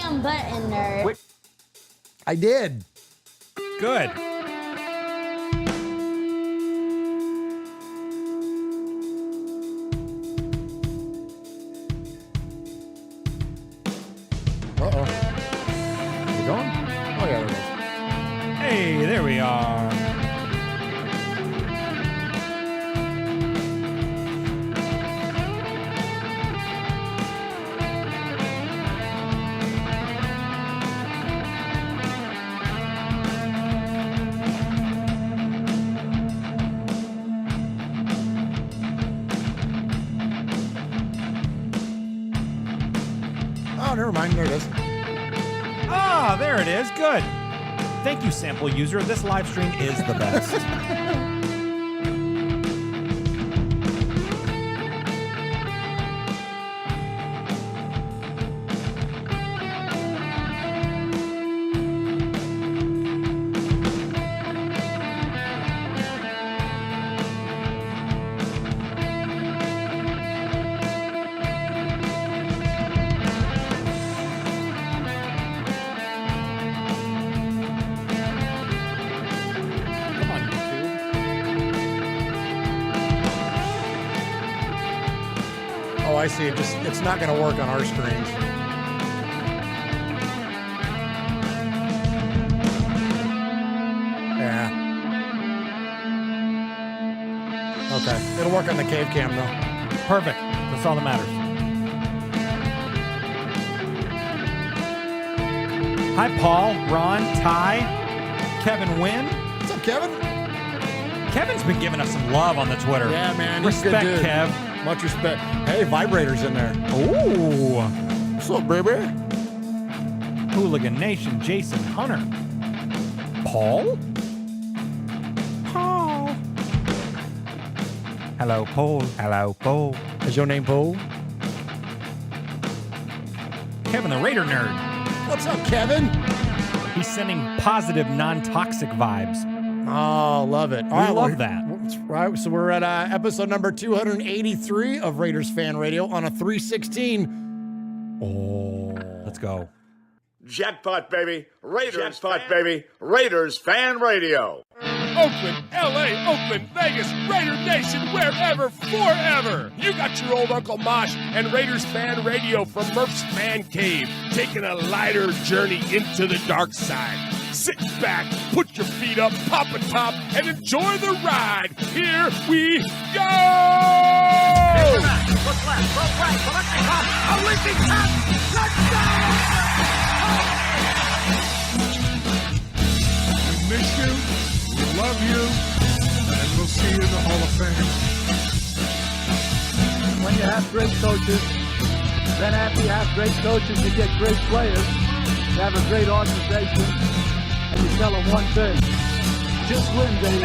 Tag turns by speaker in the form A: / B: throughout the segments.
A: wrong button, nerd.
B: Wait.
C: I did.
B: Good.
C: Uh-oh. You going? Oh, yeah, there it is.
B: Hey, there we are.
C: Oh, never mind. There it is.
B: Ah, there it is. Good. Thank you, sample user. This live stream is the best. Come on, YouTube.
C: Oh, I see. It's not going to work on our screens. Yeah. Okay. It'll work on the cave cam, though.
B: Perfect. That's all that matters. Hi, Paul, Ron, Ty, Kevin Wynn.
C: What's up, Kevin?
B: Kevin's been giving us some love on the Twitter.
C: Yeah, man. He's a good
B: Respect,
C: dude.
B: Kev.
C: Much respect. Hey, Vibrator's in there.
B: Ooh.
C: What's up, baby?
B: Hooligan Nation, Jason Hunter. Paul? Paul. Hello, Paul. Hello, Paul.
C: Is your name Paul?
B: Kevin the Raider Nerd.
C: What's up, Kevin?
B: He's sending positive, non-toxic vibes.
C: Oh, love it.
B: We love that.
C: That's right. So we're at episode number 283 of Raiders Fan Radio on a 316. Oh.
B: Let's go.
D: Jackpot, baby. Raiders baby. Raiders Fan Radio.
E: Oakland, LA, Oakland, Vegas, Raider Nation, wherever, forever. You got your old Uncle Mosh and Raiders Fan Radio from Murf's Man Cave, taking a lighter journey into the dark side. Sit back, put your feet up, pop and top, and enjoy the ride. Here we go!
F: Look left, look right, collecting hop, a leaping top, touchdown!
E: We miss you, we love you, and we'll see you in the Hall of Fame.
G: When you have great coaches, then after you have great coaches, you get great players. You have a great organization, and you tell them one thing: just win, baby.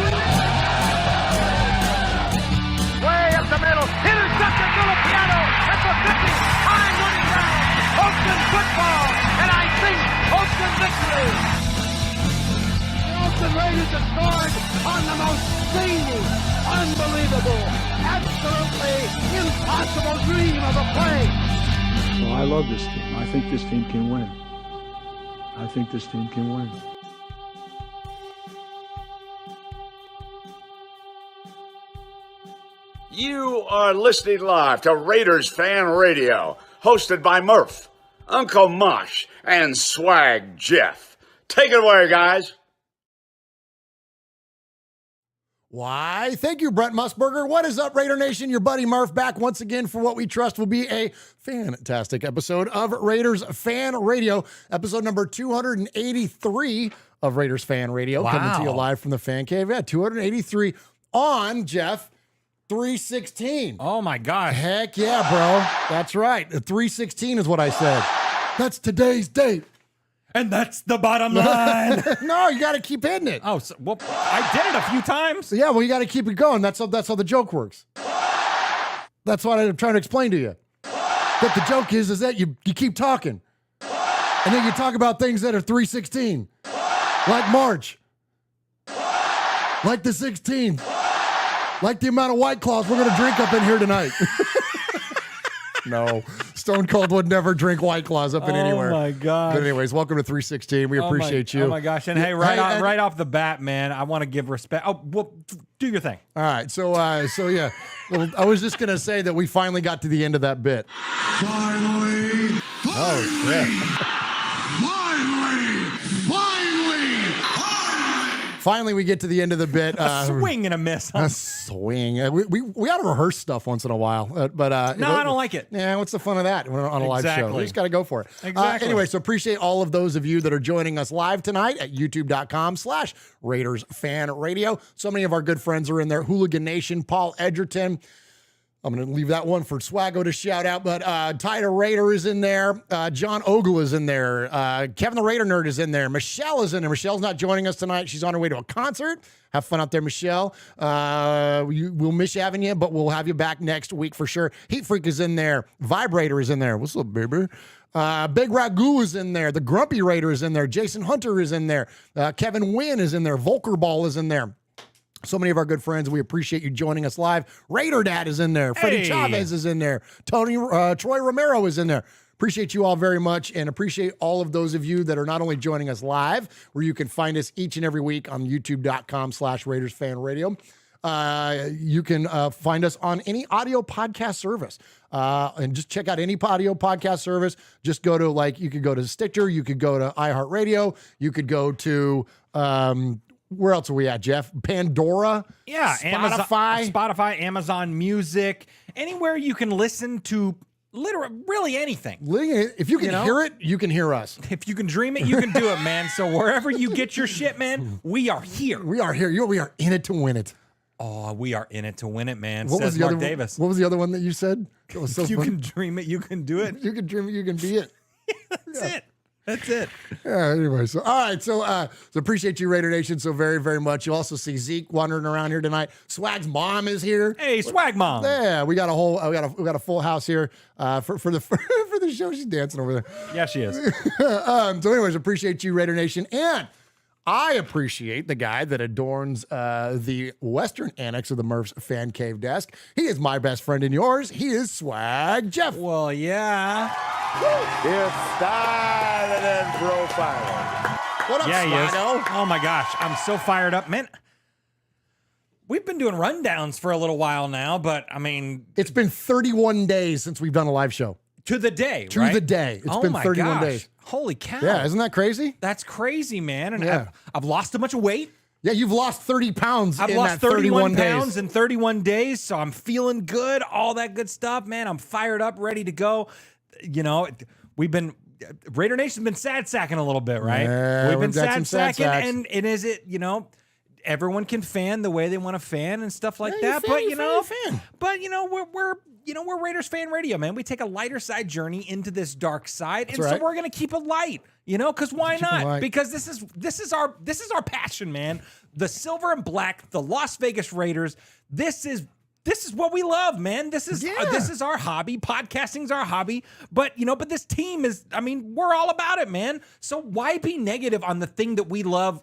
F: Way up the middle, intercepted Filipiano at the 50, time running down. Oakland football, and I think Oakland victory. The Oakland Raiders have scored on the most zany, unbelievable, absolutely impossible dream of a play.
G: Well, I love this team. I think this team can win. I think this team can win.
D: You are listening live to Raiders Fan Radio, hosted by Murf, Uncle Mosh, and Swag Jeff. Take it away, guys.
C: Why, thank you, Brent Musburger. What is up, Raider Nation? Your buddy Murph back once again for what we trust will be a fantastic episode of Raiders Fan Radio, episode number 283 of Raiders Fan Radio, coming to you live from the Fan Cave. Yeah, 283 on, Jeff, 316.
B: Oh, my gosh.
C: Heck yeah, bro. That's right. 316 is what I said. That's today's date.
B: And that's the bottom line.
C: No, you got to keep hitting it.
B: Oh, so, well, I did it a few times.
C: Yeah, well, you got to keep it going. That's how the joke works. That's what I'm trying to explain to you. That the joke is that you keep talking. And then you talk about things that are 316. Like March. Like the 16th. Like the amount of White Claws we're going to drink up in here tonight. No. Stone Cold would never drink White Claws up in anywhere.
B: Oh my gosh.
C: But anyways, welcome to 316. We appreciate you.
B: Oh my gosh. And hey, right off the bat, man, I want to give respect. Oh, well, do your thing.
C: All right. So yeah. Well, I was just going to say that we finally got to the end of that bit.
A: Finally!
C: Oh, shit. Finally, we get to the end of the bit.
B: Swing and a miss. Huh?
C: A swing. We ought to rehearse stuff once in a while. But
B: no, I don't like it.
C: Yeah, what's the fun of that? We're on a live show. We just got to go for it.
B: Exactly.
C: Anyway, so appreciate all of those of you that are joining us live tonight at youtube.com/Raiders Fan Radio. So many of our good friends are in there. Hooligan Nation, Paul Edgerton. I'm going to leave that one for Swaggo to shout out, but Tyler Raider is in there. John Ogle is in there. Kevin the Raider Nerd is in there. Michelle is in there. Michelle's not joining us tonight. She's on her way to a concert. Have fun out there, Michelle. We'll miss having you, but we'll have you back next week for sure. Heat Freak is in there. Vibrator is in there. What's up, baby? Big Ragu is in there. The Grumpy Raider is in there. Jason Hunter is in there. Kevin Wynn is in there. Volker Ball is in there. So many of our good friends. We appreciate you joining us live. Raider Dad is in there. Freddie Chavez is in there. Troy Romero is in there. Appreciate you all very much and appreciate all of those of you that are not only joining us live, where you can find us each and every week on youtube.com/Raiders Fan Radio. You can find us on any audio podcast service. And just check out any audio podcast service. Just go to you could go to Stitcher, you could go to iHeartRadio, you could go to where else are we at, Jeff? Pandora?
B: Yeah.
C: Spotify?
B: Spotify, Amazon Music, anywhere you can listen to really anything.
C: If you can hear it, you can hear us.
B: If you can dream it, you can do it, man. So wherever you get your shit, man, we are here.
C: We are here. We are in it to win it.
B: Oh, we are in it to win it, man.
C: What
B: says Mark Davis.
C: What was the other one that you said? That was so
B: if you
C: fun.
B: can dream it, you can do it.
C: You can dream it, you can be it.
B: That's it. That's it.
C: Yeah, anyway, so all right, so appreciate you, Raider Nation, so very, very much. You also see Zeke wandering around here tonight. Swag's mom is here.
B: Hey, Swag Mom.
C: Yeah, we got a full house here for the show. She's dancing over there.
B: Yeah, she is.
C: So, anyways, appreciate you, Raider Nation, and I appreciate the guy that adorns the Western Annex of the Murf's Fan Cave desk. He is my best friend and yours. He is Swag Jeff.
B: Well, yeah.
E: It's started and profiling.
C: What up,
B: Yeah, he is.
C: Swaggo?
B: Oh my gosh, I'm so fired up, man. We've been doing rundowns for a little while now, but I mean,
C: It's been 31 days since we've done a live show.
B: to the day,
C: To
B: right?
C: the day. It's been 31 days.
B: Holy cow.
C: Yeah, isn't that crazy?
B: That's crazy, man. And
C: Yeah.
B: I've lost a bunch of weight.
C: Yeah, you've lost 30 pounds
B: I've
C: in
B: lost
C: that 31
B: pounds
C: days.
B: in 31 days, so I'm feeling good, all that good stuff, man. I'm fired up, ready to go. You know, Raider Nation's been sad sacking a little bit, right?
C: Yeah,
B: we've been
C: we've got some
B: sad
C: sad
B: sacking,
C: sacks.
B: and is it, everyone can fan the way they want to fan and stuff like
C: Yeah,
B: that.
C: you
B: But
C: fan.
B: but we're Raiders Fan Radio, man. We take a lighter side journey into this dark side, and
C: right.
B: so we're gonna keep it light, because why
C: it
B: not?
C: light.
B: Because this is our passion, man. The silver and black, the Las Vegas Raiders. This is what we love, man. This is our hobby. Podcasting's our hobby. But this team is, we're all about it, man. So why be negative on the thing that we love?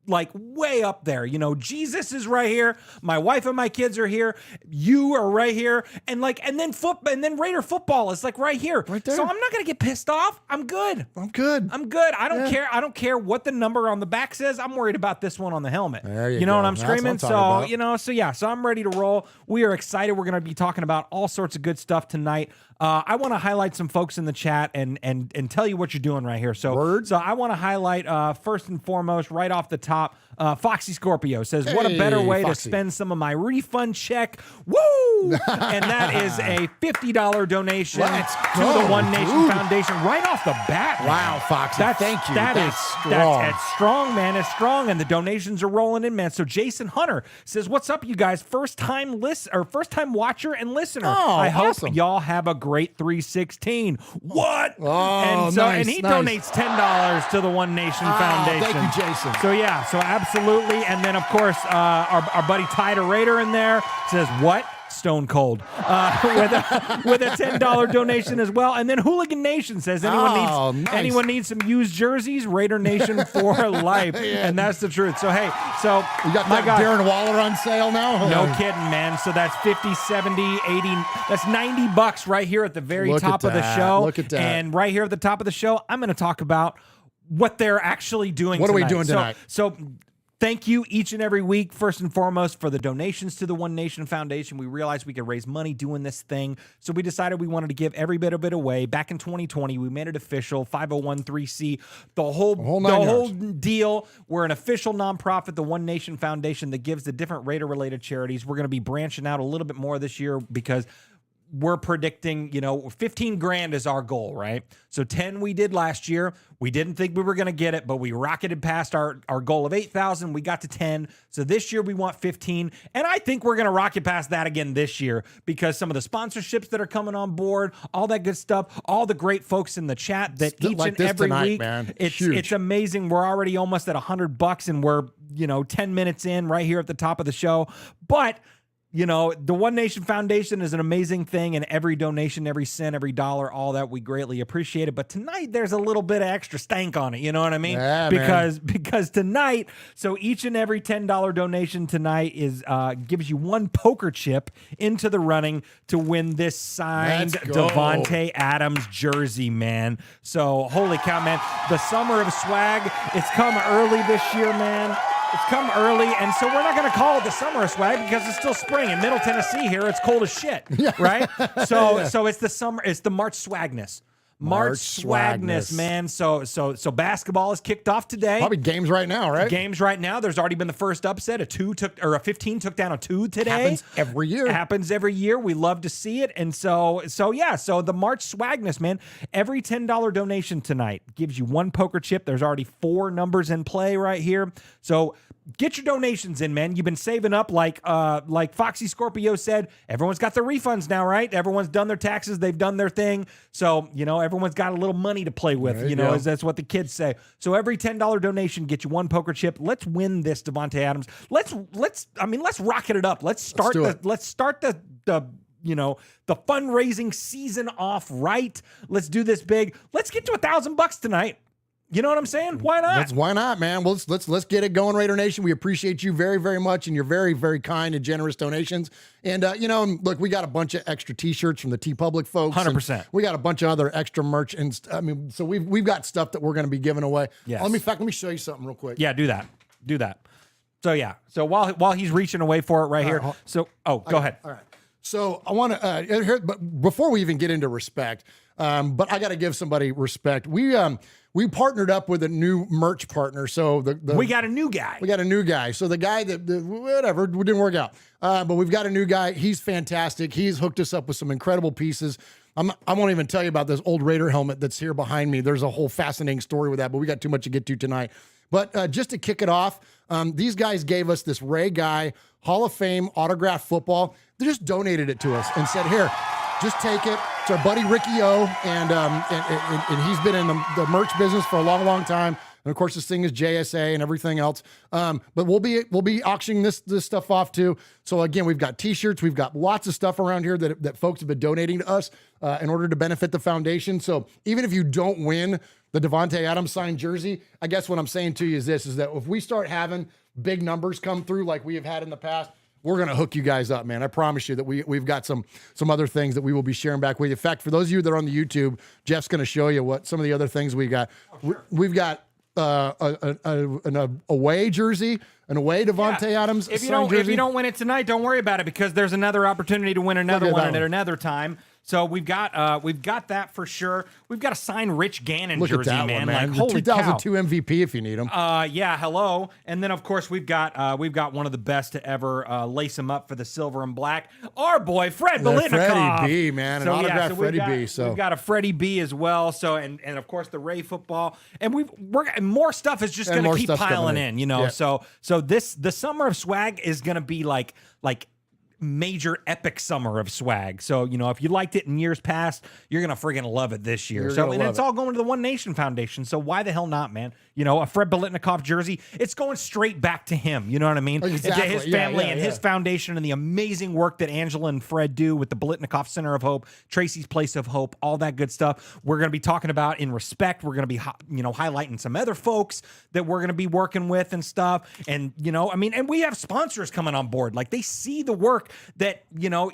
B: Like way up there, Jesus is right here. My wife and my kids are here. You are right here, and then Raider football is like right here.
C: Right there.
B: So I'm not gonna get pissed off. I'm good.
C: I'm good.
B: I don't care. I don't care what the number on the back says. I'm worried about this one on the helmet.
C: There you
B: know
C: go.
B: what I'm
C: That's what
B: screaming?
C: I'm talking about.
B: So I'm ready to roll. We are excited. We're gonna be talking about all sorts of good stuff tonight. I want to highlight some folks in the chat and tell you what you're doing right here. So I want to highlight first and foremost, right off the top, Foxy Scorpio says, "What a better way
C: Foxy.
B: to spend some of my refund check." Woo! And that is a $50 donation
C: Let's
B: to
C: go,
B: the One Nation
C: dude.
B: Foundation right off the bat.
C: Wow, Foxy. Thank you. That's strong.
B: That's strong, man. It's strong, and the donations are rolling in, man. So Jason Hunter says, "What's up, you guys? First time watcher and listener.
C: Oh,
B: I hope
C: awesome.
B: y'all have a great 316. What?
C: Oh,
B: and he
C: nice.
B: donates $10 to the One Nation Foundation.
C: Thank you, Jason.
B: So absolutely. And then of course our buddy Tyler Raider in there says, "What? stone cold with a $10 donation as well. And then Hooligan Nation says anyone needs some used jerseys, Raider Nation for life. And that's the truth. So, hey,
C: we got that Darren Waller on sale now.
B: No kidding, man. So that's 50, 70, 80, that's $90 right here at the very top of the show.
C: Look at that.
B: And right here at the top of the show, I'm going to talk about what they're actually doing
C: What
B: tonight.
C: are we doing tonight?
B: So thank you each and every week, first and foremost, for the donations to the One Nation Foundation. We realized we could raise money doing this thing, so we decided we wanted to give every bit of it away. Back in 2020, we made it official, 501(c)(3), the whole deal. We're an official nonprofit, the One Nation Foundation, that gives to different Raider-related charities. We're going to be branching out a little bit more this year because we're predicting, 15 grand is our goal, right? So 10 we did last year. We didn't think we were going to get it, but we rocketed past our goal of 8,000. We got to 10. So this year we want 15. And I think we're going to rocket past that again this year because some of the sponsorships that are coming on board, all that good stuff, all the great folks in the chat that each and every week,
C: man.
B: It's amazing. We're already almost at $100 and we're, 10 minutes in right here at the top of the show. But the One Nation Foundation is an amazing thing, and every donation, every cent, every dollar, all that, we greatly appreciate it. But tonight, there's a little bit of extra stank on it. You know what I mean?
C: Yeah,
B: because tonight, so each and every $10 donation tonight gives you one poker chip into the running to win this signed Davante Adams jersey, man. So holy cow, man! The summer of swag, it's come early this year, man. It's come early, and so we're not going to call it the summer of swag because it's still spring. In Middle Tennessee here, it's cold as shit, right? So it's the summer. It's the March swagness. March swagness, man. So basketball is kicked off today.
C: Probably games right now, right?
B: Games right now. There's already been the first upset. A 15 took down a 2 today.
C: Happens every year.
B: Happens every year. We love to see it. And so the March swagness, man. Every $10 donation tonight gives you one poker chip. There's already 4 numbers in play right here. So get your donations in, man. You've been saving up like Foxy Scorpio said. Everyone's got their refunds now, right? Everyone's done their taxes. They've done their thing. So, everyone's got a little money to play with, as that's what the kids say. So every $10 donation gets you one poker chip. Let's win this Davante Adams. Let's rocket it up. Let's start the fundraising season off right. Let's do this big. Let's get to $1,000 tonight. You know what I'm saying? Why not?
C: Why not, man? Well, let's get it going, Raider Nation. We appreciate you very, very much and your very, very kind and generous donations. And, look, we got a bunch of extra T-shirts from the TeePublic folks.
B: 100%.
C: We got a bunch of other extra merch. And so we've got stuff that we're going to be giving away.
B: Yes.
C: Let me show you something real quick.
B: Yeah, do that. So, yeah. So while he's reaching away for it right here. Go ahead.
C: All right. So I want to, but before we even get into respect, but I got to give somebody respect. We partnered up with a new merch partner. So
B: we got a new guy.
C: So the guy that whatever didn't work out. But we've got a new guy. He's fantastic. He's hooked us up with some incredible pieces. I won't even tell you about this old Raider helmet that's here behind me. There's a whole fascinating story with that, but we got too much to get to tonight. But just to kick it off, these guys gave us this Ray Guy Hall of Fame autographed football. They just donated it to us and said, here, just take it. It's our buddy Ricky O, and he's been in the merch business for a long, long time. And of course, this thing is JSA and everything else. But we'll be auctioning this stuff off too. So again, we've got T-shirts, we've got lots of stuff around here that folks have been donating to us in order to benefit the foundation. So even if you don't win the Davante Adams signed jersey, I guess what I'm saying to you is this: is that if we start having big numbers come through like we have had in the past, we're going to hook you guys up, man. I promise you that we've got some other things that we will be sharing back with you. In fact, for those of you that are on the YouTube, Jeff's going to show you what some of the other things we got. We've got an away jersey, an away Davante Adams
B: if
C: jersey.
B: you don't win it tonight, don't worry about it because there's another opportunity to win another one at another time. So we've got that for sure. We've got a signed Rich Gannon
C: Look
B: jersey,
C: at that
B: man.
C: one, man.
B: Like,
C: The
B: holy
C: 2002
B: cow.
C: MVP if you need him.
B: Yeah, hello. And then of course we've got one of the best to ever lace him up for the silver and black. Our boy Fred Biletnikoff.
C: Freddie B, man, an autographed Freddie B. So
B: we've got a Freddie B as well. So and of course the Ray football, and we're more stuff is just going to keep piling in.
C: Yeah.
B: So the summer of swag is going to be like major epic summer of swag. So, you know, if you liked it in years past, you're going to friggin' love it this year. And it's all going to the One Nation Foundation. So why the hell not, man? You know, a Fred Biletnikoff jersey, it's going straight back to him. You know what I mean?
C: Exactly.
B: To his family and his foundation and the amazing work that Angela and Fred do with the Biletnikoff Center of Hope, Tracy's Place of Hope, all that good stuff. We're going to be talking about in respect. We're going to be, you know, highlighting some other folks that we're going to be working with and stuff. And, you know, I mean, and we have sponsors coming on board. Like, they see the work that, you know,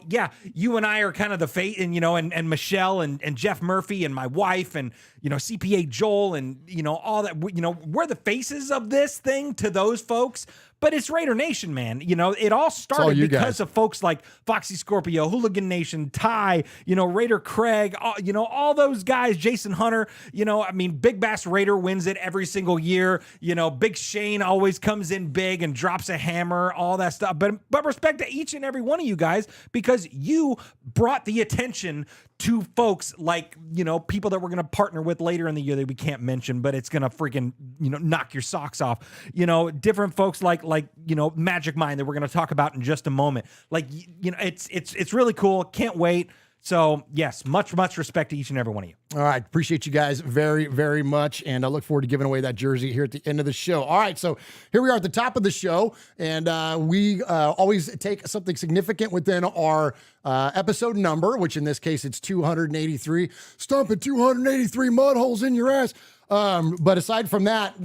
B: you and I are kind of the face, and, you know, and Michelle and Jeff Murphy and my wife and, you know, CPA Joel and, you know, all that, you know, we're the faces of this thing to those folks. But it's Raider Nation, man. You know, it all started because of folks like Foxy Scorpio, Hooligan Nation, Ty, you know, Raider Craig, you know, all those guys, Jason Hunter, you know, I mean, Big Bass Raider wins it every single year. You know, Big Shane always comes in big and drops a hammer, all that stuff. But respect to each and every one of you guys, because you brought the attention to folks like, you know, people that we're going to partner with later in the year that we can't mention, but it's going to freaking, you know, knock your socks off. You know, different folks like, you know, Magic Mind that we're going to talk about in just a moment. Like, you know, it's really cool. Can't wait. So, yes, much respect to each and every one of you.
C: All right. Appreciate you guys very, very much. And I look forward to giving away that jersey here at the end of the show. All right. So here we are at the top of the show. And we always take something significant within our episode number, which in this case, it's 283. Stomping 283 mud holes in your ass. But aside from that,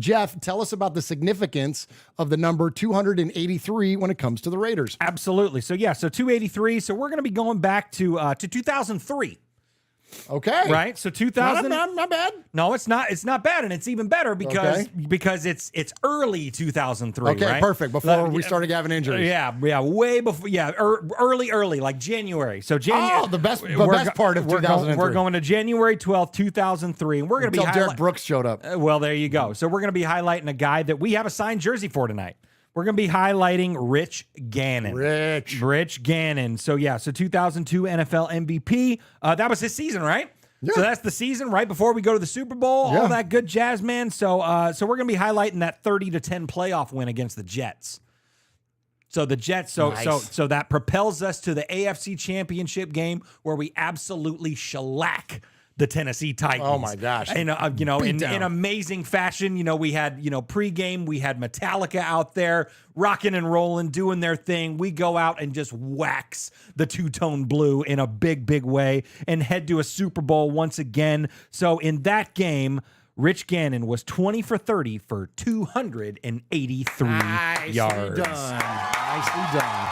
C: Jeff, tell us about the significance of the number 283 when it comes to the Raiders.
B: Absolutely. So, so 283. So we're going to be going back to 2003.
C: Okay.
B: Right. So 2000.
C: Not bad.
B: No, it's not. It's not bad, and it's even better because it's early 2003.
C: Okay,
B: right?
C: Perfect. Before we started having injuries.
B: Yeah, way before. Yeah, early, like January. So January.
C: Oh, the best part of 2003.
B: We're going to January 12th, 2003, and we're going to be
C: Derek Brooks showed up.
B: Well, there you go. So we're going to be highlighting a guy that we have a signed jersey for tonight. We're going to be highlighting Rich Gannon. Rich Gannon. So, so 2002 NFL MVP. That was his season, right? Yeah. So that's the season right before we go to the Super Bowl. All that good jazz, man. So we're going to be highlighting that 30-10 playoff win against the Jets. So the Jets, so that propels us to the AFC Championship game where we absolutely shellac the Tennessee Titans.
C: Oh my gosh!
B: And in amazing fashion. You know, we had pregame, we had Metallica out there rocking and rolling, doing their thing. We go out and just wax the two-tone blue in a big way and head to a Super Bowl once again. So in that game, Rich Gannon was 20 for 30 for 283 yards.
C: Nicely done.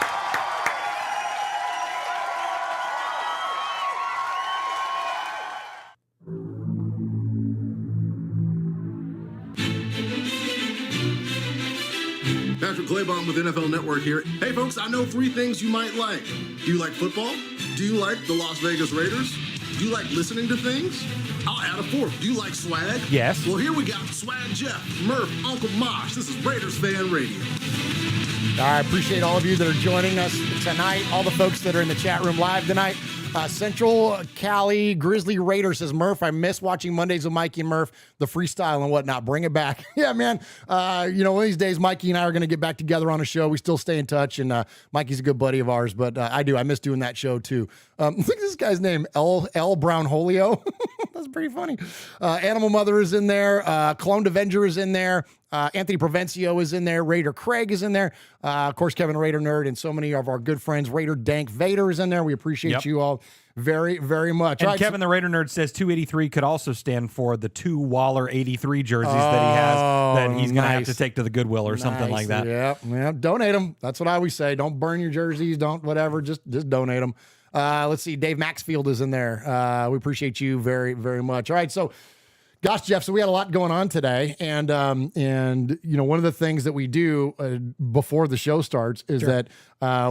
A: Patrick Claybon with NFL Network here. Hey folks, I know 3 things you might like. Do you like football? Do you like the Las Vegas Raiders? Do you like listening to things? I'll add a 4th. Do you like swag?
B: Yes.
A: Well, here we got Swag Jeff, Murf, Uncle Mosh. This is Raiders Fan Radio.
C: I appreciate all of you that are joining us tonight, all the folks that are in the chat room live tonight. Central Cali Grizzly Raider says, Murf, I miss watching Mondays with Mikey and Murf, the freestyle and whatnot. Bring it back. Yeah, man. One of these days, Mikey and I are going to get back together on a show. We still stay in touch, and Mikey's a good buddy of ours, but I miss doing that show too. Look at this guy's name, L. Brown Holio. That's pretty funny. Animal Mother is in there. Cloned Avenger is in there. Anthony Provencio is in there. Raider Craig is in there. Of course, Kevin Raider Nerd and so many of our good friends. Raider Dank Vader is in there. We appreciate you all very, very much.
B: And Kevin the Raider Nerd says 283 could also stand for the 2 Waller 83 jerseys that he has that he's going to have to take to the Goodwill or something like that.
C: Yeah, donate them. That's what I always say. Don't burn your jerseys. Don't whatever. Just donate them. Let's see. Dave Maxfield is in there. We appreciate you very, very much. All right, so gosh, Jeff, so we had a lot going on today, and one of the things that we do before the show starts is that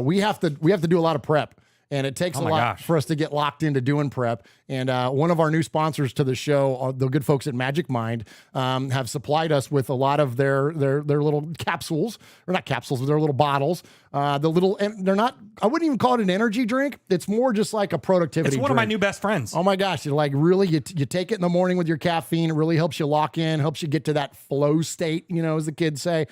C: we have to do a lot of prep. and it takes a lot for us to get locked into doing prep. And one of our new sponsors to the show, the good folks at Magic Mind, have supplied us with a lot of their little capsules, or not capsules, but their little bottles. And they're not, I wouldn't even call it an energy drink. It's more just like a productivity
B: It's one
C: drink.
B: of my new best friends.
C: Oh my gosh. You're like, really, you take it in the morning with your caffeine. It really helps you lock in, helps you get to that flow state, as the kids say.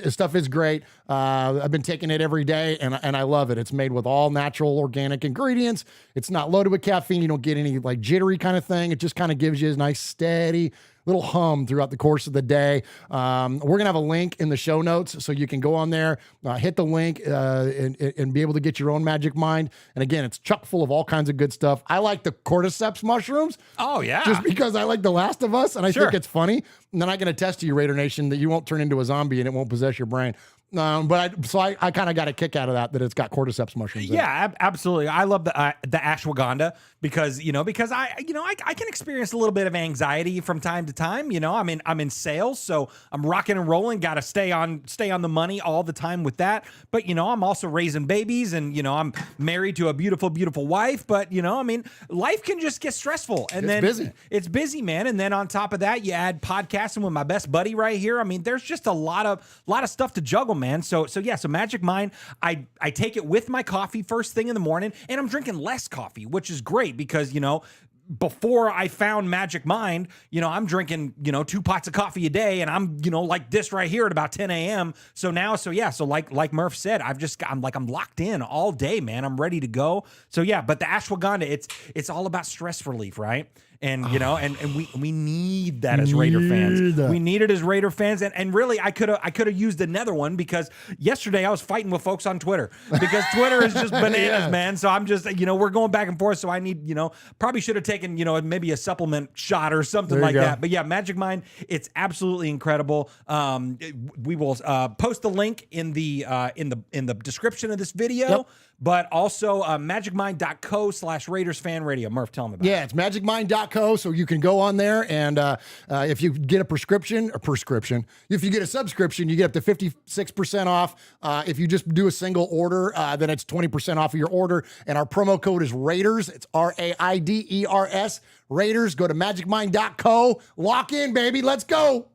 C: Stuff is great. I've been taking it every day, and I love it. It's made with all natural organic ingredients. It's not loaded with caffeine. You don't get any like jittery kind of thing. It just kind of gives you a nice steady little hum throughout the course of the day. We're going to have a link in the show notes, so you can go on there, hit the link, and be able to get your own Magic Mind. And again, it's chock full of all kinds of good stuff. I like the cordyceps mushrooms.
B: Oh, yeah.
C: Just because I like The Last of Us, and I think it's funny. And then I can attest to you, Raider Nation, that you won't turn into a zombie and it won't possess your brain. I kind of got a kick out of that it's got cordyceps mushrooms.
B: Yeah, absolutely. I love the ashwagandha because I can experience a little bit of anxiety from time to time. I'm in sales, so I'm rocking and rolling. Got to stay on the money all the time with that. But I'm also raising babies, and I'm married to a beautiful, beautiful wife. But life can just get stressful, and it's busy, man. And then on top of that, you add podcasting with my best buddy right here. There's just a lot of stuff to juggle, man. So Magic Mind, I take it with my coffee first thing in the morning, and I'm drinking less coffee, which is great because, before I found Magic Mind, I'm drinking, 2 pots of coffee a day, and I'm, like this right here at about 10 a.m. So now, like Murph said, I'm locked in all day, man. I'm ready to go. So yeah, but the ashwagandha, it's all about stress relief, right? And and we need that as Raider fans. We need it as Raider fans, and really, I could have used another one because yesterday I was fighting with folks on Twitter because Twitter is just bananas, man. So I'm just we're going back and forth. So I need probably should have taken maybe a supplement shot or something like that. But yeah, Magic Mind, it's absolutely incredible. We will post the link in the description of this video. Yep. But also magicmind.co/Raiders Fan Radio. Murph, tell them about it.
C: Yeah, it's magicmind.co, so you can go on there, and if you get a if you get a subscription, you get up to 56% off. If you just do a single order, then it's 20% off of your order, and our promo code is Raiders. It's RAIDERS, Raiders. Go to magicmind.co. Lock in, baby. Let's go.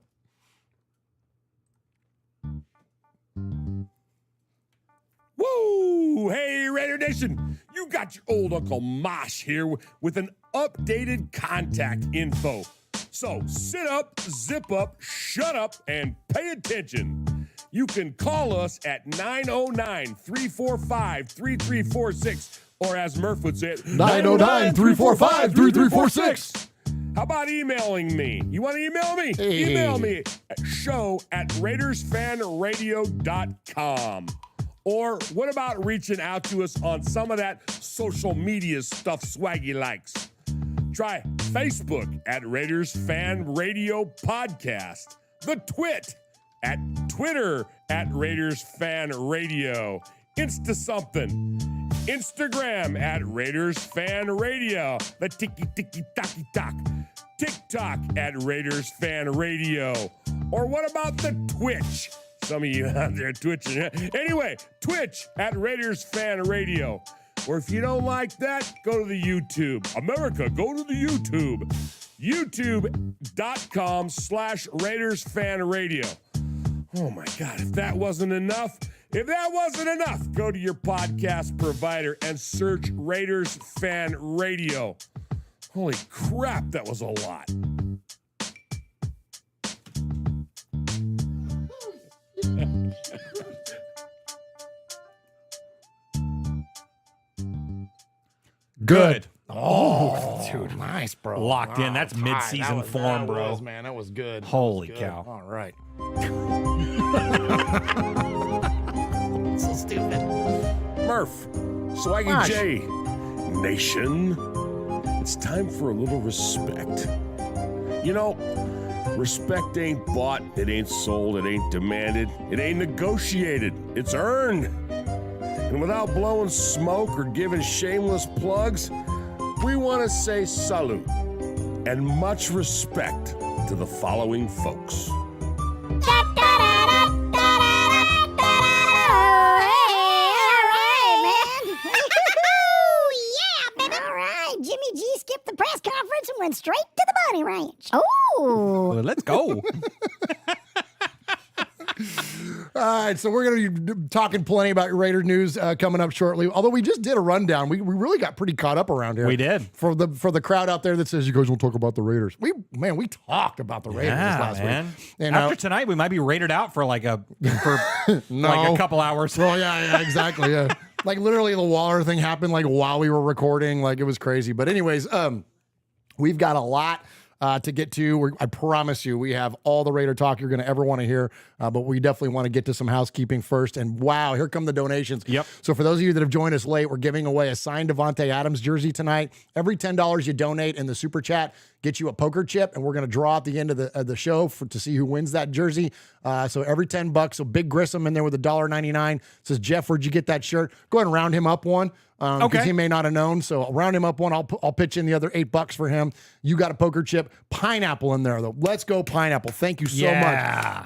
E: Woo! Hey, Raider Nation, you got your old Uncle Mosh here with an updated contact info. So sit up, zip up, shut up, and pay attention. You can call us at 909-345-3346, or as Murph would say it,
C: 909-345-3346.
E: How about emailing me? You want to email me? Hey. Email me at show@RaidersFanRadio.com. Or what about reaching out to us on some of that social media stuff Swaggy likes? Try Facebook at Raiders Fan Radio Podcast, the Twit at Twitter at Raiders Fan Radio, Insta something, Instagram at Raiders Fan Radio, the tiki-tiki-taki-talk, TikTok at Raiders Fan Radio. Or what about the Twitch? Some of you out there twitching. Anyway, Twitch at Raiders Fan Radio. Or if you don't like that, go to the YouTube. America, go to the YouTube. YouTube.com/Raiders Fan Radio. Oh my God, if that wasn't enough, go to your podcast provider and search Raiders Fan Radio. Holy crap, that was a lot.
B: Good.
C: Oh, dude, nice, bro.
B: Locked in. That's mid-season form, bro.
C: Man, that was good.
B: Holy cow.
C: All right.
E: So stupid. Murph, Swaggy J, Nation, it's time for a little respect. Respect ain't bought, it ain't sold, it ain't demanded, it ain't negotiated, it's earned. And without blowing smoke or giving shameless plugs, we want to say salute and much respect to the following folks.
H: went straight to the bunny ranch. Oh.
B: Well, let's go.
C: All right, so we're going to be talking plenty about Raider news coming up shortly. Although we just did a rundown, we really got pretty caught up around here.
B: We did.
C: For the crowd out there that says you guys won't talk about the Raiders. We talked about the Raiders last week. And
B: after tonight, we might be raided out for like a couple hours.
C: Well, yeah, exactly. Yeah, like literally the Waller thing happened like while we were recording. Like it was crazy. But anyways, we've got a lot to get to. I promise you, we have all the Raider talk you're going to ever want to hear, but we definitely want to get to some housekeeping first. And wow, here come the donations.
B: Yep.
C: So for those of you that have joined us late, we're giving away a signed Devontae Adams jersey tonight. Every $10 you donate in the super chat gets you a poker chip, and we're going to draw at the end of the show to see who wins that jersey. So every $10, so Big Grissom in there with $1.99 says, Jeff, where'd you get that shirt? Go ahead and round him up one. Because he may not have known. So I'll round him up one. I'll pitch in the other $8 for him. You got a poker chip. Pineapple in there, though. Let's go, Pineapple. Thank you so much.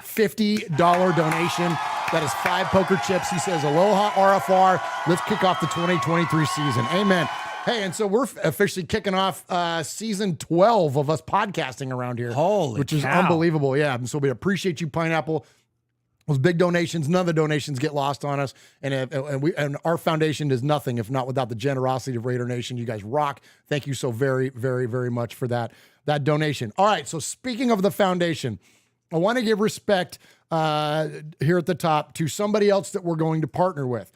C: $50 donation. That is 5 poker chips. He says, aloha, RFR. Let's kick off the 2023 season. Amen. Hey, and so we're officially kicking off season 12 of us podcasting around here. Which is unbelievable. Yeah. And so we appreciate you, Pineapple. Those big donations, none of the donations get lost on us, and our foundation is nothing if not without the generosity of Raider Nation. You guys rock. Thank you so very, very, very much for that donation. All right, so speaking of the foundation, I want to give respect here at the top to somebody else that we're going to partner with.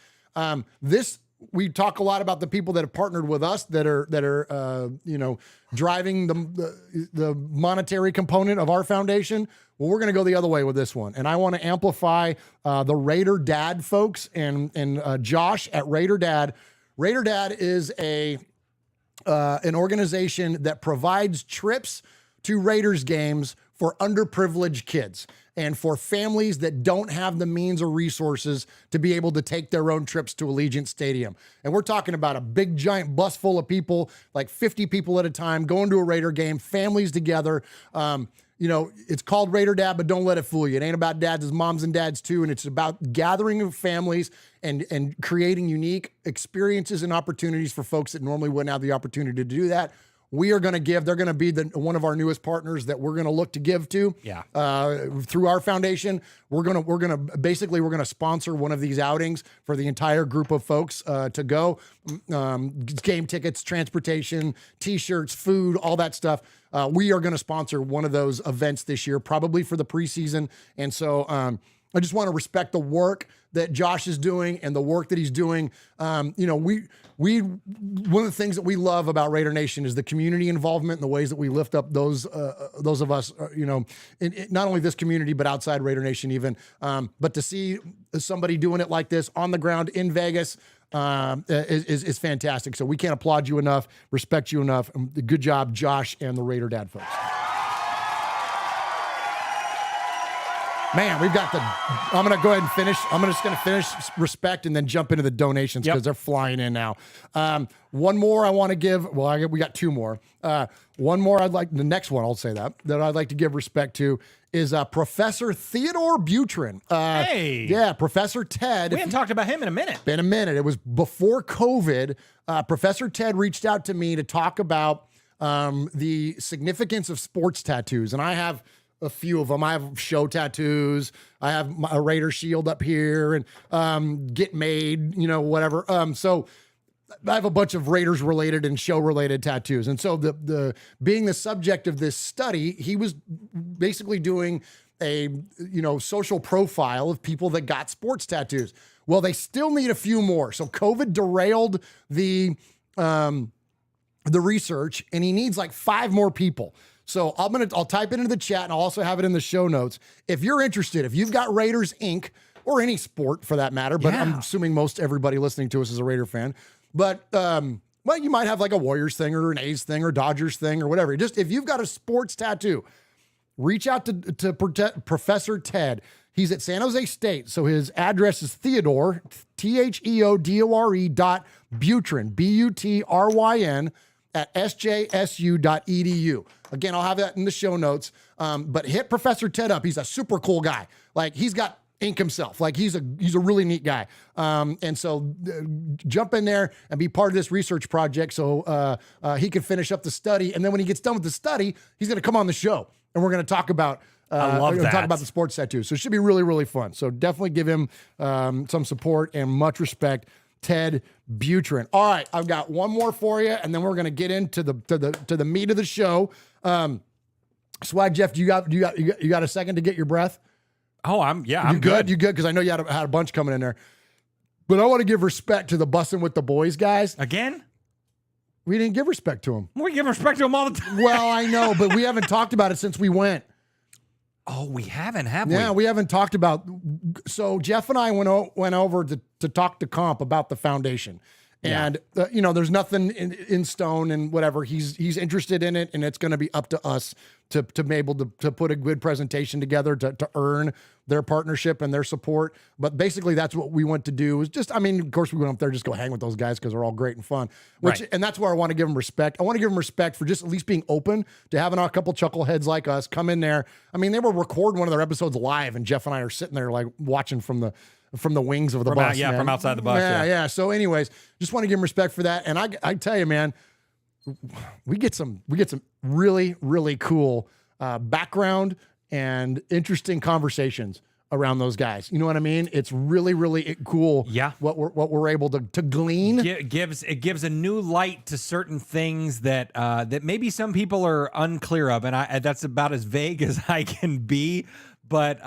C: We talk a lot about the people that have partnered with us that are driving the monetary component of our foundation. Well, we're going to go the other way with this one. And I want to amplify the Raider Dad folks and Josh at Raider Dad. Raider Dad is an organization that provides trips to Raiders games for underprivileged kids and for families that don't have the means or resources to be able to take their own trips to Allegiant Stadium. And we're talking about a big, giant bus full of people, like 50 people at a time, going to a Raider game, families together. It's called Raider Dad, but don't let it fool you. It ain't about dads, it's moms and dads too. And it's about gathering of families and creating unique experiences and opportunities for folks that normally wouldn't have the opportunity to do that. We are going to give, they're going to be one of our newest partners that we're going to look to give to through our foundation. We're going to sponsor one of these outings for the entire group of folks to go. Game tickets, transportation, t-shirts, food, all that stuff. We are going to sponsor one of those events this year, probably for the preseason. And so I just want to respect the work that Josh is doing and the work that he's doing. We one of the things that we love about Raider Nation is the community involvement and the ways that we lift up those of us, in not only this community, but outside Raider Nation even. But to see somebody doing it like this on the ground in Vegas is fantastic. So we can't applaud you enough, respect you enough. Good job, Josh and the Raider Dad folks. Man, we've got I'm going to go ahead and finish. I'm just going to finish respect and then jump into the donations because they're flying in now. One more I want to give. Well, we got 2 more. One more the next one, I'll say that I'd like to give respect to is Professor Theodore Butrin. Yeah, Professor Ted.
B: We haven't talked about him in a minute.
C: Been a minute. It was before COVID. Professor Ted reached out to me to talk about the significance of sports tattoos. And I have a few of them. I have show tattoos. I have a Raider shield up here and get made, whatever. So I have a bunch of Raiders related and show related tattoos. And so the being the subject of this study, he was basically doing a, social profile of people that got sports tattoos. Well, they still need a few more. So COVID derailed the research, and he needs like 5 more people. So I'll type it into the chat, and I'll also have it in the show notes. If you're interested, if you've got Raiders Inc. or any sport for that matter, but I'm assuming most everybody listening to us is a Raider fan. But you might have like a Warriors thing or an A's thing or Dodgers thing or whatever. Just if you've got a sports tattoo, reach out to Professor Ted. He's at San Jose State, so his address is Theodore, Theodore.Butrin, Butryn, at sjsu.edu. Again, I'll have that in the show notes. But hit Professor Ted up. He's a super cool guy. Like, he's got ink himself. Like he's a really neat guy. And so jump in there and be part of this research project so he can finish up the study. And then when he gets done with the study, he's going to come on the show and we're going to talk about
B: I love that.
C: Talk about the sports set too. So it should be really, really fun. So definitely give him some support and much respect, Ted Butrin. All right, I've got one more for you, and then we're going to get into the meat of the show. Swag Jeff, you got a second to get your breath?
B: Oh, I'm
C: You good? You good? Because I know you had a bunch coming in there. But I want to give respect to the Bussin' with the Boys guys.
B: Again?
C: We didn't give respect to them.
B: We give respect to them all the time.
C: Well, I know, but we haven't talked about it since we went.
B: Oh, we haven't, have we?
C: Yeah, we haven't talked about. So Jeff and I went over to talk to Comp about the foundation, and there's nothing in stone and whatever. He's interested in it, and it's going to be up to us to be able to put a good presentation together to earn their partnership and their support. But basically, that's what we went to do. Was just, of course, we went up there just go hang with those guys because they're all great and fun. And that's where I want to give them respect. I want to give them respect for just at least being open to having a couple chuckleheads like us come in there. They were recording one of their episodes live, and Jeff and I are sitting there like watching from the wings of the bus.
B: From outside the bus.
C: Yeah. So, anyways, just want to give them respect for that. And I tell you, man, we get some really, really cool background and interesting conversations around those guys. You know what I mean? It's really, really cool.
B: Yeah.
C: What we're able to glean.
B: It gives a new light to certain things that maybe some people are unclear of, and that's about as vague as I can be. But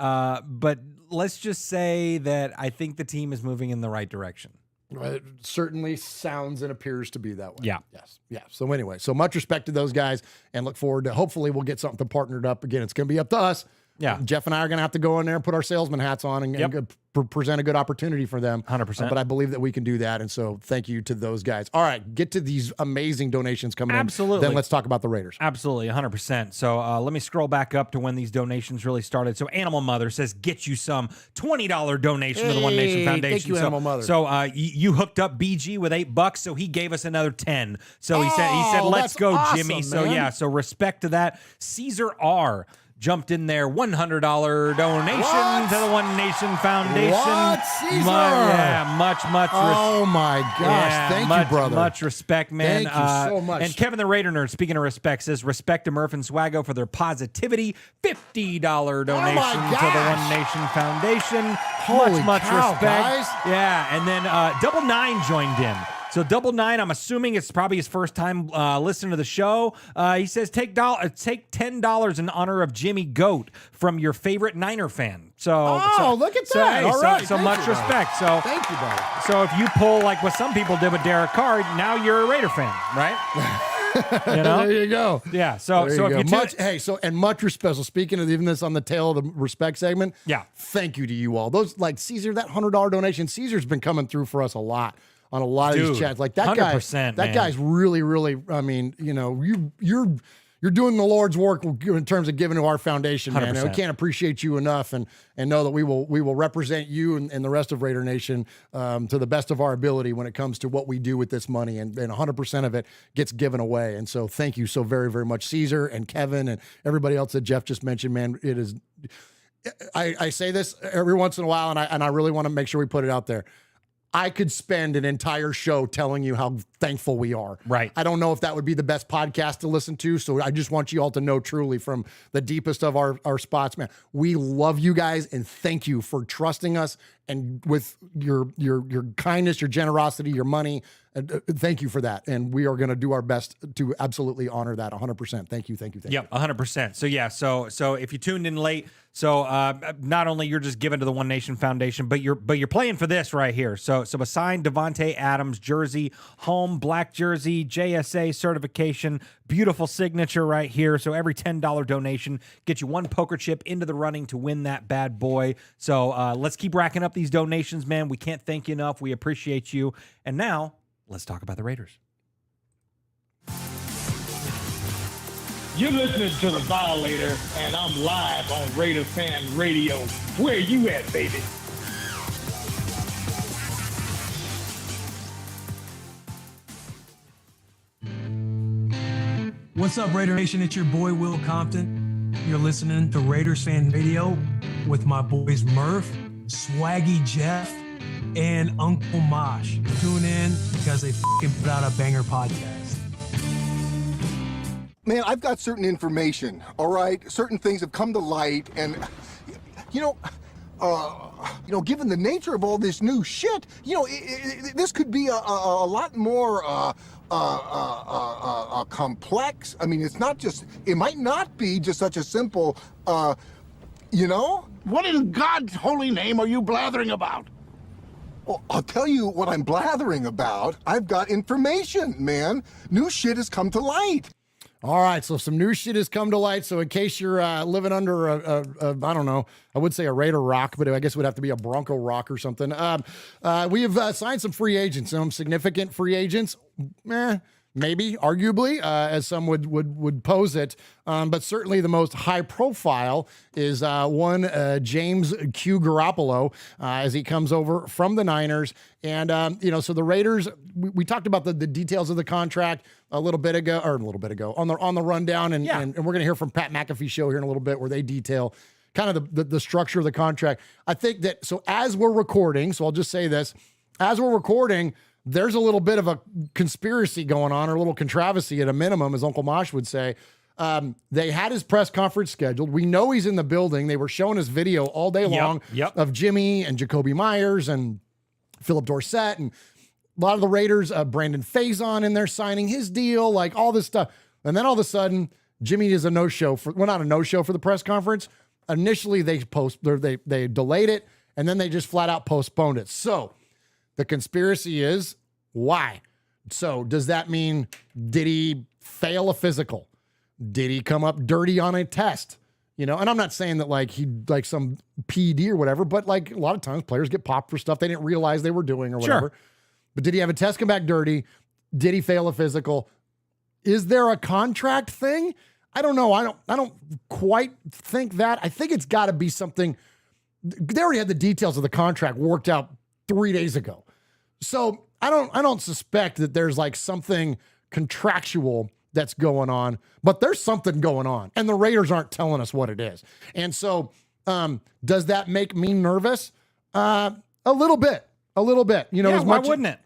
B: let's just say that I think the team is moving in the right direction.
C: It certainly sounds and appears to be that way.
B: Yeah.
C: Yes. Yeah. So anyway, so much respect to those guys, and look forward to hopefully we'll get something partnered up again. It's going to be up to us.
B: Yeah.
C: Jeff and I are going to have to go in there and put our salesman hats on and present a good opportunity for them.
B: 100%.
C: But I believe that we can do that. And so thank you to those guys. All right. Get to these amazing donations coming
B: Absolutely.
C: in. Then let's talk about the Raiders.
B: Absolutely. 100%. So let me scroll back up to when these donations really started. So Animal Mother says, get you some $20 donation to the One Nation Foundation.
C: Thank you, Animal Mother.
B: So you hooked up BG with $8, so he gave us another 10. So he said, let's go,
C: awesome,
B: Jimmy.
C: Man.
B: So yeah, so respect to that. Caesar R jumped in there, $100 donation to the One Nation Foundation.
C: What, Caesar?
B: Much
C: Oh my gosh! Thank you, brother.
B: Much respect, man.
C: Thank you so much.
B: And Kevin the Raider Nerd, speaking of respect, says respect to Murf and Swaggo for their positivity. $50 donation to the One Nation Foundation.
C: Holy
B: much
C: cow,
B: respect,
C: guys.
B: Yeah, and then Double Nine joined in. So Double Nine, I'm assuming it's probably his first time listening to the show. He says, take $10 in honor of Jimmy Goat from your favorite Niner fan.
C: Look at that. All right.
B: So much respect. So
C: thank you, brother.
B: So if you pull like what some people did with Derek Carr, now you're a Raider fan, right?
C: There you go.
B: Yeah. So if you
C: much respect. So speaking of even this on the tail of the respect segment,
B: yeah.
C: Thank you to you all. Those like Caesar, that $100 donation. Caesar's been coming through for us a lot. On a lot of these chats, like that guy, that guy's really, really. You're doing the Lord's work in terms of giving to our foundation, man.
B: 100%.
C: And we can't appreciate you enough, and know that we will represent you and the rest of Raider Nation to the best of our ability when it comes to what we do with this money, and 100% of it gets given away. And so, thank you so very, very much, Caesar and Kevin and everybody else that Jeff just mentioned, man. It is. I say this every once in a while, and I really want to make sure we put it out there. I could spend an entire show telling you how thankful we are.
B: Right.
C: I don't know if that would be the best podcast to listen to. So I just want you all to know truly from the deepest of our spots, man. We love you guys and thank you for trusting us and with your kindness, your generosity, your money. Thank you for that. And we are going to do our best to absolutely honor that 100%. Thank you.
B: Yep, 100%. So yeah, so if you tuned in late, so not only you're just giving to the One Nation Foundation, but you're playing for this right here. So a signed Devontae Adams jersey, home black jersey, JSA certification, beautiful signature right here. So every $10 donation gets you one poker chip into the running to win that bad boy. So let's keep racking up these donations, man. We can't thank you enough. We appreciate you. And now let's talk about the Raiders.
I: You're listening to The Violator, and I'm live on Raider Fan Radio. Where you at, baby?
J: What's up, Raider Nation? It's your boy, Will Compton. You're listening to Raiders Fan Radio with my boys Murf, Swaggy Jeff, and Uncle Mosh. Tune in because they fucking put out a banger podcast.
K: Man, I've got certain information, all right? Certain things have come to light, and, given the nature of all this new shit, this could be a lot more complex. I mean, it might not be just such a simple, What in God's holy name are you blathering about? Well, I'll tell you what I'm blathering about. I've got information, man. New shit has come to light.
C: All right, so some new shit has come to light. So in case you're living under I don't know, I would say a Raider rock, but I guess it would have to be a Bronco rock or something. We have signed some free agents, some significant free agents. Maybe, arguably, as some would pose it. But certainly the most high profile is one James Q. Garoppolo as he comes over from the Niners. And, so the Raiders, we talked about the details of the contract a little bit ago on the rundown. And we're going to hear from Pat McAfee show here in a little bit where they detail kind of the structure of the contract. I think that, so as we're recording, so I'll just say this, as we're recording, there's a little bit of a conspiracy going on, or a little controversy at a minimum, as Uncle Mosh would say. They had his press conference scheduled. We know he's in the building. They were showing his video all day long of Jimmy and Jacoby Myers and Philip Dorsett and a lot of the Raiders, Brandon Faison in there signing his deal, like all this stuff. And then all of a sudden, Jimmy is a no-show not a no-show for the press conference. Initially, they delayed it, and then they just flat out postponed it. So the conspiracy is, why? So does that mean, did he fail a physical? Did he come up dirty on a test? And I'm not saying that he some PD or whatever, but a lot of times players get popped for stuff they didn't realize they were doing or whatever. Sure. But did he have a test come back dirty? Did he fail a physical? Is there a contract thing? I don't know. I don't quite think that. I think it's got to be something. They already had the details of the contract worked out 3 days ago. So I don't suspect that there's something contractual that's going on, but there's something going on, and the Raiders aren't telling us what it is. And so does that make me nervous? A little bit. As
B: why
C: much,
B: wouldn't it?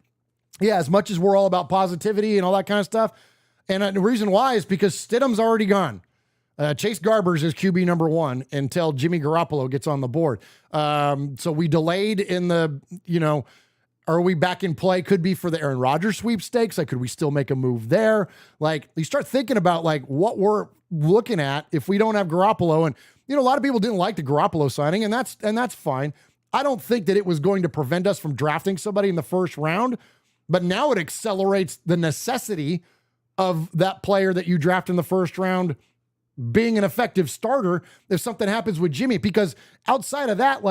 C: Yeah, as much as we're all about positivity and all that kind of stuff. And the reason why is because Stidham's already gone. Chase Garbers is QB number 1 until Jimmy Garoppolo gets on the board. So we delayed in the, are we back in play? Could be for the Aaron Rodgers sweepstakes. Could we still make a move there? You start thinking about what we're looking at if we don't have Garoppolo. And, a lot of people didn't like the Garoppolo signing, and that's fine. I don't think that it was going to prevent us from drafting somebody in the first round, but now it accelerates the necessity of that player that you draft in the first round being an effective starter if something happens with Jimmy, because outside of that,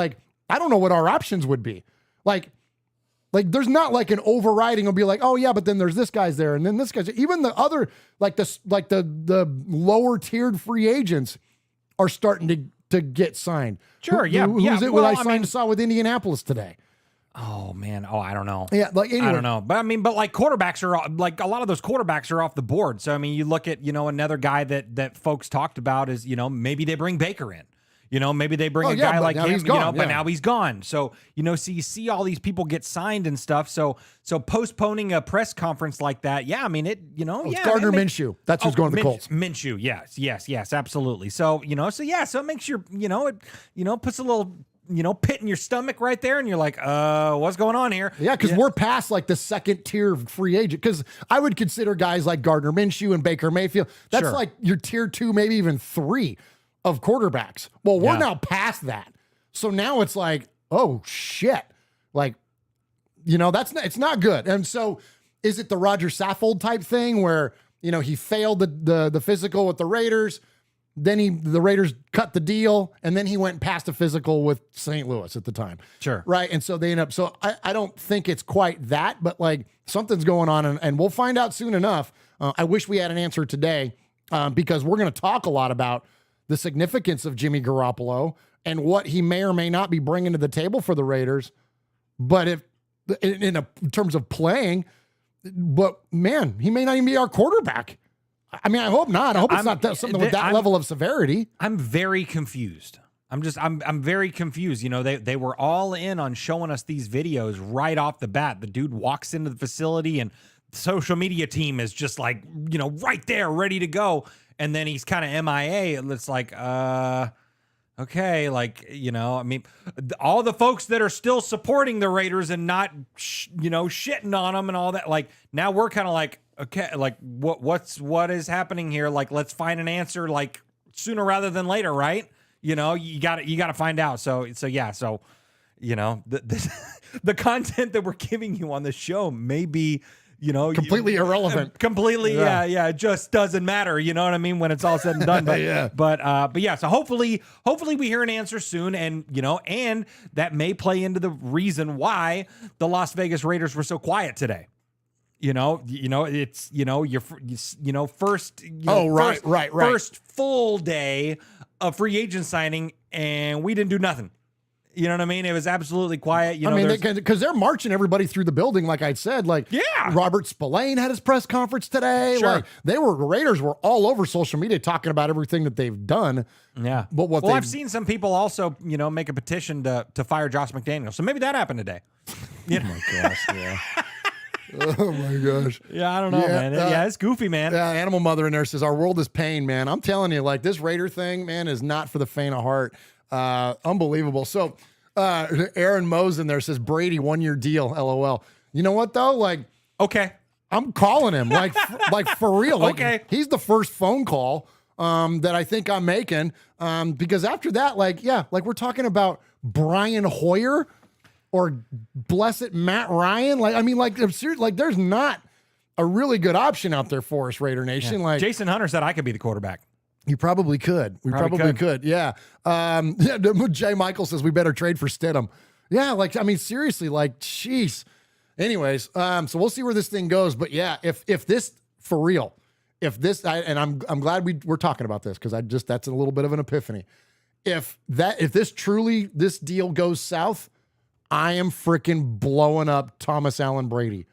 C: I don't know what our options would be. There's not an overriding will be oh yeah, but then there's this guy's there and then this guy's there. Even the other, the lower tiered free agents are starting to get signed.
B: Sure.
C: Who's it? Well, I saw with Indianapolis today.
B: Oh man. Oh, I don't know.
C: Yeah. Anyway.
B: I don't know. But quarterbacks are a lot of those quarterbacks are off the board. So, you look at, another guy that folks talked about is, maybe they bring Baker in. Maybe they bring a guy like him, but now he's gone. So, so you see all these people get signed and stuff. So postponing a press conference like that,
C: it's Gardner Minshew. That's who's going to the Colts.
B: Minshew, yes, absolutely. So, so it makes your, puts a little, pit in your stomach right there, and you're like, what's going on here?
C: Yeah, because we're past the second tier free agent. Because I would consider guys like Gardner Minshew and Baker Mayfield. That's your tier 2, maybe even 3 of quarterbacks. Well, we're now past that. So now it's oh shit. It's not good. And so is it the Roger Saffold type thing where, he failed the physical with the Raiders, then the Raiders cut the deal, and then he went past a physical with St. Louis at the time.
B: Sure.
C: Right. And so they end up, so I don't think it's quite that, but something's going on, and we'll find out soon enough. I wish we had an answer today because we're going to talk a lot about the significance of Jimmy Garoppolo and what he may or may not be bringing to the table for the Raiders. But if in terms of playing, but man, he may not even be our quarterback. I hope not. I hope it's not something with that level of severity.
B: I'm very confused. I'm very confused. You know, they were all in on showing us these videos right off the bat. The dude walks into the facility and the social media team is just like, you know, right there, ready to go. And then he's kind of MIA. And it's like, okay, like, you know, I mean, all the folks that are still supporting the Raiders and not, you know, shitting on them and all that, like, now we're kind of like, okay, like, what is happening here? Like, let's find an answer, like, sooner rather than later, right? You know, you got to find out. So yeah, so, you know, the content that we're giving you on the show may be, you know,
C: completely irrelevant.
B: Completely, yeah. It just doesn't matter. You know what I mean? When it's all said and done. But but yeah. So hopefully we hear an answer soon, and you know, and that may play into the reason why the Las Vegas Raiders were so quiet today. You know, it's first full day of free agent signing, and we didn't do nothing. You know what I mean? It was absolutely quiet. You know,
C: I mean, because they're marching everybody through the building, like I said. Like,
B: yeah,
C: Robert Spillane had his press conference today.
B: Sure.
C: Like, the Raiders were all over social media talking about everything that they've done.
B: Yeah.
C: But
B: I've seen some people also, you know, make a petition to fire Josh McDaniels. So maybe that happened today. You know?
C: Oh my gosh, yeah. Oh my gosh.
B: Yeah, I don't know, man. Yeah, it's goofy, man.
C: Yeah, Animal Mother in there says, our world is pain, man. I'm telling you, like, this Raider thing, man, is not for the faint of heart. Unbelievable. So Aaron Mose in there says, Brady, 1-year deal, LOL. You know what, though? Like,
B: okay,
C: I'm calling him, like for real. Like,
B: okay.
C: He's the first phone call that I think I'm making, because after that, like, yeah, like we're talking about Brian Hoyer or blessed Matt Ryan. Like, I mean, like, I'm serious, like, there's not a really good option out there for us, Raider Nation.
B: Yeah.
C: Like,
B: Jason Hunter said I could be the quarterback.
C: You probably could. We probably could. Yeah. Jay Michael says we better trade for Stidham. Yeah. Like, I mean, seriously, like, jeez. Anyways, so we'll see where this thing goes. But yeah, if this for real, if this, I'm glad we're talking about this, because that's a little bit of an epiphany. If this deal goes south, I am freaking blowing up Thomas Allen Brady.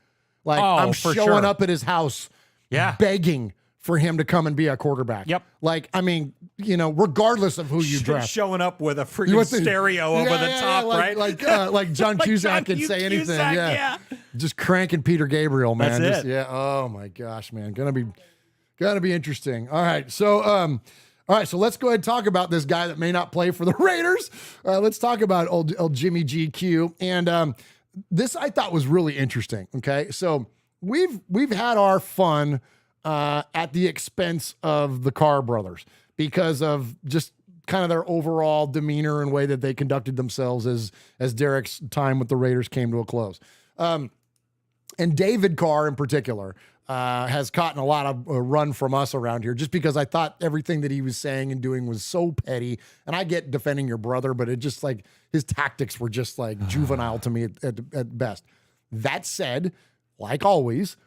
C: Like, I'm showing up at his house, begging for him to come and be a quarterback.
B: Yep.
C: Like, I mean, you know, regardless of who you draft.
B: Showing up with a freaking stereo over the top, right?
C: Like John Cusack can say anything.
B: Cusack,
C: yeah. Just cranking Peter Gabriel, man.
B: That's it.
C: Yeah. Oh my gosh, man. Gonna be interesting. All right. So let's go ahead and talk about this guy that may not play for the Raiders. Let's talk about old Jimmy GQ. And this I thought was really interesting. Okay. So we've had our fun at the expense of the Carr brothers because of just kind of their overall demeanor and way that they conducted themselves as Derek's time with the Raiders came to a close. And David Carr in particular has gotten a lot of run from us around here just because I thought everything that he was saying and doing was so petty. And I get defending your brother, but it just like his tactics were just like juvenile to me at best. That said, like always,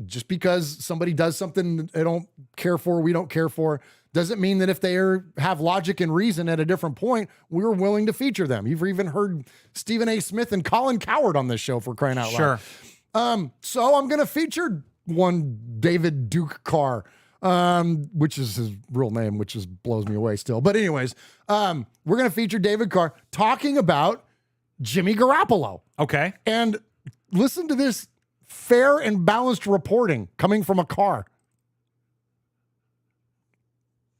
C: just because somebody does something they don't care for, we don't care for, doesn't mean that if they have logic and reason at a different point, we're willing to feature them. You've even heard Stephen A. Smith and Colin Cowherd on this show, for crying out loud.
B: Sure.
C: So I'm going to feature one David Duke Carr, which is his real name, which blows me away still. But anyways, we're going to feature David Carr talking about Jimmy Garoppolo.
B: Okay.
C: And listen to this fair and balanced reporting coming from a Carr.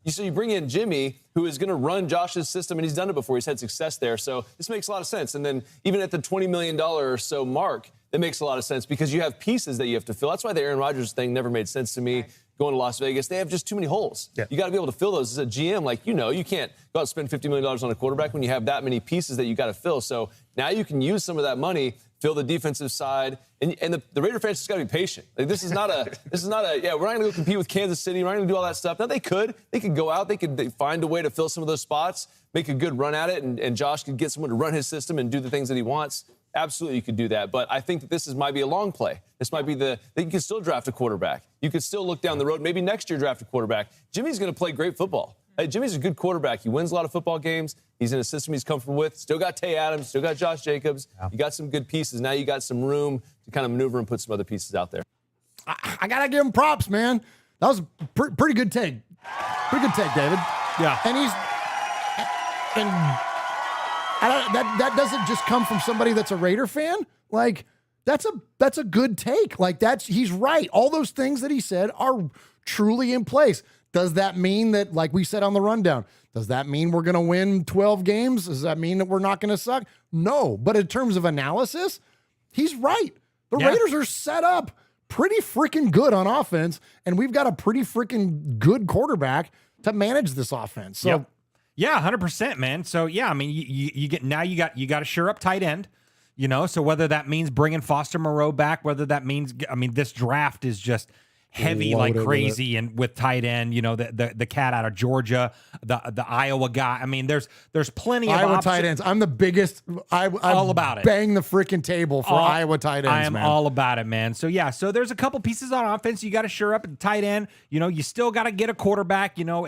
L: So you bring in Jimmy, who is going to run Josh's system, and he's done it before. He's had success there. So this makes a lot of sense. And then even at the $20 million or so mark, it makes a lot of sense because you have pieces that you have to fill. That's why the Aaron Rodgers thing never made sense to me going to Las Vegas. They have just too many holes. Yeah. You got to be able to fill those. As a GM, like, you know, you can't go out and spend $50 million on a quarterback when you have that many pieces that you got to fill. So now you can use some of that money, fill the defensive side, and the Raider fans just got to be patient. Like, this is not a, we're not going to go compete with Kansas City. We're not going to do all that stuff. Now, they could go out. They could find a way to fill some of those spots, make a good run at it, and Josh could get someone to run his system and do the things that he wants. Absolutely, you could do that. But I think that this might be a long play. This might be that you can still draft a quarterback. You could still look down the road. Maybe next year draft a quarterback. Jimmy's going to play great football. Hey, Jimmy's a good quarterback. He wins a lot of football games. He's in a system he's comfortable with. Still got Tay Adams. Still got Josh Jacobs. Yeah. You got some good pieces. Now you got some room to kind of maneuver and put some other pieces out there.
C: I got to give him props, man. That was a pretty good take. Pretty good take, David.
B: Yeah.
C: And And that doesn't just come from somebody that's a Raider fan. Like, that's a good take. Like, he's right. All those things that he said are truly in place. Does that mean that, like we said on the rundown, does that mean we're going to win 12 games? Does that mean that we're not going to suck? No. But in terms of analysis, he's right. The Raiders are set up pretty freaking good on offense, and we've got a pretty freaking good quarterback to manage this offense. So,
B: yeah, 100%, man. So, yeah, I mean, you got to shore up tight end. You know, so whether that means bringing Foster Moreau back, whether that means, I mean, this draft is just heavy like crazy, and with tight end, you know, the cat out of Georgia, the Iowa guy. I mean, there's plenty of
C: Iowa
B: options.
C: tight ends. I'm the biggest. I'm
B: all about it.
C: Bang the freaking table for Iowa tight ends.
B: I am
C: man.
B: all about it, man. So yeah, so there's a couple pieces on offense you got to shore up at tight end. You know, you still got to get a quarterback. You know,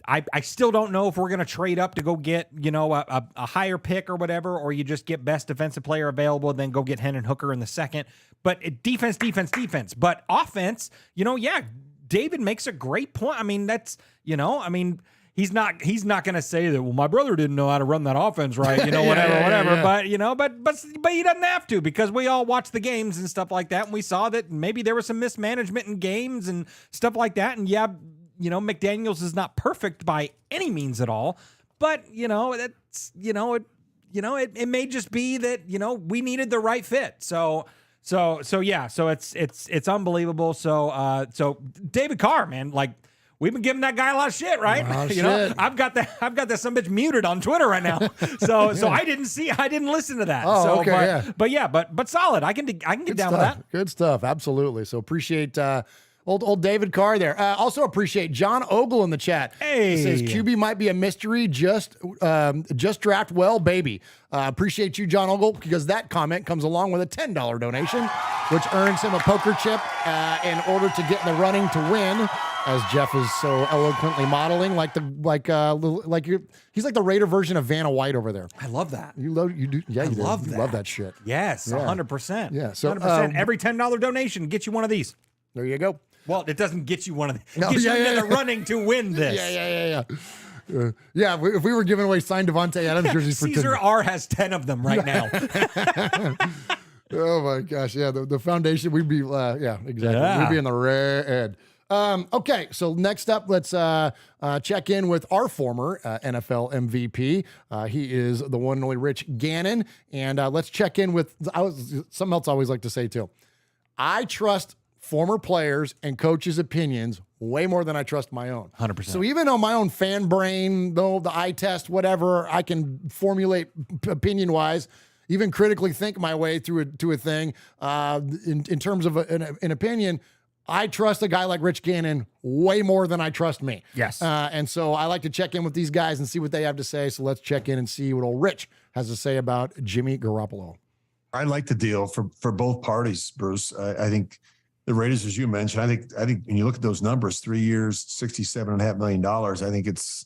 B: I still don't know if we're gonna trade up to go get, you know, a higher pick or whatever, or you just get best defensive player available and then go get Hendon Hooker in the second. But defense. But offense, you know, yeah, David makes a great point. I mean, that's, you know, I mean, he's not going to say that, well, my brother didn't know how to run that offense right, you know, whatever. Yeah. But, you know, but he doesn't have to, because we all watch the games and stuff like that. And we saw that maybe there was some mismanagement in games and stuff like that. And yeah, you know, McDaniels is not perfect by any means at all, but, you know, that's, it may just be that, you know, we needed the right fit. So yeah, so it's unbelievable. So David Carr, man, like, we've been giving that guy a lot of shit, right? You know, I've got that some bitch muted on Twitter right now. So I didn't listen to that.
C: Oh, okay,
B: but solid. I can get
C: Good
B: down
C: stuff.
B: with that.
C: Good stuff. Absolutely. So appreciate old David Carr there. Also appreciate John Ogle in the chat.
B: Hey,
C: it says QB might be a mystery. Just draft well, baby. Appreciate you, John Ogle, because that comment comes along with a $10 donation, which earns him a poker chip in order to get in the running to win. As Jeff is so eloquently modeling, he's like the Raider version of Vanna White over there.
B: I love that.
C: You do, yeah. You love that shit.
B: Yes, 100%.
C: Yeah, so
B: 100%. Every $10 donation gets you one of these.
C: There you go.
B: Well, it doesn't get you one of these. It gets you into the running to win this.
C: Yeah. If we were giving away signed Devontae Adams jerseys for
B: Caesar R has 10 of them right now.
C: Oh my gosh, yeah. The foundation, we'd be, exactly.
B: Yeah.
C: We'd be in the red. Okay, so next up, let's check in with our former NFL MVP. He is the one and only Rich Gannon. And let's check in with something else I always like to say, too. I trust former players and coaches' opinions way more than I trust my own.
B: 100%.
C: So even though my own fan brain, though the eye test, whatever, I can formulate opinion-wise, even critically think my way through a thing in terms of an opinion, I trust a guy like Rich Gannon way more than I trust me.
B: Yes.
C: And so I like to check in with these guys and see what they have to say. So let's check in and see what old Rich has to say about Jimmy Garoppolo.
M: I like the deal for both parties, Bruce. I think the Raiders, as you mentioned, I think when you look at those numbers, 3 years, $67.5 million, I think it's,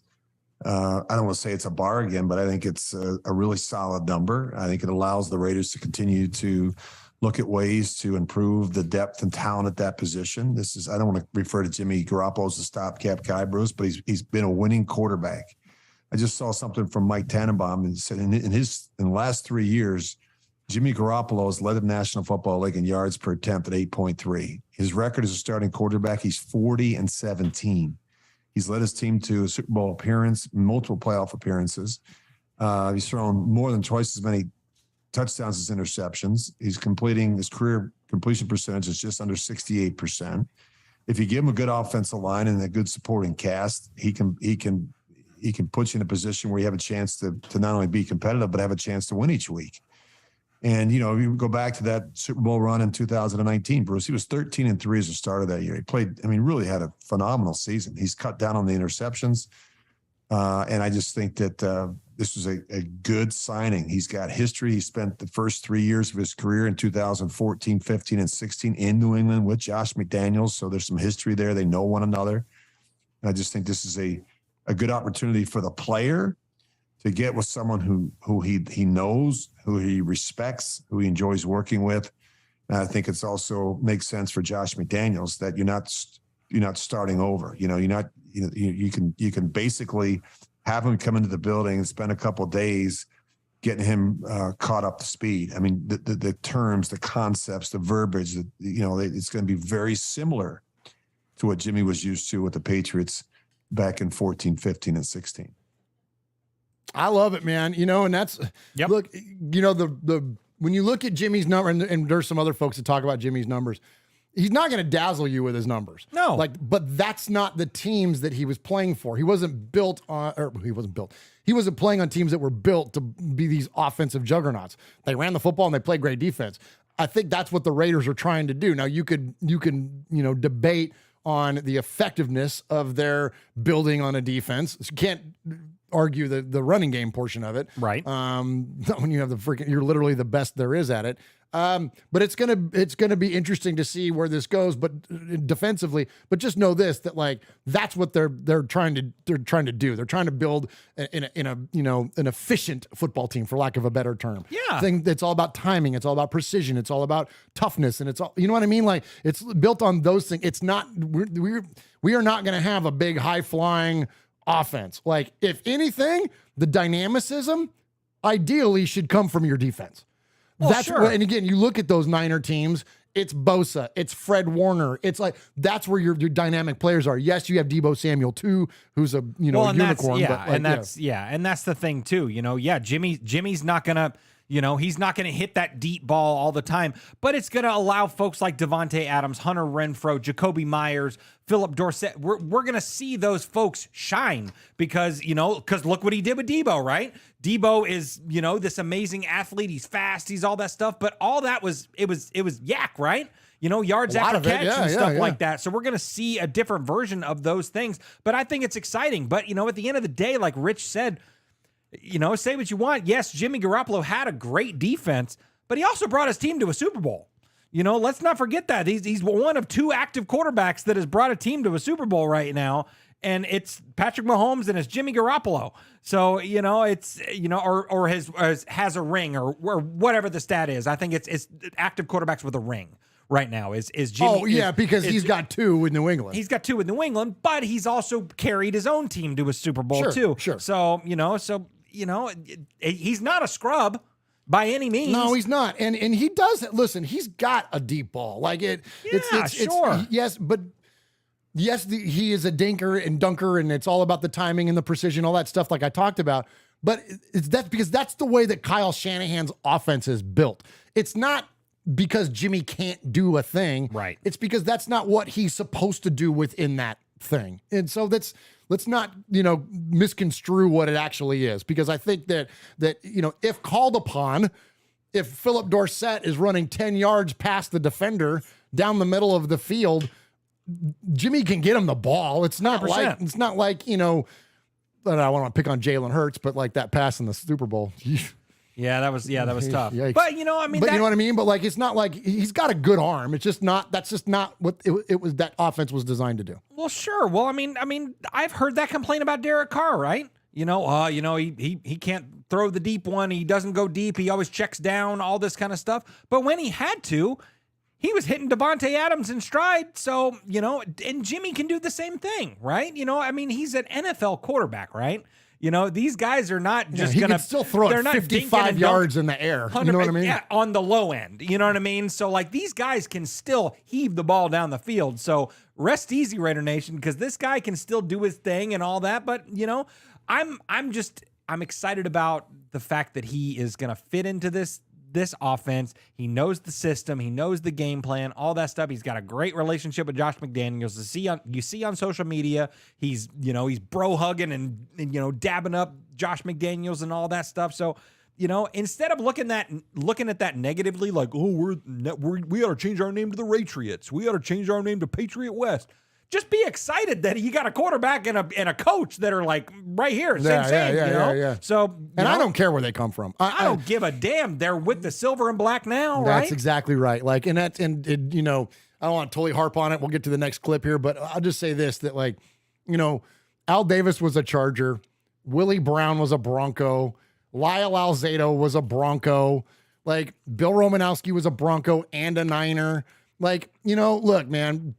M: I don't want to say it's a bargain, but I think it's a really solid number. I think it allows the Raiders to continue to look at ways to improve the depth and talent at that position. I don't want to refer to Jimmy Garoppolo as a stopgap guy, Bruce, but he's been a winning quarterback. I just saw something from Mike Tannenbaum and said in the last 3 years, Jimmy Garoppolo has led the National Football League in yards per attempt at 8.3. His record as a starting quarterback, he's 40-17. He's led his team to a Super Bowl appearance, multiple playoff appearances. He's thrown more than twice as many touchdowns as interceptions. He's completing his career completion percentage is just under 68%. If you give him a good offensive line and a good supporting cast, he can put you in a position where you have a chance to not only be competitive, but have a chance to win each week. And, you know, if you go back to that Super Bowl run in 2019, Bruce, he was 13-3 as a starter that year. He played, really had a phenomenal season. He's cut down on the interceptions. And I just think that this was a good signing. He's got history. He spent the first 3 years of his career in 2014, 15, and 16 in New England with Josh McDaniels. So there's some history there. They know one another. And I just think this is a good opportunity for the player to get with someone who he knows, who he respects, who he enjoys working with. And I think it's also makes sense for Josh McDaniels that you're not starting over. You know, you can basically have him come into the building and spend a couple of days getting him caught up to speed. I mean, the terms, the concepts, the verbiage, it's going to be very similar to what Jimmy was used to with the Patriots back in 14, 15, and 16.
C: I love it, man. And that's look, the when you look at Jimmy's number, and there's some other folks that talk about Jimmy's numbers, he's not going to dazzle you with his numbers.
B: No.
C: But that's not the teams that he was playing for. He wasn't built on, or he wasn't built. He wasn't playing on teams that were built to be these offensive juggernauts. They ran the football and they played great defense. I think that's what the Raiders are trying to do. Now you can debate on the effectiveness of their building on a defense. You can't argue the running game portion of it.
B: Right.
C: When you have you're literally the best there is at it. But it's gonna be interesting to see where this goes. But defensively, but just know this, that that's what they're trying to do. They're trying to build an efficient football team, for lack of a better term.
B: Yeah.
C: Thing that's all about timing. It's all about precision. It's all about toughness, and it's all, you know what I mean. It's built on those things. It's not we are not going to have a big high flying offense. If anything, the dynamicism ideally should come from your defense.
B: Well,
C: That's
B: sure.
C: what, and again, you look at those Niner teams, it's Bosa, it's Fred Warner. It's that's where your dynamic players are. Yes, you have Deebo Samuel too, who's a unicorn.
B: And that's the thing too. Jimmy's not gonna, he's not gonna hit that deep ball all the time, but it's gonna allow folks like Devontae Adams, Hunter Renfro, Jacoby Myers, Philip Dorsett. We're gonna see those folks shine because look what he did with Deebo, right? Deebo is, this amazing athlete. He's fast. He's all that stuff. But all that was yak, right? Yards after catch and stuff like that. So we're going to see a different version of those things. But I think it's exciting. But, at the end of the day, like Rich said, say what you want. Yes, Jimmy Garoppolo had a great defense, but he also brought his team to a Super Bowl. Let's not forget that. He's one of two active quarterbacks that has brought a team to a Super Bowl right now. And it's Patrick Mahomes and it's Jimmy Garoppolo. So, it's, or has a ring or whatever the stat is. I think it's active quarterbacks with a ring right now is Jimmy.
C: Oh, yeah, because he's got two with New England.
B: He's got two with New England, but he's also carried his own team to a Super Bowl too.
C: Sure.
B: So, he's not a scrub by any means.
C: No, he's not. And he does, listen, he's got a deep ball. Yes, he is a dinker and dunker, and it's all about the timing and the precision, all that stuff like I talked about. But that's because that's the way that Kyle Shanahan's offense is built. It's not because Jimmy can't do a thing.
B: Right.
C: It's because that's not what he's supposed to do within that thing. And so let's not, misconstrue what it actually is. Because I think that if called upon, if Philip Dorsett is running 10 yards past the defender down the middle of the field, Jimmy can get him the ball. It's not
B: 100%.
C: like, but I want to pick on Jalen Hurts, but like that pass in the Super Bowl.
B: Yeah, that was tough.
C: Yikes.
B: But you know what I mean?
C: But it's not like he's got a good arm. It's just not, that's just not what it was, that offense was designed to do.
B: Well, sure. Well, I mean, I've heard that complaint about Derek Carr, right? He can't throw the deep one. He doesn't go deep. He always checks down, all this kind of stuff. But when he had to, he was hitting Devontae Adams in stride. So, and Jimmy can do the same thing, right? He's an NFL quarterback, right? These guys are not just
C: he
B: going to
C: can still throw it 55 yards in the air. You know what I mean?
B: Yeah, on the low end. You know what I mean? So, these guys can still heave the ball down the field. So, rest easy, Raider Nation, because this guy can still do his thing and all that. But, I'm excited about the fact that he is going to fit into this offense. He knows the system. He knows the game plan, all that stuff. He's got a great relationship with Josh McDaniels. You see on social media, he's bro hugging and dabbing up Josh McDaniels and all that stuff. So, instead of looking at that negatively, like, oh, we ought to change our name to the Ratriots. We ought to change our name to Patriot West. Just be excited that you got a quarterback and a coach that are like right here. Same. So,
C: I don't care where they come from.
B: I don't give a damn. They're with the silver and black now, right?
C: That's exactly right. I don't want to totally harp on it. We'll get to the next clip here, but I'll just say this, that Al Davis was a Charger. Willie Brown was a Bronco. Lyle Alzado was a Bronco. Bill Romanowski was a Bronco and a Niner. Look, man,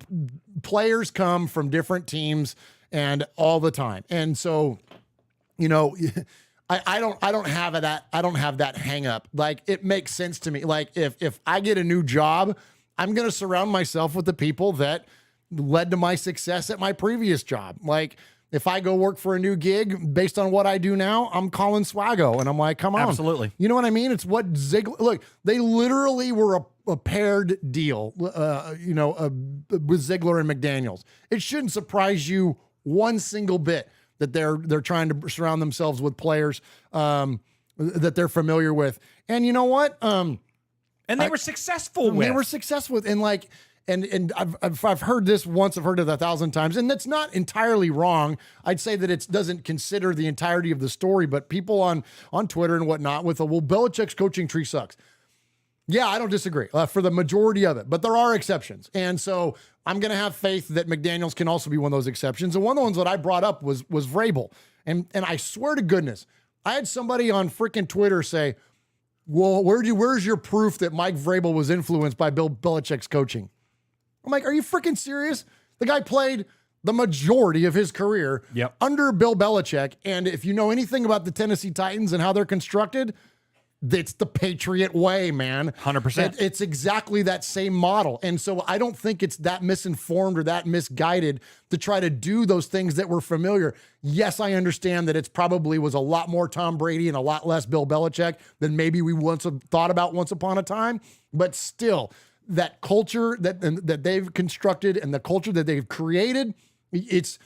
C: players come from different teams and all the time. And so you know, I don't have that hang up. Like, it makes sense to me. Like, if I get a new job, I'm going to surround myself with the people that led to my success at my previous job. Like, if I go work for a new gig based on what I do now, I'm calling Swaggo, and I'm like, come on.
B: Absolutely.
C: You know what I mean? It's what Ziggler, look, they literally were a paired deal, with Ziggler and McDaniels. It shouldn't surprise you one single bit that they're trying to surround themselves with players that they're familiar with. And you know what?
B: And they were successful with.
C: They were successful with. And like, and I've heard this once, I've heard it 1,000 times, and that's not entirely wrong. I'd say that it doesn't consider the entirety of the story, but people on Twitter and whatnot with Belichick's coaching tree sucks. Yeah, I don't disagree for the majority of it, but there are exceptions. And so I'm going to have faith that McDaniels can also be one of those exceptions. And one of the ones that I brought up was Vrabel. And I swear to goodness, I had somebody on freaking Twitter say, well, where's your proof that Mike Vrabel was influenced by Bill Belichick's coaching? I'm like, are you freaking serious? The guy played the majority of his career under Bill Belichick. And if you know anything about the Tennessee Titans and how they're constructed, it's the Patriot way, man.
B: 100%.
C: It's exactly that same model. And so I don't think it's that misinformed or that misguided to try to do those things that were familiar. Yes, I understand that it's probably was a lot more Tom Brady and a lot less Bill Belichick than maybe we once have thought about once upon a time. But still, that culture that they've constructed and the culture that they've created, it's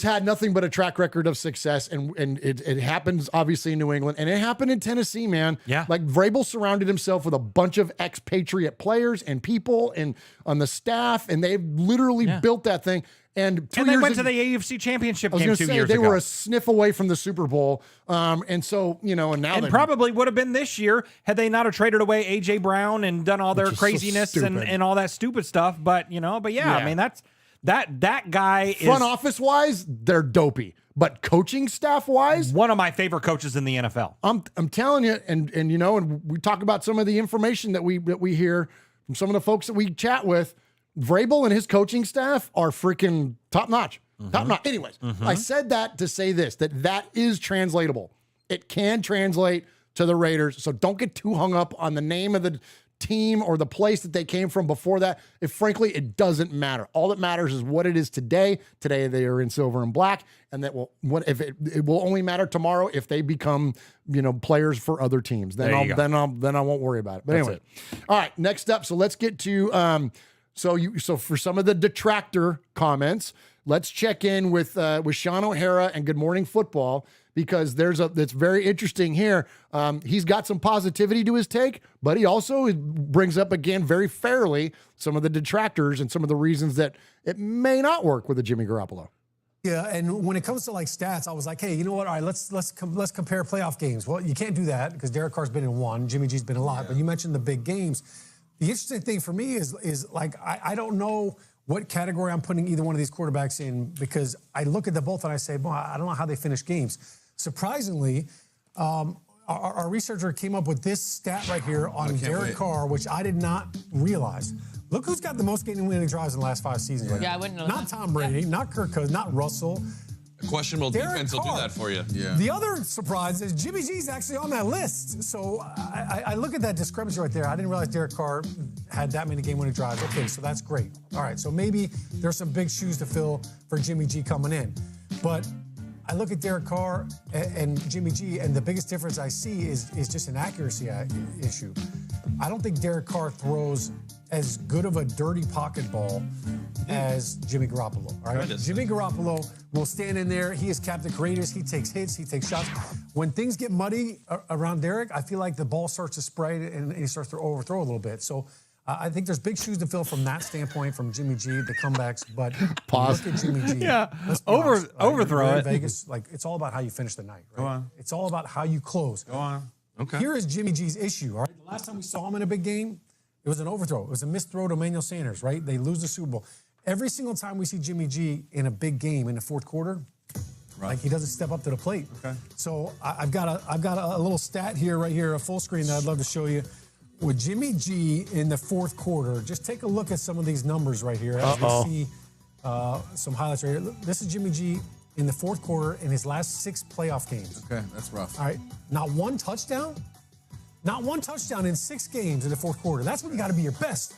C: had nothing but a track record of success, and it happens obviously in New England, and it happened in Tennessee, man.
B: Yeah.
C: Like, Vrabel surrounded himself with a bunch of expatriate players and people and on the staff, and they've literally built that thing. And
B: they went to the AFC Championship game 2 years ago.
C: They were a sniff away from the Super Bowl. And so, you know, and now
B: and probably would have been this year had they not have traded away A.J. Brown and done all their craziness and all that stupid stuff. But, you know, I mean, that guy is
C: front office wise, they're dopey. But coaching staff wise,
B: one of my favorite coaches in the NFL.
C: I'm telling you, and you know, and we talk about some of the information that we hear from some of the folks that we chat with. Vrabel and his coaching staff are freaking top notch. Top notch. Anyways, I said that to say this, that is translatable. It can translate to the Raiders. So don't get too hung up on the name of the team or the place that they came from before that. Frankly, it doesn't matter. All that matters is what it is today. Today they are in silver and black, and that will it will only matter tomorrow if they become, you know, players for other teams. Then I won't worry about it. But anyway, all right. Next up, so let's get to so for some of the detractor comments, let's check in with Sean O'Hara and Good Morning Football, because it's very interesting here. He's got some positivity to his take, but he also brings up, again, very fairly, some of the detractors and some of the reasons that it may not work with a Jimmy Garoppolo.
J: Yeah, and when it comes to like stats, I was like, hey, you know what? All right, let's compare playoff games. Well, you can't do that because Derek Carr's been in one, Jimmy G's been in a lot, but you mentioned the big games. The interesting thing for me is like I don't know what category I'm putting either one of these quarterbacks in, because I look at them both and I say, boy, I don't know how they finish games. Surprisingly, our researcher came up with this stat right here on Derek Carr, which I did not realize. Look who's got the most game-winning drives in the last 5 seasons. Right now.
N: I wouldn't know.
J: Not Tom Brady, not Kirk Cousins, not Russell.
O: A questionable defense will do that for you.
J: Yeah. The other surprise is Jimmy G's actually on that list. So I look at that discrepancy right there. I didn't realize Derek Carr had that many game-winning drives. Okay, so that's great. All right, so maybe there's some big shoes to fill for Jimmy G coming in. But I look at Derek Carr and Jimmy G, and the biggest difference I see is just an accuracy issue. I don't think Derek Carr throws as good of a dirty pocket ball as Jimmy Garoppolo. All right, Jimmy Garoppolo will stand in there. He is Captain Courageous. He takes hits. He takes shots. When things get muddy around Derek, I feel like the ball starts to spray and he starts to overthrow a little bit. So I think there's big shoes to fill from that standpoint, from Jimmy G, the comebacks. But look at Jimmy G.
B: Yeah,
J: honest,
B: overthrow it.
J: Vegas, like, it's all about how you finish the night. Right?
O: Go on.
J: It's all about how you close.
O: Go on. Okay.
J: Here is Jimmy G's issue. All right, the last time we saw him in a big game, it was an overthrow. It was a missed throw to Emmanuel Sanders. Right? They lose the Super Bowl. Every single time we see Jimmy G in a big game in the fourth quarter, like, he doesn't step up to the plate.
O: Okay.
J: So I've got a little stat here, right here, a full screen that I'd love to show you. With Jimmy G in the fourth quarter, just take a look at some of these numbers right here as we see some highlights right here. This is Jimmy G in the fourth quarter in his last 6 playoff games.
O: Okay, that's rough.
J: All right, not one touchdown? Not one touchdown in 6 games in the fourth quarter. That's when you got to be your best.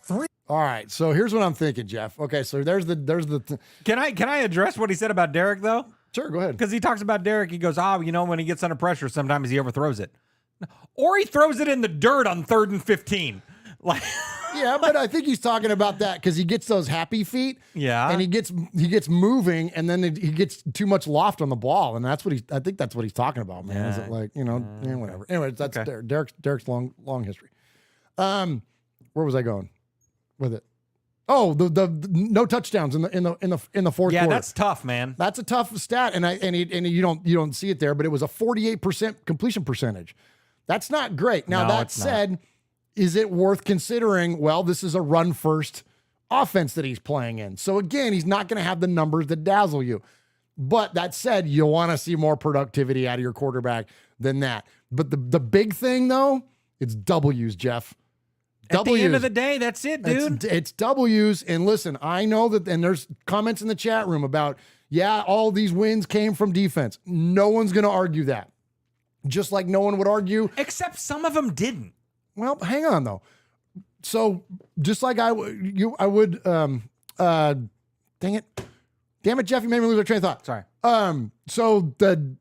J: 3.
C: All right, so here's what I'm thinking, Jeff. Okay, so there's the.
B: Can I address what he said about Derek though?
C: Sure, go ahead.
B: Because he talks about Derek, he goes, when he gets under pressure, sometimes he overthrows it, or he throws it in the dirt on 3rd and 15. Like,
C: yeah, but I think he's talking about that because he gets those happy feet.
B: Yeah,
C: and he gets moving, and then he gets too much loft on the ball, and that's what I think that's what he's talking about, man. Is it like whatever? Anyway, that's okay. Derek's long history. Where was I going with it? Oh, the no touchdowns in the fourth quarter.
B: Yeah, that's tough, man.
C: That's a tough stat, and you don't see it there, but it was a 48% completion percentage. That's not great. Now that said, is it worth considering? Well, this is a run first offense that he's playing in. So again, he's not going to have the numbers that dazzle you. But that said, you'll want to see more productivity out of your quarterback than that. But the big thing though, it's W's, Jeff.
B: At the end of the day, that's it, dude.
C: It's W's. And listen, I know that, and there's comments in the chat room about, all these wins came from defense. No one's going to argue that. Just like no one would argue.
B: Except some of them didn't.
C: Well, hang on though. So just like I would, dang it, Jeff, you made me lose my train of thought.
B: Sorry.
C: So the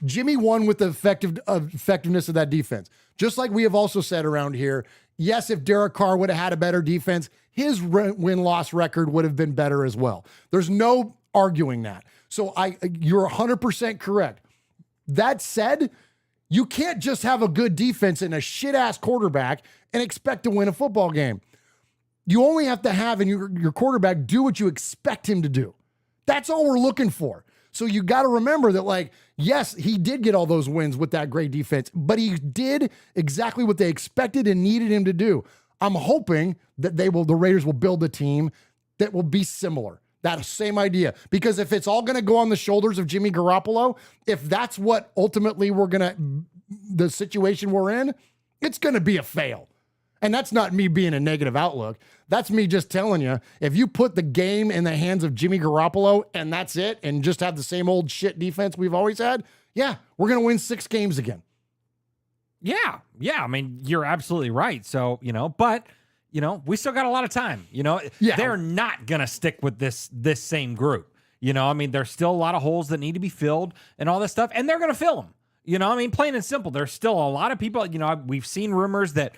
C: Jimmy won with the effectiveness of that defense. Just like we have also said around here, yes, if Derek Carr would have had a better defense, his win-loss record would have been better as well. There's no arguing that. So you're 100% correct. That said, you can't just have a good defense and a shit-ass quarterback and expect to win a football game. You only have to have your quarterback do what you expect him to do. That's all we're looking for. So you got to remember that, yes, he did get all those wins with that great defense, but he did exactly what they expected and needed him to do. I'm hoping that the Raiders will build a team that will be similar. That same idea. Because if it's all going to go on the shoulders of Jimmy Garoppolo, if that's what ultimately the situation we're in, it's going to be a fail. And that's not me being a negative outlook. That's me just telling you, if you put the game in the hands of Jimmy Garoppolo and that's it, and just have the same old shit defense we've always had, we're going to win 6 games again.
B: Yeah. I mean, you're absolutely right. So, but we still got a lot of time. They're not going to stick with this same group. There's still a lot of holes that need to be filled and all this stuff, and they're going to fill them. Plain and simple. There's still a lot of people, we've seen rumors that,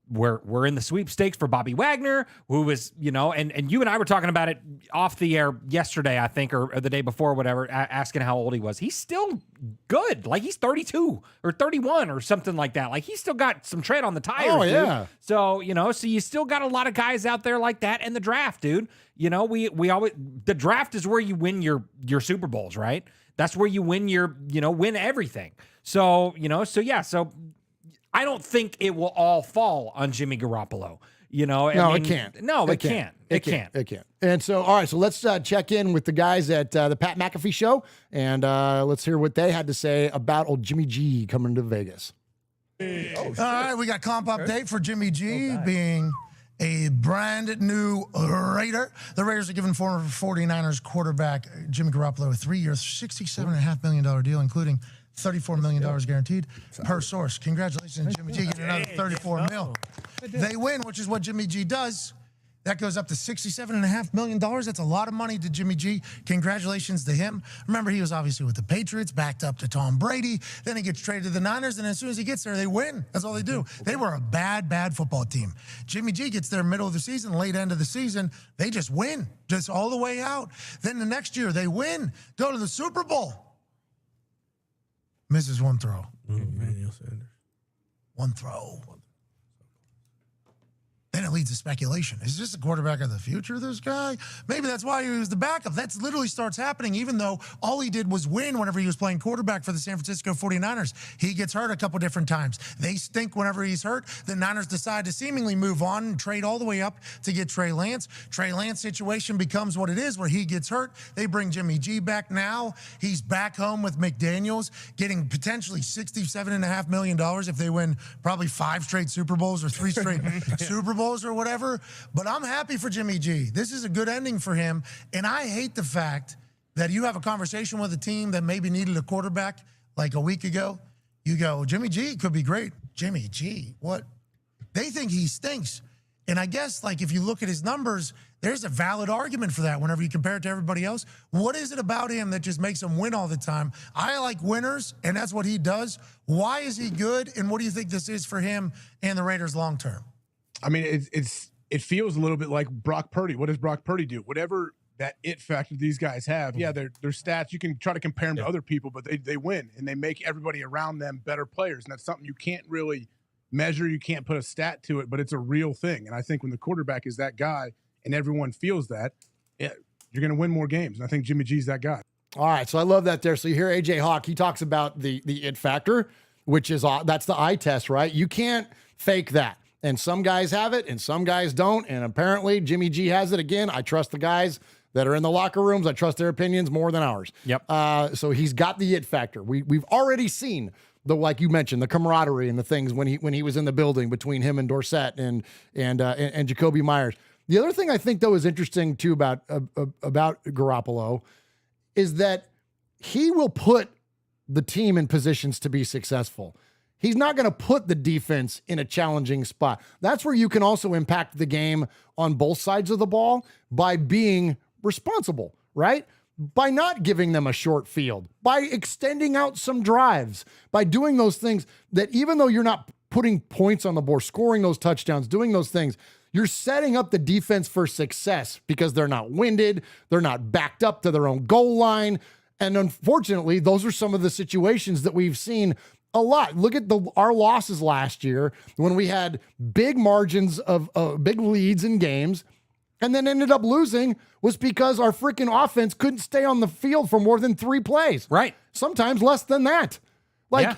B: we're in the sweepstakes for Bobby Wagner, who was, and you and I were talking about it off the air yesterday, I think, or the day before, whatever, asking how old he was. He's still good. Like, he's 32 or 31 or something like that. Like, he's still got some tread on the tires.
C: Oh, yeah.
B: Dude. So, so you still got a lot of guys out there like that, and the draft, dude. We always, the draft is where you win your Super Bowls, right? That's where you win win everything. So, so I don't think it will all fall on Jimmy Garoppolo.
C: It can't.
B: No, it can't. It can't.
C: And so, all right, so let's check in with the guys at the Pat McAfee show, and let's hear what they had to say about old Jimmy G coming to Vegas.
N: All right, we got comp update for Jimmy G being a brand new Raider. The Raiders are giving former 49ers quarterback Jimmy Garoppolo a 3-year, $67.5 million deal, including $34 million guaranteed per source. Congratulations, Jimmy G, getting another $34 million. They win, which is what Jimmy G does. That goes up to $67.5 million. That's a lot of money to Jimmy G. Congratulations to him. Remember, he was obviously with the Patriots, backed up to Tom Brady. Then he gets traded to the Niners, and as soon as he gets there, they win. That's all they do. They were a bad football team. Jimmy G gets there middle of the season, late end of the season. They just win, just all the way out. Then the next year, they win, go to the Super Bowl. Misses one throw.
P: Emmanuel Sanders.
N: One throw. Then it leads to speculation. Is this the quarterback of the future, this guy? Maybe that's why he was the backup. That literally starts happening, even though all he did was win whenever he was playing quarterback for the San Francisco 49ers. He gets hurt a couple different times. They stink whenever he's hurt. The Niners decide to seemingly move on and trade all the way up to get Trey Lance. Trey Lance situation becomes what it is, where he gets hurt. They bring Jimmy G back now. He's back home with McDaniels, getting potentially $67.5 million if they win probably 5 straight Super Bowls or 3 straight Super Bowls or whatever. But I'm happy for Jimmy G. This is a good ending for him. And I hate the fact that you have a conversation with a team that maybe needed a quarterback like a week ago. You go, Jimmy G could be great. Jimmy G, what? They think he stinks. And I guess, like, if you look at his numbers, there's a valid argument for that whenever you compare it to everybody else. What is it about him that just makes him win all the time? I like winners, and that's what he does. Why is he good, and what do you think this is for him and the Raiders long term?
P: I mean, it feels a little bit like Brock Purdy. What does Brock Purdy do? Whatever that it factor these guys have, yeah, their stats, you can try to compare them to other people, but they win, and they make everybody around them better players, and that's something you can't really measure. You can't put a stat to it, but it's a real thing. And I think when the quarterback is that guy and everyone feels that, you're going to win more games. And I think Jimmy G's that guy.
C: All right, so I love that there. So you hear AJ Hawk, he talks about the it factor, which is that's the eye test, right? You can't fake that. And some guys have it and some guys don't. And apparently Jimmy G has it again. I trust the guys that are in the locker rooms. I trust their opinions more than ours.
B: Yep.
C: So he's got the it factor. We've already seen like you mentioned, the camaraderie and the things when he was in the building between him and Dorsett and Jacoby Myers. The other thing I think though is interesting too about Garoppolo is that he will put the team in positions to be successful. He's not going to put the defense in a challenging spot. That's where you can also impact the game on both sides of the ball by being responsible, right? By not giving them a short field, by extending out some drives, by doing those things that even though you're not putting points on the board, scoring those touchdowns, doing those things, you're setting up the defense for success because they're not winded, they're not backed up to their own goal line. And unfortunately, those are some of the situations that we've seen a lot. Look at our losses last year when we had big margins of big leads in games and then ended up losing was because our freaking offense couldn't stay on the field for more than 3 plays.
B: Right.
C: Sometimes less than that.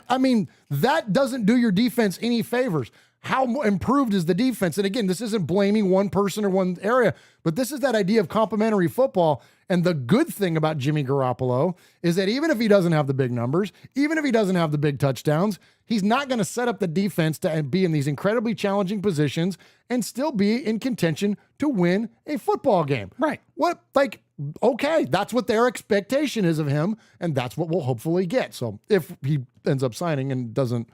C: I mean, that doesn't do your defense any favors. How improved is the defense? And again, this isn't blaming one person or one area, but this is that idea of complementary football. And the good thing about Jimmy Garoppolo is that even if he doesn't have the big numbers, even if he doesn't have the big touchdowns, he's not going to set up the defense to be in these incredibly challenging positions and still be in contention to win a football game.
B: Right.
C: Okay, that's what their expectation is of him, and that's what we'll hopefully get. So if he ends up signing and doesn't...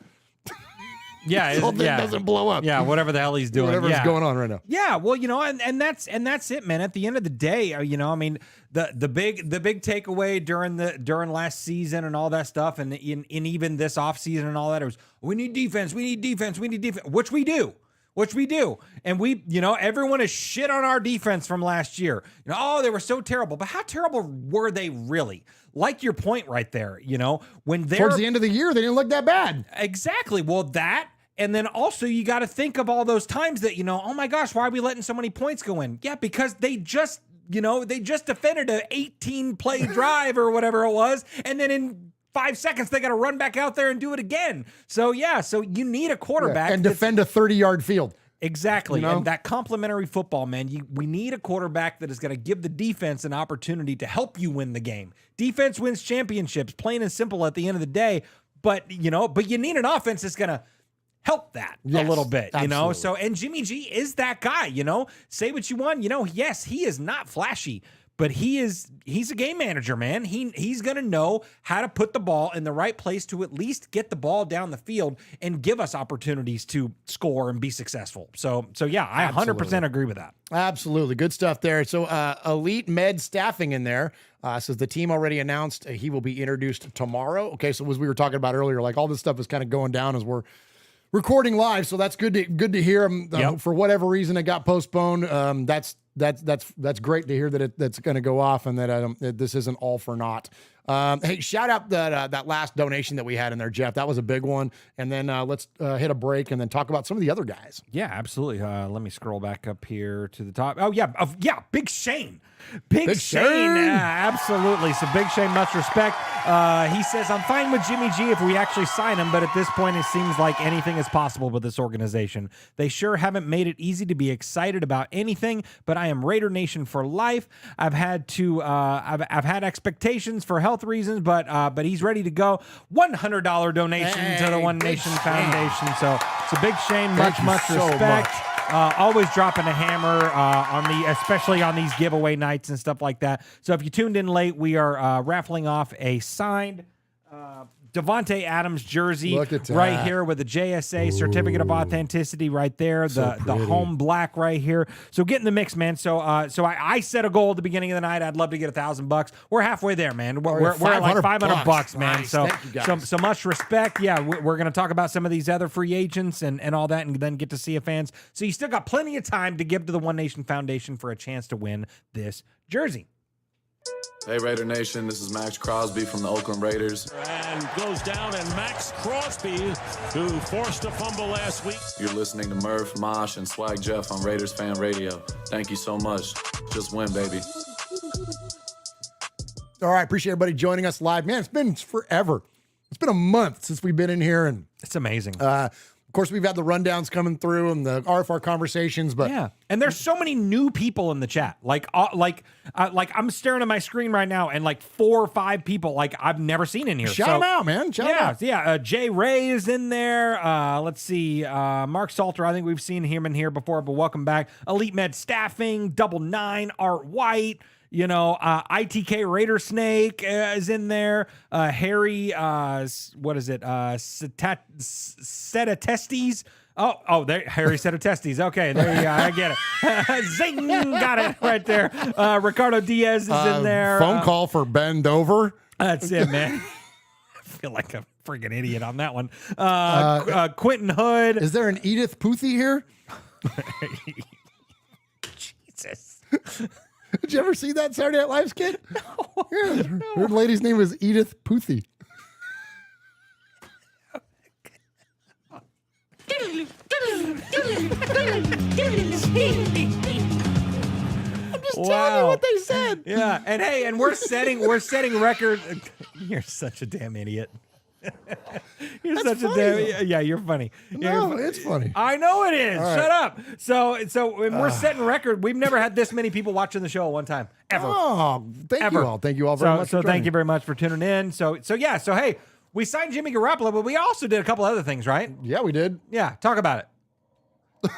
C: doesn't blow up.
B: Yeah, whatever the hell he's doing.
C: Whatever's going on right now.
B: Yeah, well, and that's it, man. At the end of the day, I mean, the big takeaway during last season and all that stuff, and in even this offseason and all that, it was we need defense, which we do. And everyone is shit on our defense from last year. They were so terrible. But how terrible were they really? Like your point right there, when they're
C: towards the end of the year, they didn't look that bad.
B: Exactly. Well, that, and then also you got to think of all those times that, oh my gosh, why are we letting so many points go in? Yeah, because they just defended an 18-play drive or whatever it was, and then in 5 seconds, they got to run back out there and do it again. So you need a quarterback
C: and defend a 30-yard field.
B: Exactly. And that complementary football, man, we need a quarterback that is going to give the defense an opportunity to help you win the game. Defense wins championships, plain and simple at the end of the day. But you need an offense that's going to help that a little bit,
C: absolutely.
B: So, and Jimmy G is that guy, say what you want, yes, he is not flashy, but he's a game manager, man. He's going to know how to put the ball in the right place to at least get the ball down the field and give us opportunities to score and be successful. So yeah, I 100% agree with that.
C: Absolutely. Good stuff there. So Elite Med Staffing in there says the team already announced he will be introduced tomorrow. Okay, so as we were talking about earlier, like all this stuff is kind of going down as we're recording live, so that's good to hear. For whatever reason it got postponed. That's great to hear that that's going to go off and that this isn't all for naught. Hey, shout out that last donation that we had in there, Jeff. That was a big one. And then let's hit a break and then talk about some of the other guys.
B: Yeah, absolutely. Let me scroll back up here to the top. Oh yeah, Big Shane. Big Shane. Absolutely. So Big Shane, much respect. He says, I'm fine with Jimmy G if we actually sign him, but at this point it seems like anything is possible with this organization. They sure haven't made it easy to be excited about anything, but I am Raider Nation for life. I've had expectations for health reasons, but he's ready to go. $100 donation to the One Nation Foundation. So Big Shane, much respect. Always dropping a hammer especially on these giveaway nights and stuff like that. So if you tuned in late, we are raffling off a signed Devontae Adams jersey right here with a JSA certificate of authenticity right there, the home black right here. So get in the mix, man. So I set a goal at the beginning of the night. I'd love to get $1,000. We're halfway there, man. We're at like $500, man.
C: Nice.
B: So much respect. Yeah, we're going to talk about some of these other free agents and all that, and then get to see fans. So you still got plenty of time to give to the One Nation Foundation for a chance to win this jersey.
Q: Hey Raider Nation, this is Max Crosby from the Oakland Raiders.
R: And goes down, and Max Crosby, who forced a fumble last week.
Q: You're listening to Murf, Mosh, and Swag Jeff on Raiders Fan Radio. Thank you so much. Just win, baby.
C: All right, appreciate everybody joining us live. Man, it's been forever. It's been a month since we've been in here, and
B: it's amazing.
C: Of course, we've had the rundowns coming through and the RFR conversations, but
B: yeah, and there's so many new people in the chat. Like I'm staring at my screen right now, and like 4 or 5 people like I've never seen in here.
C: Shout them out, man. Shout them out.
B: Yeah. Jay Ray is in there. Let's see. Mark Salter. I think we've seen him in here before, but welcome back. Elite Med Staffing, Double 9, Art White. You know, ITK Raider Snake is in there. Harry, what is it? Setatestes. Oh, there, Harry Setatestes. Okay, there you go. I get it. Zing, got it right there. Ricardo Diaz is in there.
C: Phone call for Bend Over.
B: That's it, man. I feel like a freaking idiot on that one. Quentin Hood.
C: Is there an Edith Puthie here?
B: Jesus.
C: Did you ever see that Saturday Night Live skit? No. Yeah, her lady's name was Edith Puthie.
F: I'm
C: just telling you what they said.
B: Yeah, and hey, and we're setting record. You're such a damn idiot. You're
C: That's
B: such
C: funny,
B: a damn. Yeah, you're funny.
C: No, it's funny.
B: I know it is.
C: All right.
B: Shut up. So when we're setting record. We've never had this many people watching the show at one time ever.
C: Oh, thank you all. Thank you all very much.
B: So thank you very much for tuning in. So hey, we signed Jimmy Garoppolo, but we also did a couple other things, right?
C: Yeah, we did.
B: Yeah, talk about it.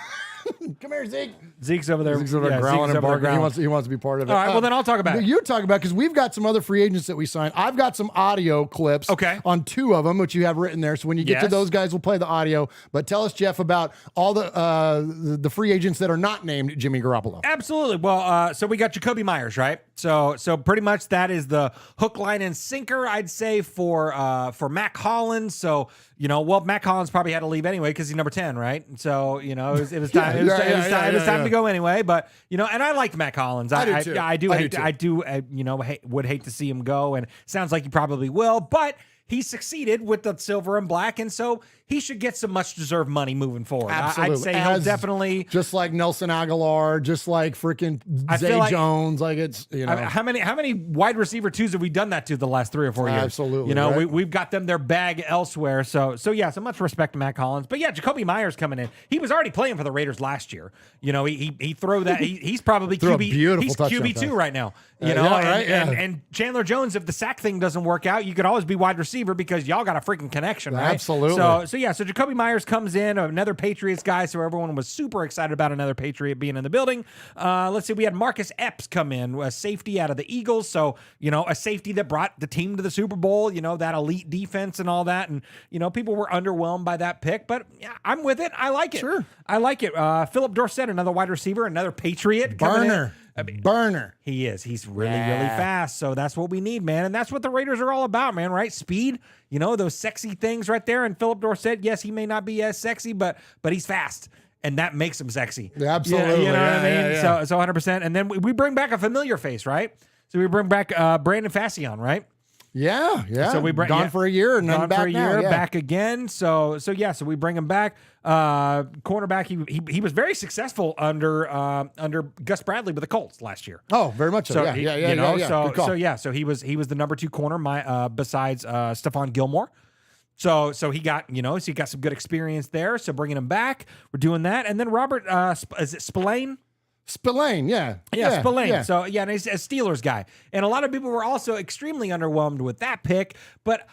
C: Come here, Zeke.
B: Zeke's over there.
C: Zeke's over there growling and barking. He wants to be part of it.
B: All right, well, then I'll talk about it.
C: You talk about it because we've got some other free agents that we signed. I've got some audio clips on 2 of them, which you have written there. So when you get to those guys, we'll play the audio. But tell us, Jeff, about all the free agents that are not named Jimmy Garoppolo.
B: Absolutely. Well, so we got Jacoby Myers, right? So pretty much that is the hook, line, and sinker, I'd say, for Mac Hollins. So, Mac Hollins probably had to leave anyway because he's number 10, right? So, it was time. It was time to go anyway. But and I liked Mac Hollins.
C: I do too.
B: I do. Would hate to see him go, and sounds like he probably will. But he succeeded with the silver and black, and so he should get some much deserved money moving forward.
C: Absolutely.
B: I'd say he'll definitely,
C: just like Nelson Aguilar, just like freaking Zay Jones. Like it's
B: how many wide receiver 2s have we done that to the last 3 or 4 years?
C: Absolutely.
B: Right? we've got them their bag elsewhere. So much respect to Matt Collins. But yeah, Jacoby Myers coming in. He was already playing for the Raiders last year. He throw that. He's probably QB. He's QB2 right now. And Chandler Jones, if the sack thing doesn't work out, you could always be wide receiver because y'all got a freaking connection, right?
C: Absolutely.
B: So Jacoby Myers comes in, another Patriots guy, so everyone was super excited about another Patriot being in the building. Let's see, we had Marcus Epps come in, a safety out of the Eagles, so, a safety that brought the team to the Super Bowl, that elite defense and all that, and, people were underwhelmed by that pick, but yeah, I'm with it. I like it.
C: Sure.
B: I like it. Philip Dorsett, another wide receiver, another Patriot.
C: Burner.
B: He is. He's really fast. So that's what we need, man. And that's what the Raiders are all about, man, right? Speed, those sexy things right there. And Philip Dorsett, yes, he may not be as sexy, but he's fast. And that makes him sexy.
C: Absolutely.
B: You know what I mean? Yeah. So 100%. And then we bring back a familiar face, right? So we bring back Brandon Fassion, right?
C: Yeah.
B: So we bring
C: gone for a year and then back
B: for a year,
C: now,
B: back again. So we bring him back. Cornerback, he was very successful under Gus Bradley with the Colts last year.
C: Oh, very much so.
B: So he was the number 2 corner besides Stephon Gilmore. So he got he got some good experience there. So bringing him back, we're doing that. And then Robert, is it Spillane?
C: Spillane, yeah.
B: Spillane.
C: Yeah.
B: So, and he's a Steelers guy. And a lot of people were also extremely underwhelmed with that pick. But,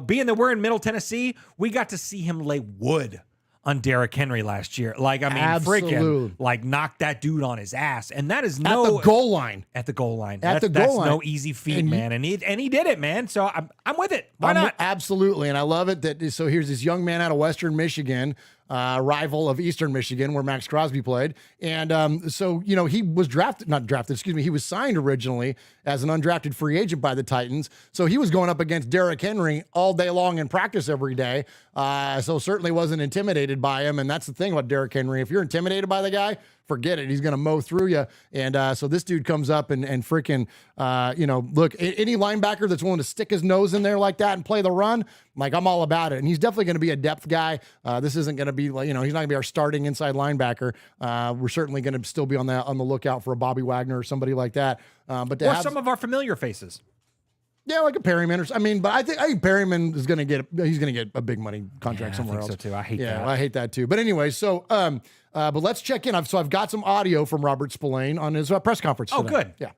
B: being that we're in Middle Tennessee, we got to see him lay wood on Derrick Henry last year. Like, I mean,
C: Absolutely.
B: freaking, like, knocked that dude on his ass. And that is
C: At the goal line.
B: At the goal line.
C: At the
B: That's
C: goal line.
B: no easy feat, man. And he did it, man. So I'm with it. Why not?
C: Absolutely. And I love it that, so here's this young man out of Western Michigan, rival of Eastern Michigan, where Max Crosby played. And so, you know, he was he was signed originally as an undrafted free agent by the Titans. So he was going up against Derrick Henry all day long in practice every day. So certainly wasn't intimidated by him. And that's the thing about Derrick Henry. If you're intimidated by the guy, forget it. He's going to mow through you. And so this dude comes up and freaking, you know, look, any linebacker that's willing to stick his nose in there like that and play the run, like, I'm all about it. And he's definitely going to be a depth guy. This isn't going to be, like, you know, he's not going to be our starting inside linebacker. We're certainly going to still be on the lookout for a Bobby Wagner or somebody like that. But
B: some of our familiar faces.
C: Yeah, like a Perryman but I think Perryman is going to get a big money contract somewhere else.
B: So too. I hate that.
C: Yeah, I hate that too. But anyway, so but let's check in. I've got some audio from Robert Spillane on his press conference today.
B: Good.
C: Yeah.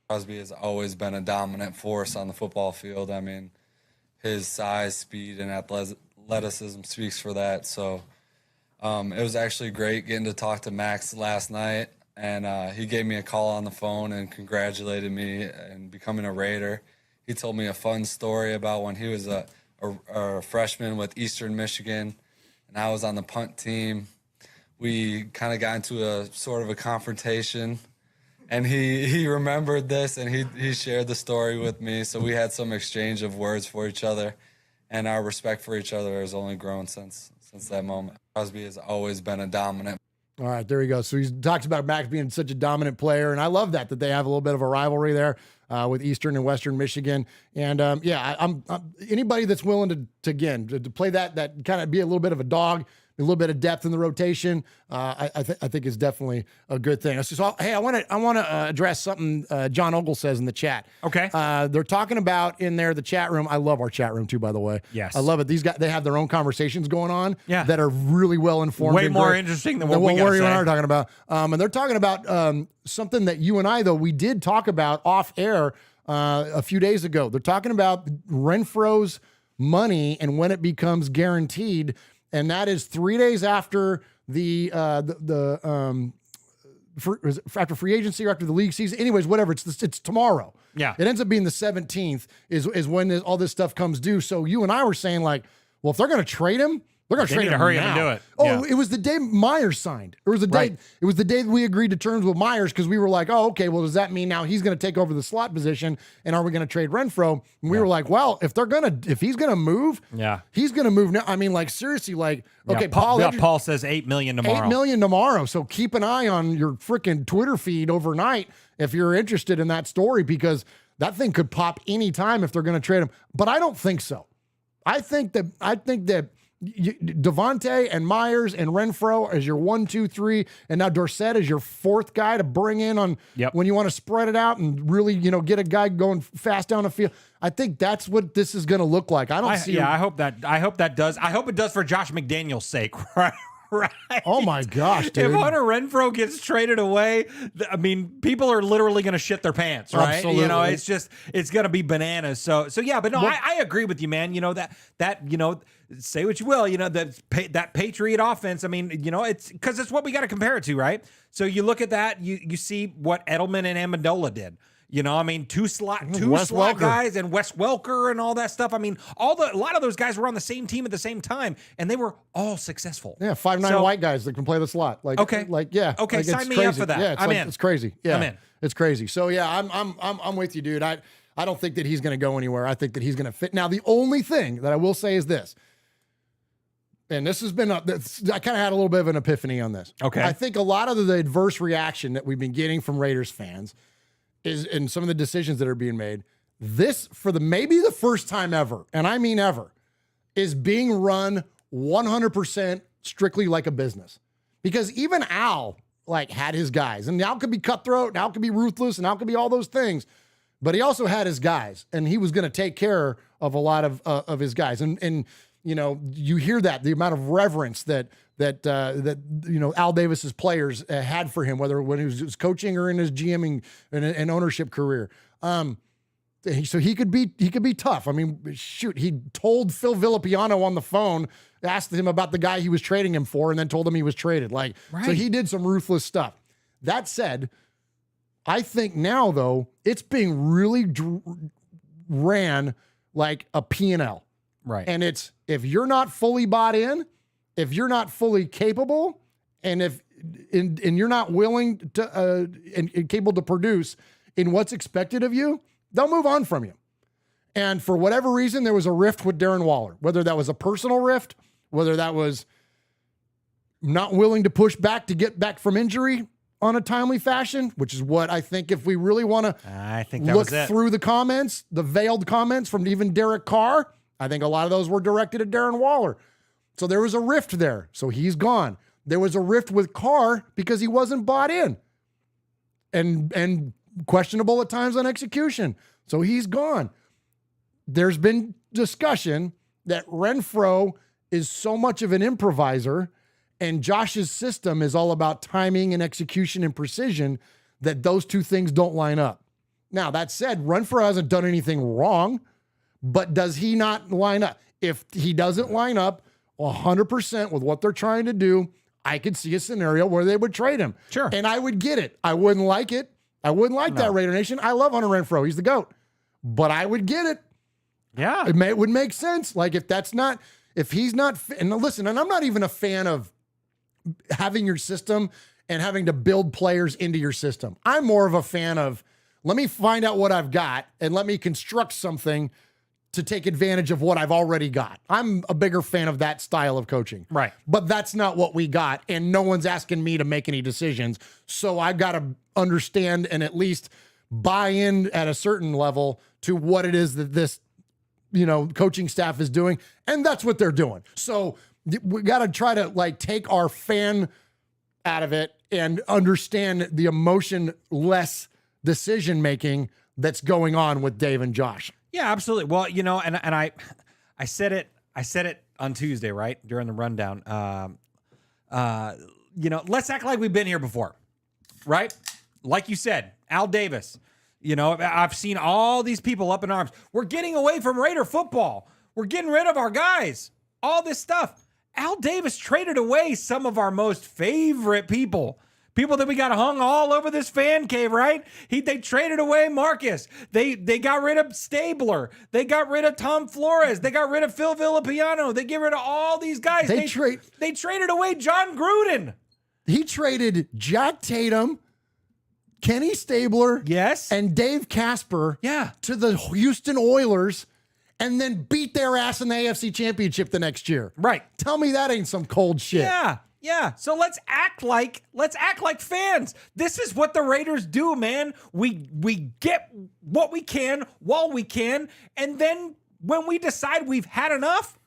S: Crosby has always been a dominant force on the football field. I mean, his size, speed, and athleticism speaks for that. So it was actually great getting to talk to Max last night, and he gave me a call on the phone and congratulated me in becoming a Raider. He told me a fun story about when he was a freshman with Eastern Michigan, and I was on the punt team. We kind of got into a sort of a confrontation, and he remembered this, and he shared the story with me. So we had some exchange of words for each other, and our respect for each other has only grown since that moment. Crosby has always been a dominant.
C: All right, there you go. So he talks about Max being such a dominant player, and I love that they have a little bit of a rivalry there with Eastern and Western Michigan. And I'm anybody that's willing to play that kind of be a little bit of a dog, a little bit of depth in the rotation, I think is definitely a good thing. So hey, I want to address something John Ogle says in the chat.
B: Okay,
C: they're talking about in there the chat room. I love our chat room too, by the way.
B: Yes,
C: I love it. These guys, they have their own conversations going on.
B: Yeah.
C: That are really well informed.
B: Way
C: and
B: more
C: great.
B: interesting than what
C: you and I
B: say.
C: are talking about. And they're talking about something that you and I, though, we did talk about off air a few days ago. They're talking about Renfro's money and when it becomes guaranteed. And that is 3 days after after free agency or after the league season. Anyways, whatever. It's tomorrow.
B: Yeah.
C: It ends up being the 17th is when all this stuff comes due. So you and I were saying, like, well, if they're going to trade him, they're going to trade him
B: hurry
C: now.
B: up and do it.
C: Oh,
B: Yeah.
C: it was the day Myers signed. It was the day.
B: Right.
C: It was the day that we agreed to terms with Myers because we were like, oh, okay. Well, does that mean now he's going to take over the slot position? And are we going to trade Renfro? And we were like, well, if he's going to move, he's going to move now. I mean, like, seriously, like, okay,
B: Paul says $8 million tomorrow.
C: $8 million tomorrow. So keep an eye on your freaking Twitter feed overnight if you're interested in that story, because that thing could pop anytime if they're going to trade him. But I don't think so. I think that Devontae and Myers and Renfro as your 1, 2, 3, and now Dorsett is your fourth guy to bring in on when you want to spread it out and really, get a guy going fast down the field. I think that's what this is going to look like. I hope it does for Josh McDaniels' sake, right? Right.
B: Oh my gosh, dude. If Hunter Renfro gets traded away, I mean, people are literally going to shit their pants, right?
C: Absolutely.
B: It's going to be bananas. So yeah, but no, I agree with you, man. Say what you will, that Patriot offense. I mean, it's because it's what we got to compare it to, right? So you look at that, you see what Edelman and Amendola did. Two slot guys and Wes Welker and all that stuff. I mean, a lot of those guys were on the same team at the same time, and they were all successful.
C: Yeah, 5'9" white guys that can play the slot.
B: Okay, sign me up for that.
C: Yeah,
B: I'm in.
C: It's crazy. Yeah,
B: I'm in.
C: It's crazy. So yeah, I'm with you, dude. I don't think that he's going to go anywhere. I think that he's going to fit. Now, the only thing that I will say is this. And this has been, I kind of had a little bit of an epiphany on this.
B: Okay.
C: I think a lot of the adverse reaction that we've been getting from Raiders fans is in some of the decisions that are being made. This, for maybe the first time ever, and I mean ever, is being run 100% strictly like a business. Because even Al, had his guys. And Al could be cutthroat, and Al could be ruthless, and Al could be all those things. But he also had his guys, and he was going to take care of a lot of his guys. And you hear that, the amount of reverence that Al Davis's players had for him, whether when he was coaching or in his GMing and ownership career. So he could be tough. I mean, shoot, he told Phil Villapiano on the phone asked him about the guy he was trading him for and then told him he was traded. Like, so he did some ruthless stuff. That said, I think now, though, it's being really ran like a P&L.
B: Right.
C: And it's, if you're not fully bought in, if you're not fully capable, and you're not willing to and capable to produce in what's expected of you, they'll move on from you. And for whatever reason, there was a rift with Darren Waller, whether that was a personal rift, whether that was not willing to push back to get back from injury on a timely fashion, which is what I think, if we really want to look through the comments, the veiled comments from even Derek Carr, I think a lot of those were directed at Darren Waller. So there was a rift there. So he's gone. There was a rift with Carr because he wasn't bought in and questionable at times on execution. So he's gone. There's been discussion that Renfro is so much of an improviser and Josh's system is all about timing and execution and precision that those two things don't line up. Now, that said, Renfro hasn't done anything wrong, but does he not line up? If he doesn't line up 100% with what they're trying to do, I could see a scenario where they would trade him.
B: Sure.
C: And I would get it. I wouldn't like it. I wouldn't like that, Raider Nation. I love Hunter Renfro. He's the GOAT. But I would get it.
B: Yeah.
C: It would make sense. Like, if he's not, and listen, and I'm not even a fan of having your system and having to build players into your system. I'm more of a fan of, let me find out what I've got and let me construct something to take advantage of what I've already got. I'm a bigger fan of that style of coaching.
B: Right.
C: But that's not what we got, and no one's asking me to make any decisions. So I've got to understand and at least buy in at a certain level to what it is that this, coaching staff is doing, and that's what they're doing. So we got to try to take our fan out of it and understand the emotion-less decision-making that's going on with Dave and Josh.
B: Yeah, absolutely. Well, and I said it on Tuesday, right? During the rundown. Let's act like we've been here before, right? Like you said, Al Davis. I've seen all these people up in arms. We're getting away from Raider football. We're getting rid of our guys. All this stuff. Al Davis traded away some of our most favorite people. People that we got hung all over this fan cave, right? They traded away Marcus. They got rid of Stabler. They got rid of Tom Flores. They got rid of Phil Villapiano. They get rid of all these guys. They traded away John Gruden.
C: He traded Jack Tatum, Kenny Stabler, and Dave Casper to the Houston Oilers, and then beat their ass in the AFC Championship the next year.
B: Right.
C: Tell me that ain't some cold shit.
B: Yeah. So let's act like fans. This is what the Raiders do, man. We get what we can while we can, and then when we decide we've had enough,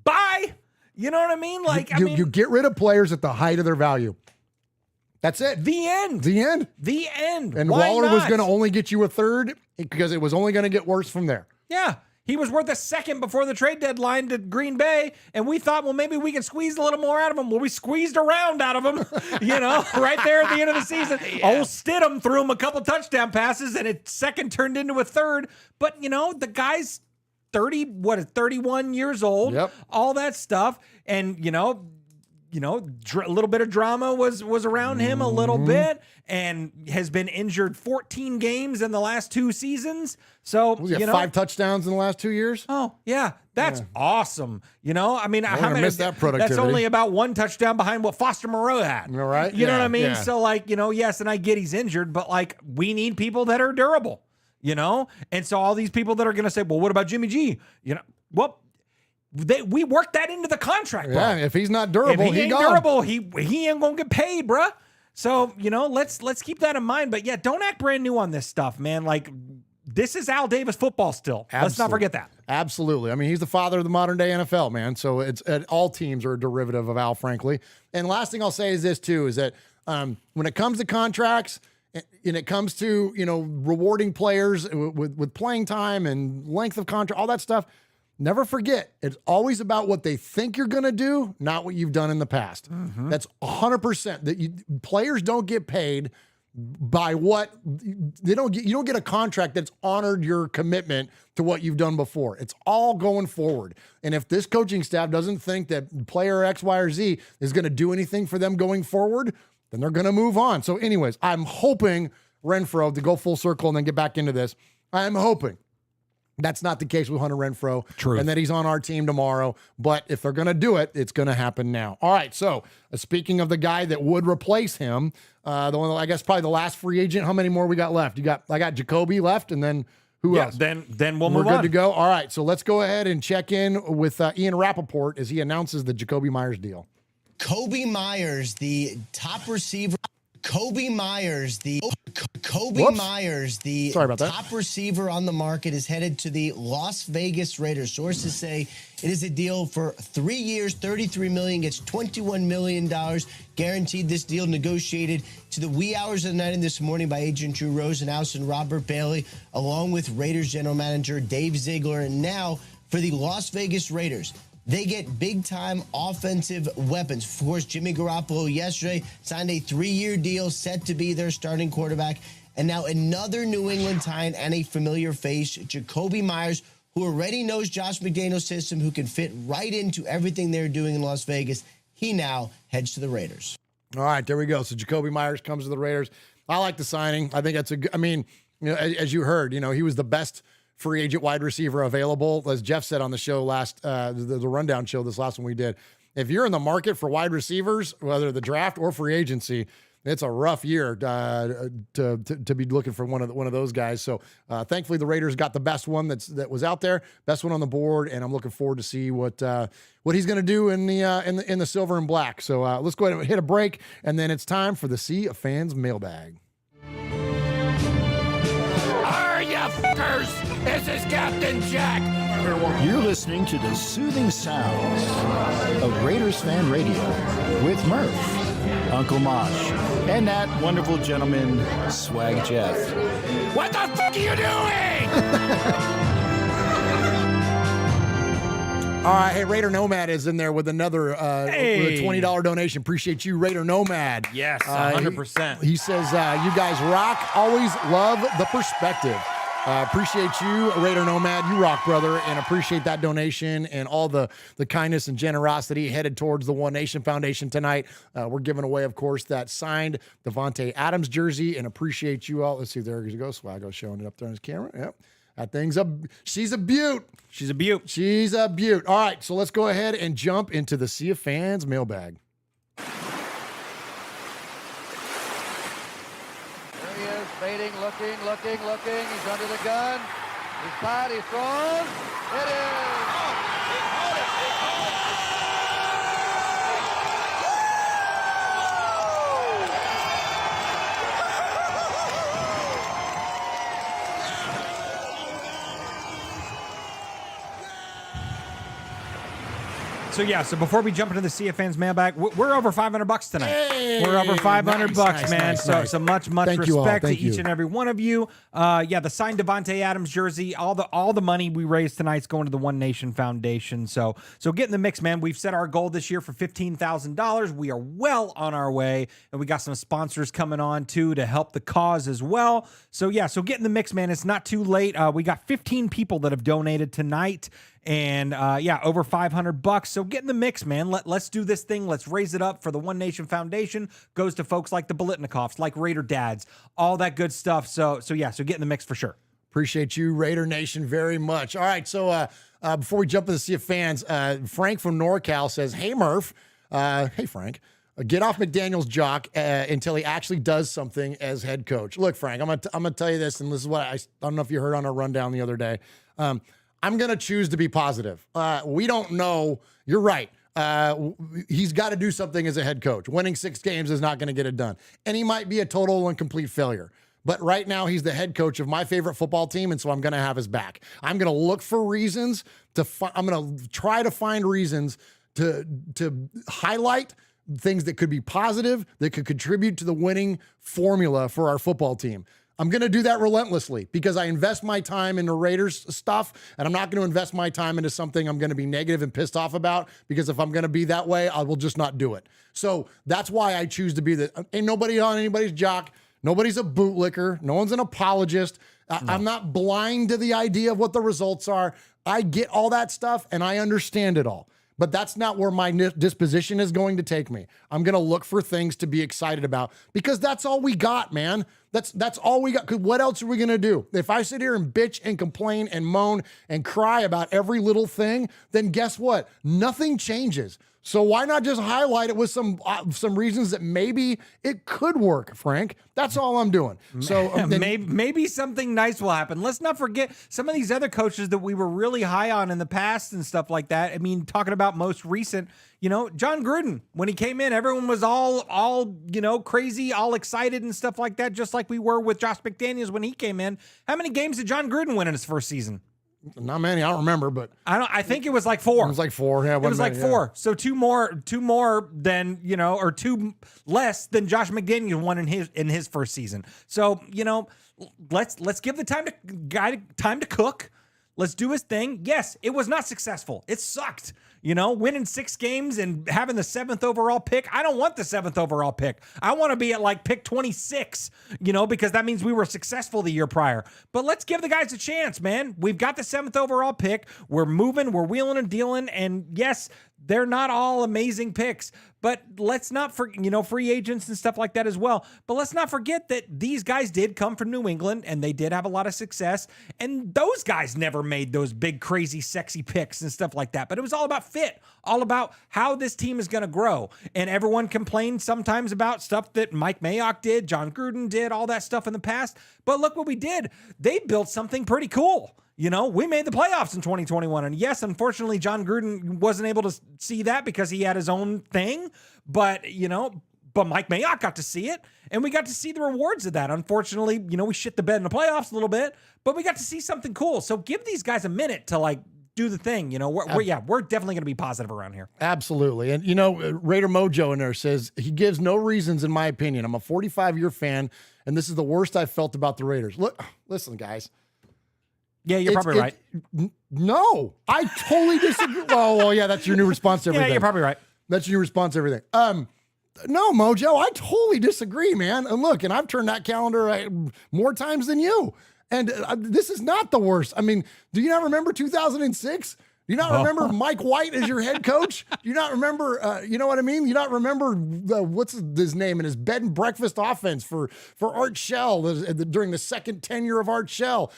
B: bye. You know what I mean?
C: You get rid of players at the height of their value. That's it.
B: The end.
C: And
B: Why
C: Waller was
B: not?
C: going to only get you a third because it was only going to get worse from there.
B: Yeah. He was worth a second before the trade deadline to Green Bay, and we thought, well, maybe we can squeeze a little more out of him. Well, we squeezed a round out of him, right there at the end of the season. Old Stidham threw him a couple touchdown passes, and a second turned into a third. But, the guy's 31 years old, all that stuff. And, a little bit of drama was around him a little bit, and has been injured 14 games in the last 2 seasons. So,
C: 5 touchdowns in the last 2 years.
B: Oh yeah, that's awesome. How many?
C: That productivity.
B: That's only about 1 touchdown behind what Foster Moreau had.
C: All right.
B: You know what I mean? So yes, and I get he's injured, but we need people that are durable. And so all these people that are going to say, well, what about Jimmy G? We worked that into the contract, bro.
C: Yeah, if he's not durable,
B: if he ain't durable, he ain't gonna get paid, bruh. So let's keep that in mind. But yeah, don't act brand new on this stuff, man. This is Al Davis football still. Let's not forget that.
C: Absolutely. I mean, he's the father of the modern day NFL, man. So all teams are a derivative of Al, frankly. And last thing I'll say is this too: is that when it comes to contracts and it comes to rewarding players with playing time and length of contract, all that stuff. Never forget, it's always about what they think you're going to do, not what you've done in the past. That's 100%. Players don't get paid by what you don't get a contract that's honored your commitment to what you've done before. It's all going forward. And if this coaching staff doesn't think that player X, Y, or Z is going to do anything for them going forward, then they're going to move on. So anyways, I'm hoping Renfro, to go full circle and then get back into this, I'm hoping that's not the case with Hunter Renfro.
B: True.
C: And that he's on our team tomorrow. But if they're going to do it, it's going to happen now. All right. So speaking of the guy that would replace him, the one, I guess probably the last free agent. How many more we got left? I got Jacoby left, and then who else?
B: Then we'll move
C: We're
B: on.
C: good to go. All right. So let's go ahead and check in with Ian Rappaport as he announces the Jacoby Myers deal.
T: Jacoby Myers, the top receiver. Jacoby Myers, the
C: Sorry about that.
T: top receiver on the market, is headed to the Las Vegas Raiders. Sources say it is a deal for 3 years, $33 million, gets $21 million guaranteed. This deal negotiated to the wee hours of the night and this morning by agent Drew Rosenhaus and Robert Bailey, along with Raiders general manager Dave Ziegler. And now for the Las Vegas Raiders, they get big-time offensive weapons. Of course, Jimmy Garoppolo yesterday signed a 3-year deal, set to be their starting quarterback. And now another New England Titan and a familiar face, Jacoby Myers, who already knows Josh McDaniels' system, who can fit right into everything they're doing in Las Vegas. He now heads to the Raiders.
C: All right, there we go. So Jacoby Myers comes to the Raiders. I like the signing. I think that's as you heard, he was the best free agent wide receiver available. As Jeff said on the show last, the rundown show, this last one we did, if you're in the market for wide receivers, whether the draft or free agency, it's a rough year to be looking for one of those guys. So thankfully the Raiders got the best one that was out there, best one on the board, and I'm looking forward to see what he's going to do in the silver and black. So let's go ahead and hit a break, and then it's time for the Sea of Fans mailbag.
U: Are ya fuckers? This is Captain Jack.
V: You're listening to the soothing sounds of Raiders Fan Radio with Murf, Uncle Mosh, and that wonderful gentleman, Swag Jeff.
U: What the fuck are you doing?
C: All right, hey, Raider Nomad is in there with another with a $20 donation. Appreciate you, Raider Nomad.
B: Yes, 100%.
C: He says, you guys rock. Always love the perspective. Appreciate you, Raider Nomad. You rock, brother, and appreciate that donation and all the kindness and generosity headed towards the One Nation Foundation tonight. We're giving away, of course, that signed Davante Adams jersey, and appreciate you all. Let's see, there you go. Swaggo showing it up there on his camera. Yep. That thing's she's a beaut.
B: She's a beaut.
C: She's a beaut. All right, so let's go ahead and jump into the Sea of Fans mailbag.
F: There he is, baiting, looking. He's under the gun. He's tied, he throws. It is.
B: So before we jump into the Sea of Fans mailbag, we're over $500 tonight.
C: Hey,
B: we're over $500,
C: nice,
B: man.
C: Nice.
B: So much
C: Thank you all.
B: respect to
C: Thank
B: each
C: you.
B: and every one of you. The signed Davante Adams jersey, all the money we raised tonight's going to the One Nation Foundation. So get in the mix, man. We've set our goal this year for $15,000. We are well on our way, and we got some sponsors coming on too to help the cause as well. So get in the mix, man. It's not too late. We got 15 people that have donated tonight. And over $500. So get in the mix, man. Let's do this thing. Let's raise it up for the One Nation Foundation. Goes to folks like the Bolitnikoffs, like Raider Dads, all that good stuff. So get in the mix for sure.
C: Appreciate you, Raider Nation, very much. All right, so before we jump into the Sea of Fans, Frank from NorCal says, "Hey Murph, hey Frank, get off McDaniel's jock until he actually does something as head coach." Look, Frank, I'm gonna tell you this, and this is what I don't know if you heard on our rundown the other day. I'm going to choose to be positive. We don't know. You're right. He's got to do something as a head coach. Winning 6 games is not going to get it done. And he might be a total and complete failure. But right now, he's the head coach of my favorite football team, and so I'm going to have his back. I'm going to look for reasons I'm going to try to find reasons to highlight things that could be positive, that could contribute to the winning formula for our football team. I'm going to do that relentlessly because I invest my time into Raiders stuff, and I'm not going to invest my time into something I'm going to be negative and pissed off about, because if I'm going to be that way, I will just not do it. So that's why I choose to be ain't nobody on anybody's jock. Nobody's a bootlicker. No one's an apologist. I'm not blind to the idea of what the results are. I get all that stuff and I understand it all. But that's not where my disposition is going to take me. I'm going to look for things to be excited about because that's all we got, man. That's all we got. 'Cause what else are we going to do? If I sit here and bitch and complain and moan and cry about every little thing, then guess what? Nothing changes. So why not just highlight it with some reasons that maybe it could work, Frank? That's all I'm doing. So
B: maybe something nice will happen. Let's not forget some of these other coaches that we were really high on in the past and stuff like that. I mean, talking about most recent, John Gruden, when he came in, everyone was all crazy, all excited and stuff like that, just like we were with Josh McDaniels when he came in. How many games did John Gruden win in his first season?
C: Not many. I don't remember, but
B: I think it was like 4.
C: It was like 4. Yeah,
B: it was like 4. Yeah. So two more than or 2 less than Josh McDaniels won in his first season. So let's give the time to cook. Let's do his thing. Yes, it was not successful. It sucked. Winning 6 games and having the 7th overall pick. I don't want the 7th overall pick. I want to be at like pick 26, because that means we were successful the year prior. But let's give the guys a chance, man. We've got the 7th overall pick. We're moving, we're wheeling and dealing. And yes, they're not all amazing picks, but let's not free agents and stuff like that as well. But let's not forget that these guys did come from New England and they did have a lot of success. And those guys never made those big, crazy, sexy picks and stuff like that. But it was all about fit, all about how this team is going to grow. And everyone complained sometimes about stuff that Mike Mayock did, John Gruden did, all that stuff in the past. But look what we did. They built something pretty cool. We made the playoffs in 2021. And yes, unfortunately, John Gruden wasn't able to see that because he had his own thing. But Mike Mayock got to see it. And we got to see the rewards of that. Unfortunately, we shit the bed in the playoffs a little bit. But we got to see something cool. So give these guys a minute to do the thing. We're definitely going to be positive around here.
C: Absolutely. And, Raider Mojo in there says he gives no reasons, in my opinion. I'm a 45-year fan, and this is the worst I've felt about the Raiders. Look, listen, guys.
B: Yeah, you're probably right.
C: No, I totally disagree. Well, yeah, that's your new response to everything.
B: Yeah, you're probably right.
C: That's your new response to everything. No, Mojo, I totally disagree, man. And look, I've turned that calendar more times than you. And this is not the worst. I mean, do you not remember 2006? Do you not remember Mike White as your head coach? Do you not remember, you know what I mean? You not remember what's his name and his bed and breakfast offense for Art Shell during the second tenure of Art Shell?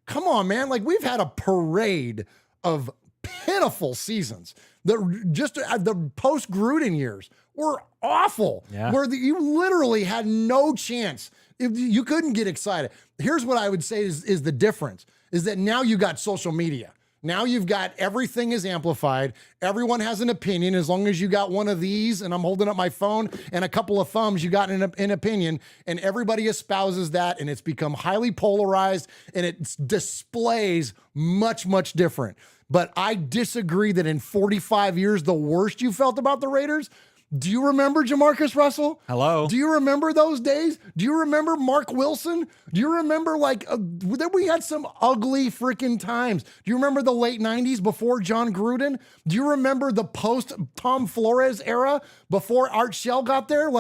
C: Come on, man. We've had a parade of pitiful seasons. The post-Gruden years were awful, where you literally had no chance. You couldn't get excited. Here's what I would say is the difference, is that now you got social media. Now you've got everything is amplified. Everyone has an opinion. As long as you got one of these, and I'm holding up my phone, and a couple of thumbs, you got an opinion, and everybody espouses that, and it's become highly polarized, and it displays much, much different. But I disagree that in 45 years, the worst you felt about the Raiders. Do you remember Jamarcus Russell?
B: Hello.
C: Do you remember those days? Do you remember Mark Wilson? Do you remember that we had some ugly freaking times? Do you remember the late 90s before John Gruden? Do you remember the post Tom Flores era before Art Shell got there?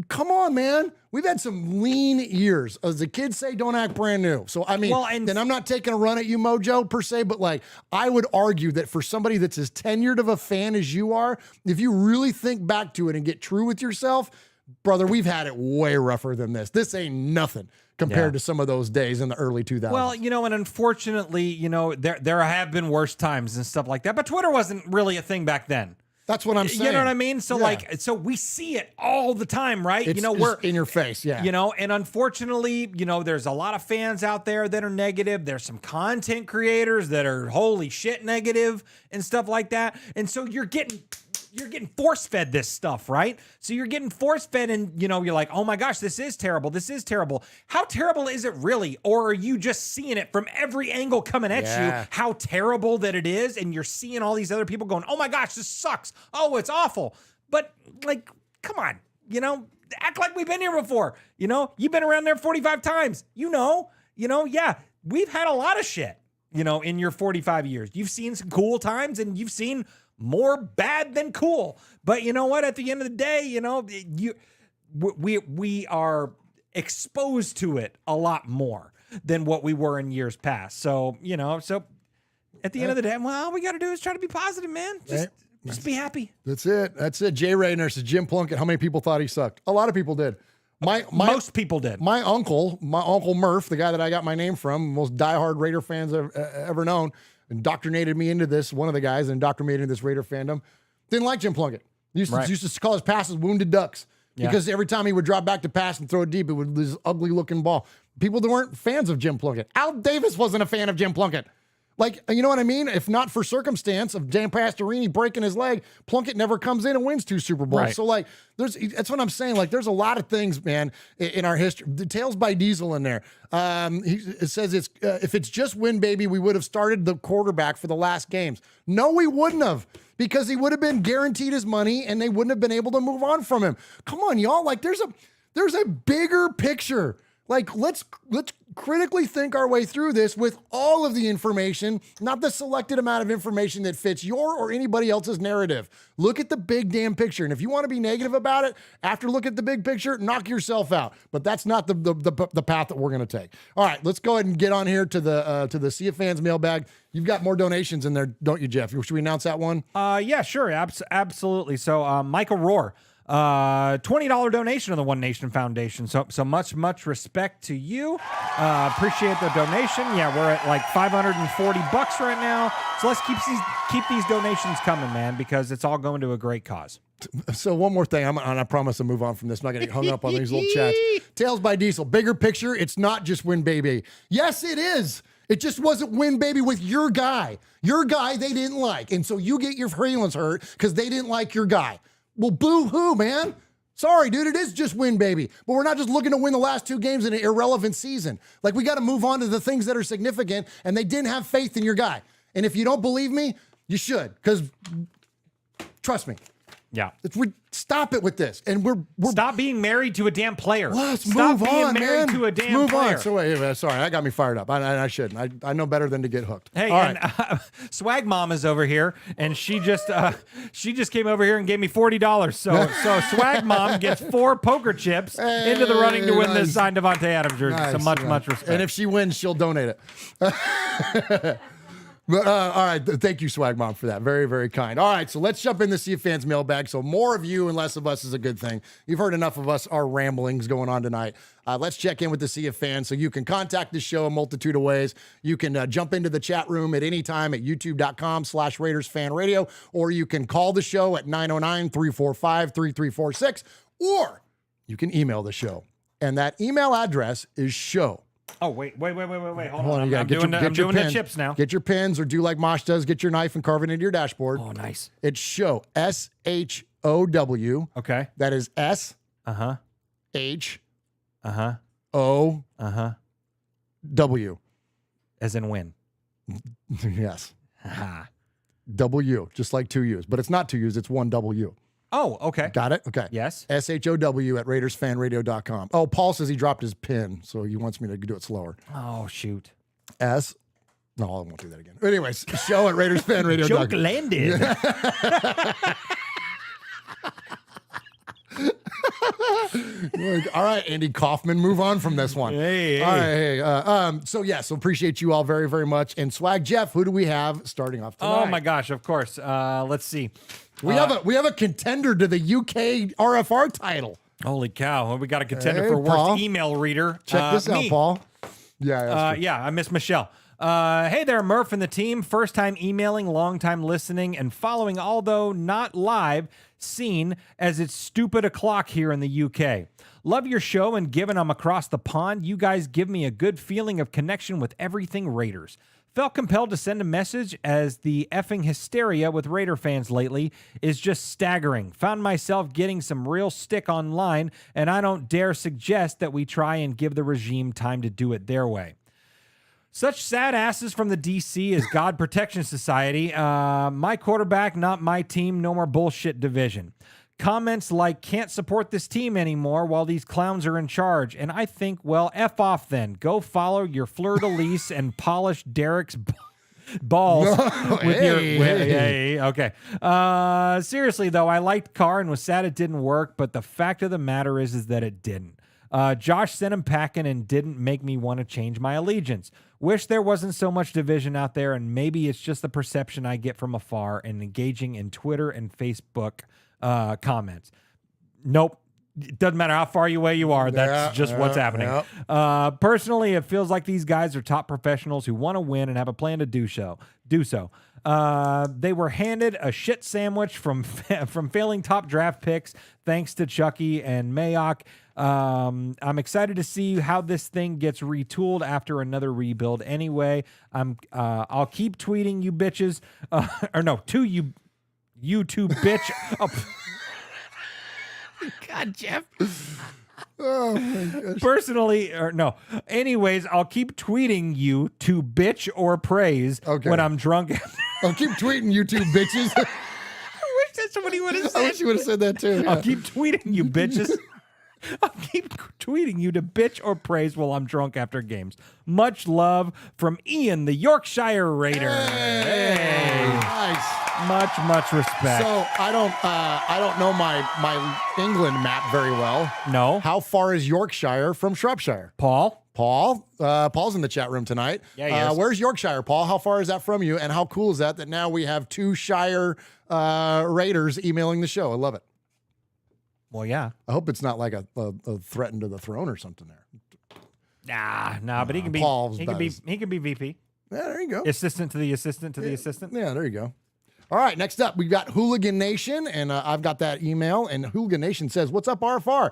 C: Come on, man. We've had some lean years. As the kids say, don't act brand new. So, I mean, and I'm not taking a run at you, Mojo, per se, but I would argue that for somebody that's as tenured of a fan as you are, if you really think back to it and get true with yourself, brother, we've had it way rougher than this. This ain't nothing compared to some of those days in the early 2000s.
B: Well, and unfortunately, there have been worse times and stuff like that, but Twitter wasn't really a thing back then.
C: That's what I'm saying.
B: You know what I mean? So so we see it all the time, right?
C: It's,
B: we're
C: in your face, yeah.
B: And unfortunately, there's a lot of fans out there that are negative. There's some content creators that are holy shit negative and stuff like that. And so you're getting force-fed this stuff, right? So you're getting force-fed and, you're like, oh my gosh, this is terrible. This is terrible. How terrible is it really? Or are you just seeing it from every angle coming at you, how terrible that it is? And you're seeing all these other people going, oh my gosh, this sucks. Oh, it's awful. But come on, act like we've been here before. You've been around there 45 times. Yeah, we've had a lot of shit, in your 45 years. You've seen some cool times and you've seen more bad than cool. But you know what? At the end of the day, we are exposed to it a lot more than what we were in years past. So, at the end of the day, well, all we got to do is try to be positive, man. Just be happy.
C: That's it. Jay Ray nurses Jim Plunkett. How many people thought he sucked? A lot of people did.
B: Most people did.
C: My uncle Murf, the guy that I got my name from, most diehard Raider fans I've ever known, indoctrinated me into this. One of the guys that indoctrinated into this Raider fandom didn't like Jim Plunkett. Used to call his passes wounded ducks because every time he would drop back to pass and throw it deep, it would this ugly looking ball. People that weren't fans of Jim Plunkett. Al Davis wasn't a fan of Jim Plunkett. Like, you know what I mean? If not for circumstance of Dan Pastorini breaking his leg, Plunkett never comes in and wins 2 Super Bowls.
B: Right.
C: So, like, that's what I'm saying. Like, there's a lot of things, man, in our history. The Tales by Diesel in there. It says if it's just win, baby, we would have started the quarterback for the last games. No, we wouldn't have, because he would have been guaranteed his money and they wouldn't have been able to move on from him. Come on, y'all. Like, there's a bigger picture. Like, let's critically think our way through this with all of the information, not the selected amount of information that fits your or anybody else's narrative. Look at the big damn picture. And if you want to be negative about it, after look at the big picture, knock yourself out. But that's not the path that we're going to take. All right, let's go ahead and get on here to the Sea of Fans mailbag. You've got more donations in there, don't you, Jeff? Should we announce that one?
B: Yeah, sure. Absolutely. So, Michael Rohr, $20 donation to the One Nation Foundation. So much respect to you. Appreciate the donation. Yeah, we're at like $540 right now. So let's keep these donations coming, man, because it's all going to a great cause.
C: So one more thing, I promise to move on from this. I'm not going to get hung up on these little chats. Tales by Diesel, bigger picture. It's not just win, baby. Yes, it is. It just wasn't win, baby, with your guy. Your guy they didn't like. And so you get your feelings hurt because they didn't like your guy. Well, boo-hoo, man. Sorry, dude, it is just win, baby. But we're not just looking to win the last 2 games in an irrelevant season. Like, we got to move on to the things that are significant, and they didn't have faith in your guy. And if you don't believe me, you should, because trust me.
B: Yeah.
C: Stop it with this. And we're
B: stop being married to a damn player.
C: Let's
B: stop
C: move
B: being
C: on,
B: married
C: man.
B: to a damn
C: move
B: player.
C: on. So wait, sorry, that got me fired up. I shouldn't. I know better than to get hooked.
B: Hey,
C: all
B: and
C: right.
B: Swag Mom is over here, and she just came over here and gave me $40. So Swag Mom gets 4 poker chips into the running to win this signed Devontae Adams jersey. So much respect.
C: And if she wins, she'll donate it. But, all right. Thank you, Swag Mom, for that. Very, very kind. All right. So let's jump in the Sea of Fans mailbag. So more of you and less of us is a good thing. You've heard enough of us, our ramblings going on tonight. Let's check in with the Sea of Fans. So you can contact the show a multitude of ways. You can jump into the chat room at any time at youtube.com/RaidersFanRadio, or you can call the show at 909-345-3346, or you can email the show. And that email address is show.
B: Oh, wait. Hold
C: on.
B: I'm doing the chips now.
C: Get your pens, or do like Mosh does. Get your knife and carve it into your dashboard.
B: Oh, nice.
C: It's show. SHOW.
B: Okay.
C: That is S. H. O. W.
B: As in win.
C: Yes. W. Just like 2 U's. But it's not 2 U's. It's 1 W.
B: Oh, okay.
C: Got it? Okay.
B: Yes.
C: SHOW at RaidersFanRadio.com. Oh, Paul says he dropped his pin, so he wants me to do it slower.
B: Oh, shoot.
C: No, I won't do that again. Anyways, show at RaidersFanRadio.com.
B: Joke landed.
C: All right, Andy Kaufman, move on from this one.
B: Hey.
C: All right, so appreciate you all very, very much. And Swag Jeff, who do we have starting off tonight?
B: Oh my gosh, of course. Let's see.
C: We have a contender to the UK RFR title.
B: Holy cow! Well, we got a contender
C: Hey,
B: for
C: Paul.
B: worst email reader.
C: Check this out,
B: me.
C: Paul. Yeah.
B: I miss Michelle. Hey there, Murf and the team. First time emailing, long time listening, and following, although not live, seen as it's stupid o'clock here in the UK. Love your show, and given I'm across the pond, you guys give me a good feeling of connection with everything Raiders. Felt compelled to send a message as the effing hysteria with Raider fans lately is just staggering. Found myself getting some real stick online, and I don't dare suggest that we try and give the regime time to do it their way. Such sad asses from the DC is God Protection Society. My quarterback, not my team, no more bullshit division. Comments like, can't support this team anymore while these clowns are in charge. And I think, well, F off then. Go follow your fleur-de-lis and polish Derek's balls. Okay. Seriously, though, I liked Carr and was sad it didn't work, but the fact of the matter is that it didn't. Josh sent him packing and didn't make me want to change my allegiance. Wish there wasn't so much division out there, and maybe it's just the perception I get from afar and engaging in Twitter and Facebook comments. Nope. It doesn't matter how far away you are. That's just what's happening. Personally, it feels like these guys are top professionals who want to win and have a plan to do so. They were handed a shit sandwich from failing top draft picks, thanks to Chucky and Mayock. I'm excited to see how this thing gets retooled after another rebuild. Anyway, I'll keep tweeting you bitches, you two bitch.
C: God, Jeff. Oh my gosh.
B: Personally, anyways, I'll keep tweeting you to bitch or praise when I'm drunk.
C: I'll keep tweeting you two bitches.
B: I wish that somebody would have said.
C: I wish you would have said that too. Yeah.
B: I'll keep tweeting you bitches. I'll keep tweeting you to bitch or praise while I'm drunk after games. Much love from Ian, the Yorkshire Raider. Hey.
C: Nice.
B: Much respect.
C: So I don't know my England map very well.
B: No.
C: How far is Yorkshire from Shropshire?
B: Paul's
C: in the chat room tonight.
B: Yeah, he is.
C: Where's Yorkshire, Paul? How far is that from you? And how cool is that now we have 2 Shire Raiders emailing the show? I love it.
B: Well, yeah.
C: I hope it's not like a threat to the throne or something there.
B: Nah, but he can be.
C: Paul's
B: he can be VP.
C: Yeah, there you go.
B: Assistant to the assistant to the assistant.
C: Yeah, there you go. All right, next up, we've got Hooligan Nation, and I've got that email, and Hooligan Nation says, "What's up, RFR?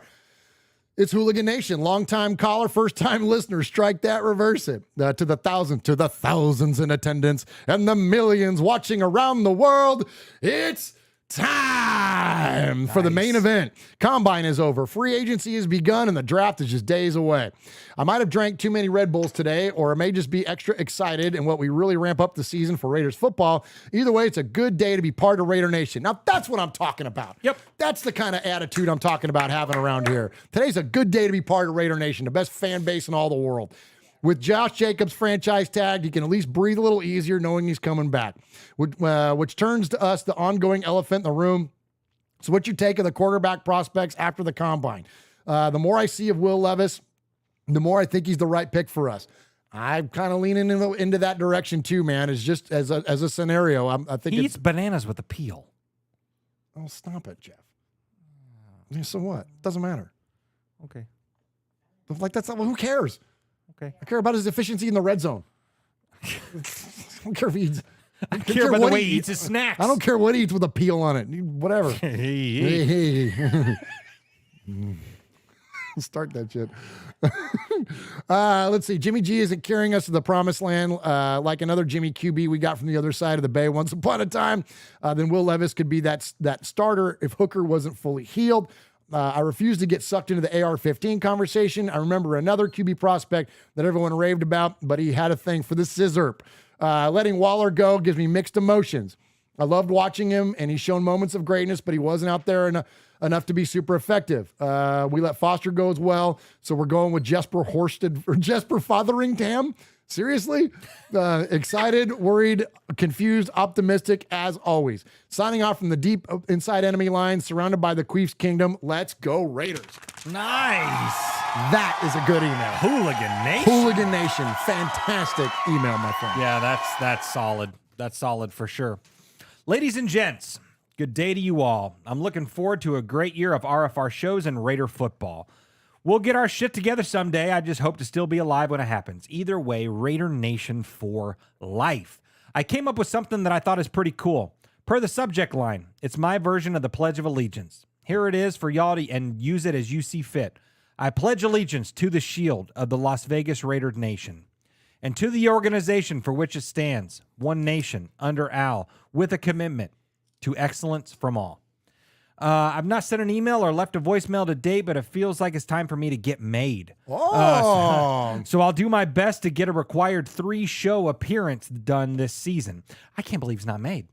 C: It's Hooligan Nation, long-time caller, first-time listener. Strike that, reverse it. To the thousands in attendance, and the millions watching around the world. It's time for the main event. Combine is over. Free agency has begun, and the draft is just days away. I might have drank too many Red Bulls today, or I may just be extra excited in what we really ramp up the season for Raiders football. Either way, it's a good day to be part of Raider Nation." Now, that's what I'm talking about.
B: Yep.
C: That's the kind of attitude I'm talking about having around here. Today's a good day to be part of Raider Nation, the best fan base in all the world. With Josh Jacobs franchise tagged, you can at least breathe a little easier knowing he's coming back, which turns to us the ongoing elephant in the room. So what you take of the quarterback prospects after the combine? The more I see of Will Levis, the more I think he's the right pick for us. I'm kind of leaning into that direction too, man. It's just as a scenario. I think
B: he eats bananas with a peel.
C: Oh, stop it, Jeff. So what? Doesn't matter.
B: Okay.
C: Like that's not. Well, who cares?
B: Okay.
C: I care about his efficiency in the red zone. I don't care if he eats.
B: I care about the way he eats his snacks.
C: I don't care what he eats with a peel on it. Whatever. Hey. Start that shit. Let's see. Jimmy G isn't carrying us to the promised land like another Jimmy QB we got from the other side of the bay once upon a time. Then Will Levis could be that starter if Hooker wasn't fully healed. I refuse to get sucked into the AR-15 conversation. I remember another QB prospect that everyone raved about, but he had a thing for the scissor. Letting Waller go gives me mixed emotions. I loved watching him, and he's shown moments of greatness, but he wasn't out there enough to be super effective. We let Foster go as well, so we're going with Jesper Fotheringham. Seriously? Excited, worried, confused, optimistic, as always. Signing off from the deep inside enemy line, surrounded by the Queef's Kingdom. Let's go, Raiders.
B: Nice.
C: That is a good email.
B: Hooligan Nation.
C: Hooligan Nation. Fantastic email, my friend.
B: Yeah, that's solid. That's solid for sure. Ladies and gents, good day to you all. I'm looking forward to a great year of RFR shows and Raider football. We'll get our shit together someday. I just hope to still be alive when it happens. Either way, Raider Nation for life. I came up with something that I thought is pretty cool. Per the subject line, it's my version of the Pledge of Allegiance. Here it is for y'all to and use it as you see fit. I pledge allegiance to the shield of the Las Vegas Raider Nation and to the organization for which it stands, one nation, under Al, with a commitment to excellence from all. I've not sent an email or left a voicemail to date, but it feels like it's time for me to get made. So I'll do my best to get a required 3-show appearance done this season. I can't believe it's not made.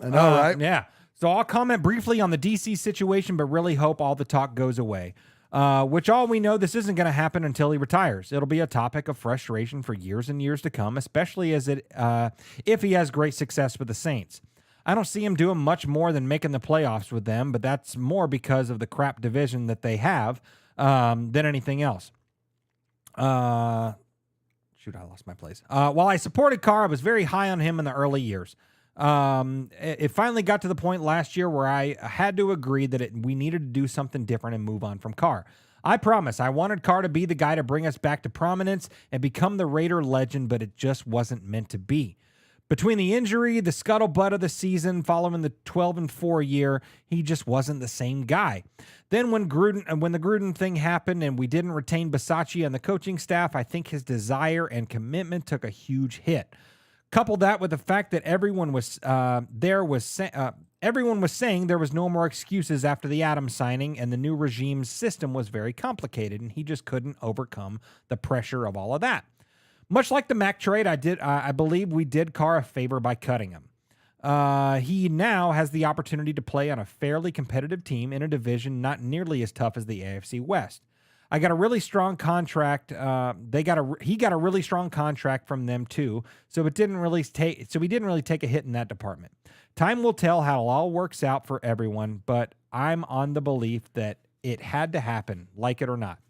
C: I know, right?
B: Yeah. So I'll comment briefly on the DC situation, but really hope all the talk goes away. Which all we know, this isn't going to happen until he retires. It'll be a topic of frustration for years and years to come, especially if he has great success with the Saints. I don't see him doing much more than making the playoffs with them, but that's more because of the crap division that they have. than anything else. Shoot, I lost my place. While I supported Carr, I was very high on him in the early years. It finally got to the point last year where I had to agree that we needed to do something different and move on from Carr. I promise I wanted Carr to be the guy to bring us back to prominence and become the Raider legend, but it just wasn't meant to be. Between the injury, the scuttlebutt of the season following the 12-4 year, he just wasn't the same guy. Then when the Gruden thing happened and we didn't retain Bisaccia on the coaching staff, I think his desire and commitment took a huge hit. Couple that with the fact that everyone was saying there was no more excuses after the Adams signing, and the new regime's system was very complicated, and he just couldn't overcome the pressure of all of that. Much like the Mac trade, I believe we did Carr a favor by cutting him. He now has the opportunity to play on a fairly competitive team in a division not nearly as tough as the AFC West. I got a really strong contract. He got a really strong contract from them too. So we didn't really take a hit in that department. Time will tell how it all works out for everyone, but I'm on the belief that it had to happen, like it or not.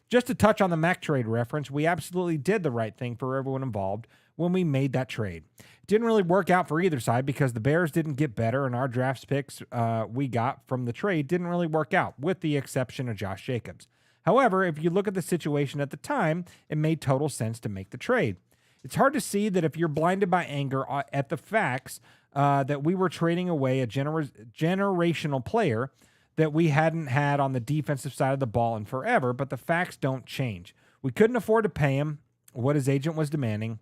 B: Just to touch on the Mac trade reference, we absolutely did the right thing for everyone involved when we made that trade. It didn't really work out for either side because the Bears didn't get better, and our draft picks we got from the trade didn't really work out, with the exception of Josh Jacobs. However, if you look at the situation at the time, it made total sense to make the trade. It's hard to see that if you're blinded by anger at the facts that we were trading away a generational player that we hadn't had on the defensive side of the ball in forever, but the facts don't change. We couldn't afford to pay him what his agent was demanding,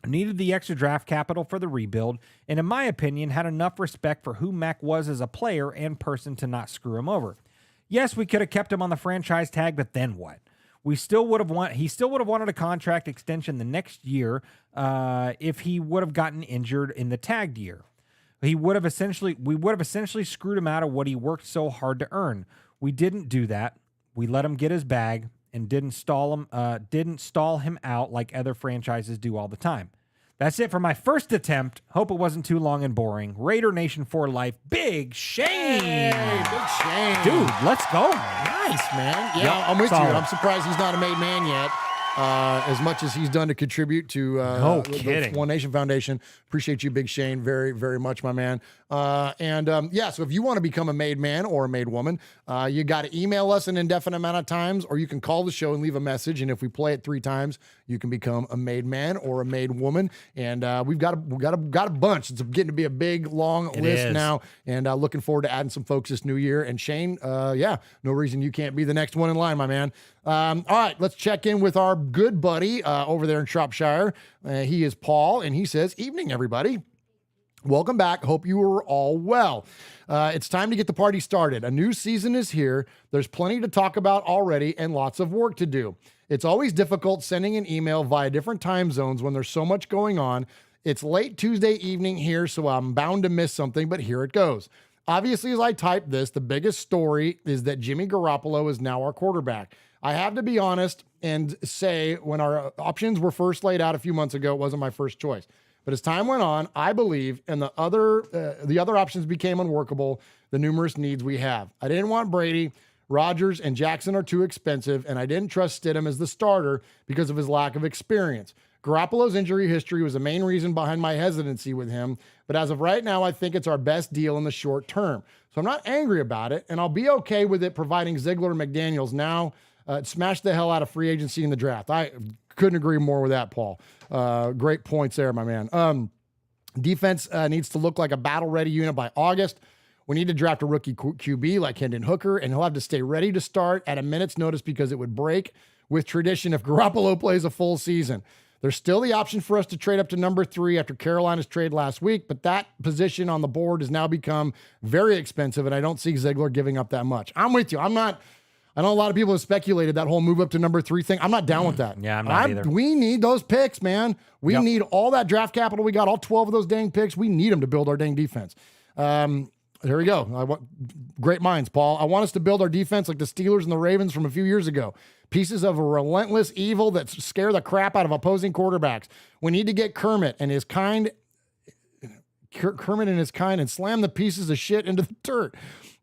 B: needed the extra draft capital for the rebuild, and in my opinion, had enough respect for who Mac was as a player and person to not screw him over. Yes, we could have kept him on the franchise tag, but then what? He still would have wanted a contract extension the next year if he would have gotten injured in the tagged year. We would have essentially screwed him out of what he worked so hard to earn. We didn't do that. We let him get his bag and didn't stall him out like other franchises do all the time. That's it for my first attempt. Hope it wasn't too long and boring. Raider Nation for life. Big Shane.
C: Hey, Big Shane.
B: Dude, let's go, man.
C: Nice, man. Yeah,
B: Yep,
C: I'm with
B: solid.
C: you. I'm surprised he's not a made man yet. As much as he's done to contribute to the One Nation Foundation. Appreciate you, Big Shane, very, very much, my man. So if you want to become a made man or a made woman, you got to email us an indefinite amount of times, or you can call the show and leave a message. And if we play it 3 times, you can become a made man or a made woman. And we've got a bunch. It's getting to be a big, long list now. And looking forward to adding some folks this new year. And Shane, no reason you can't be the next one in line, my man. All right, let's check in with our good buddy over there in Shropshire. He is Paul, and he says, "Evening, everybody. Welcome back. Hope you are all well. It's time to get the party started. A new season is here. There's plenty to talk about already and lots of work to do. It's always difficult sending an email via different time zones when there's so much going on. It's late Tuesday evening here, so I'm bound to miss something, but here it goes. Obviously, as I type this, the biggest story is that Jimmy Garoppolo is now our quarterback. I have to be honest and say when our options were first laid out a few months ago, it wasn't my first choice. But as time went on, I believe, and the other options became unworkable, the numerous needs we have. I didn't want Brady. Rodgers and Jackson are too expensive, and I didn't trust Stidham as the starter because of his lack of experience. Garoppolo's injury history was the main reason behind my hesitancy with him, but as of right now, I think it's our best deal in the short term. So I'm not angry about it, and I'll be okay with it providing Ziegler and McDaniels now smash the hell out of free agency in the draft. I couldn't agree more with that, Paul. Great points there, my man. Defense needs to look like a battle-ready unit by August. We need to draft a rookie QB like Hendon Hooker, and he'll have to stay ready to start at a minute's notice because it would break with tradition if Garoppolo plays a full season. There's still the option for us to trade up to number 3 after Carolina's trade last week, but that position on the board has now become very expensive, and I don't see Ziegler giving up that much. I'm with you. I know a lot of people have speculated that whole move up to number 3 thing. I'm not down with that.
B: Yeah, I'm not either.
C: We need those picks, man. We need all that draft capital we got, all 12 of those dang picks. We need them to build our dang defense. Here we go. Great minds, Paul. I want us to build our defense like the Steelers and the Ravens from a few years ago. Pieces of a relentless evil that scare the crap out of opposing quarterbacks. We need to get Kermit and his kind Kermit and his kind and slam the pieces of shit into the dirt.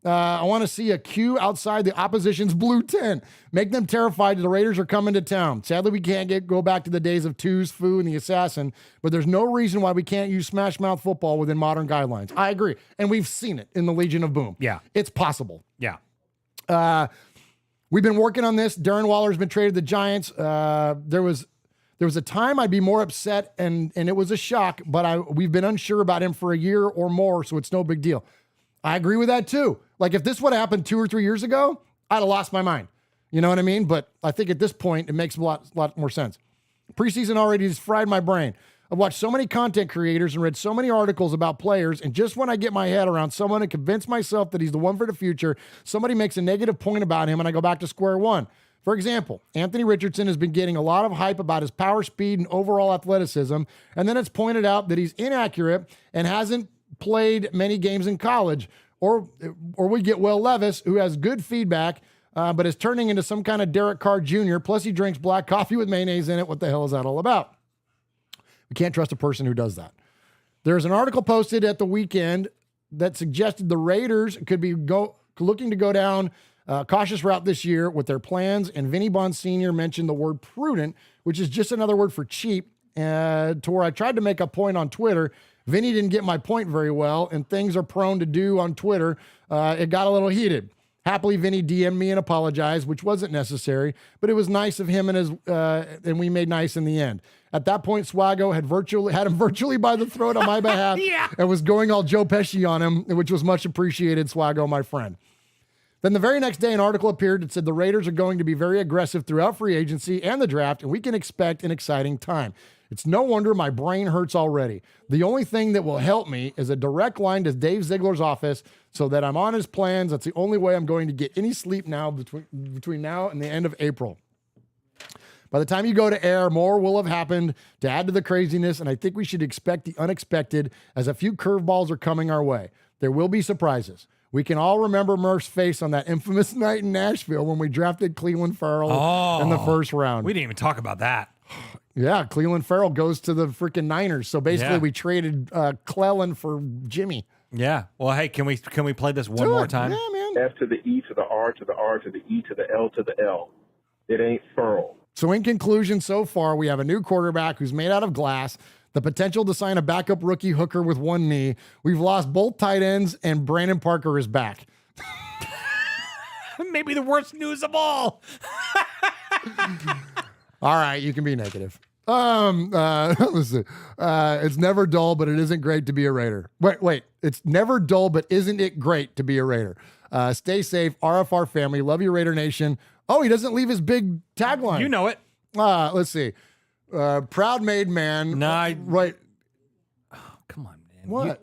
C: I want to see a queue outside the opposition's blue tent. Make them terrified that the Raiders are coming to town. Sadly, we can't go back to the days of Twos, Foo, and the Assassin, but there's no reason why we can't use Smash Mouth football within modern guidelines. I agree. And we've seen it in the Legion of Boom.
B: Yeah.
C: It's possible.
B: Yeah.
C: We've been working on this. Darren Waller's been traded to the Giants. There was a time I'd be more upset, and it was a shock, but we've been unsure about him for a year or more, so it's no big deal. I agree with that too. Like if this would have happened 2 or 3 years ago, I'd have lost my mind. You know what I mean? But I think at this point, it makes a lot more sense. Preseason already has fried my brain. I've watched so many content creators and read so many articles about players, and just when I get my head around someone and convince myself that he's the one for the future, somebody makes a negative point about him and I go back to square one. For example, Anthony Richardson has been getting a lot of hype about his power, speed, and overall athleticism, and then it's pointed out that he's inaccurate and hasn't played many games in college. Or we get Will Levis, who has good feedback, but is turning into some kind of Derek Carr Jr., plus he drinks black coffee with mayonnaise in it. What the hell is that all about? We can't trust a person who does that. There's an article posted at the weekend that suggested the Raiders could be looking to go down a cautious route this year with their plans, and Vinny Bond Sr. mentioned the word prudent, which is just another word for cheap, to where I tried to make a point on Twitter. Vinny didn't get my point very well, and things are prone to do on Twitter. It got a little heated. Happily, Vinny DM'd me and apologized, which wasn't necessary, but it was nice of him and we made nice in the end. At that point, Swaggo had him virtually by the throat on my behalf and was going all Joe Pesci on him, which was much appreciated, Swaggo, my friend. Then the very next day, an article appeared that said the Raiders are going to be very aggressive throughout free agency and the draft, and we can expect an exciting time. It's no wonder my brain hurts already. The only thing that will help me is a direct line to Dave Ziegler's office so that I'm on his plans. That's the only way I'm going to get any sleep now between now and the end of April. By the time you go to air, more will have happened to add to the craziness, and I think we should expect the unexpected as a few curveballs are coming our way. There will be surprises. We can all remember Murph's face on that infamous night in Nashville when we drafted Cleveland Farrell in the first round.
B: We didn't even talk about that.
C: Yeah, Cleveland Farrell goes to the freaking Niners. So basically, we traded Clellan for Jimmy.
B: Yeah. Well, hey, can we play this one more time?
C: Yeah, man.
D: F to the E to the R to the R to the E to the L to the L. It ain't Farrell.
C: So in conclusion, so far, we have a new quarterback who's made out of glass, the potential to sign a backup rookie hooker with one knee. We've lost both tight ends, and Brandon Parker is back.
B: Maybe the worst news of all.
C: All right, you can be negative. Listen, it's never dull, but it isn't great to be a Raider. Wait, it's never dull, but isn't it great to be a Raider? Stay safe, RFR family. Love you, Raider Nation. Oh, he doesn't leave his big tagline.
B: You know it.
C: Let's see. Proud made man. Right.
B: Oh, come on, man.
C: What?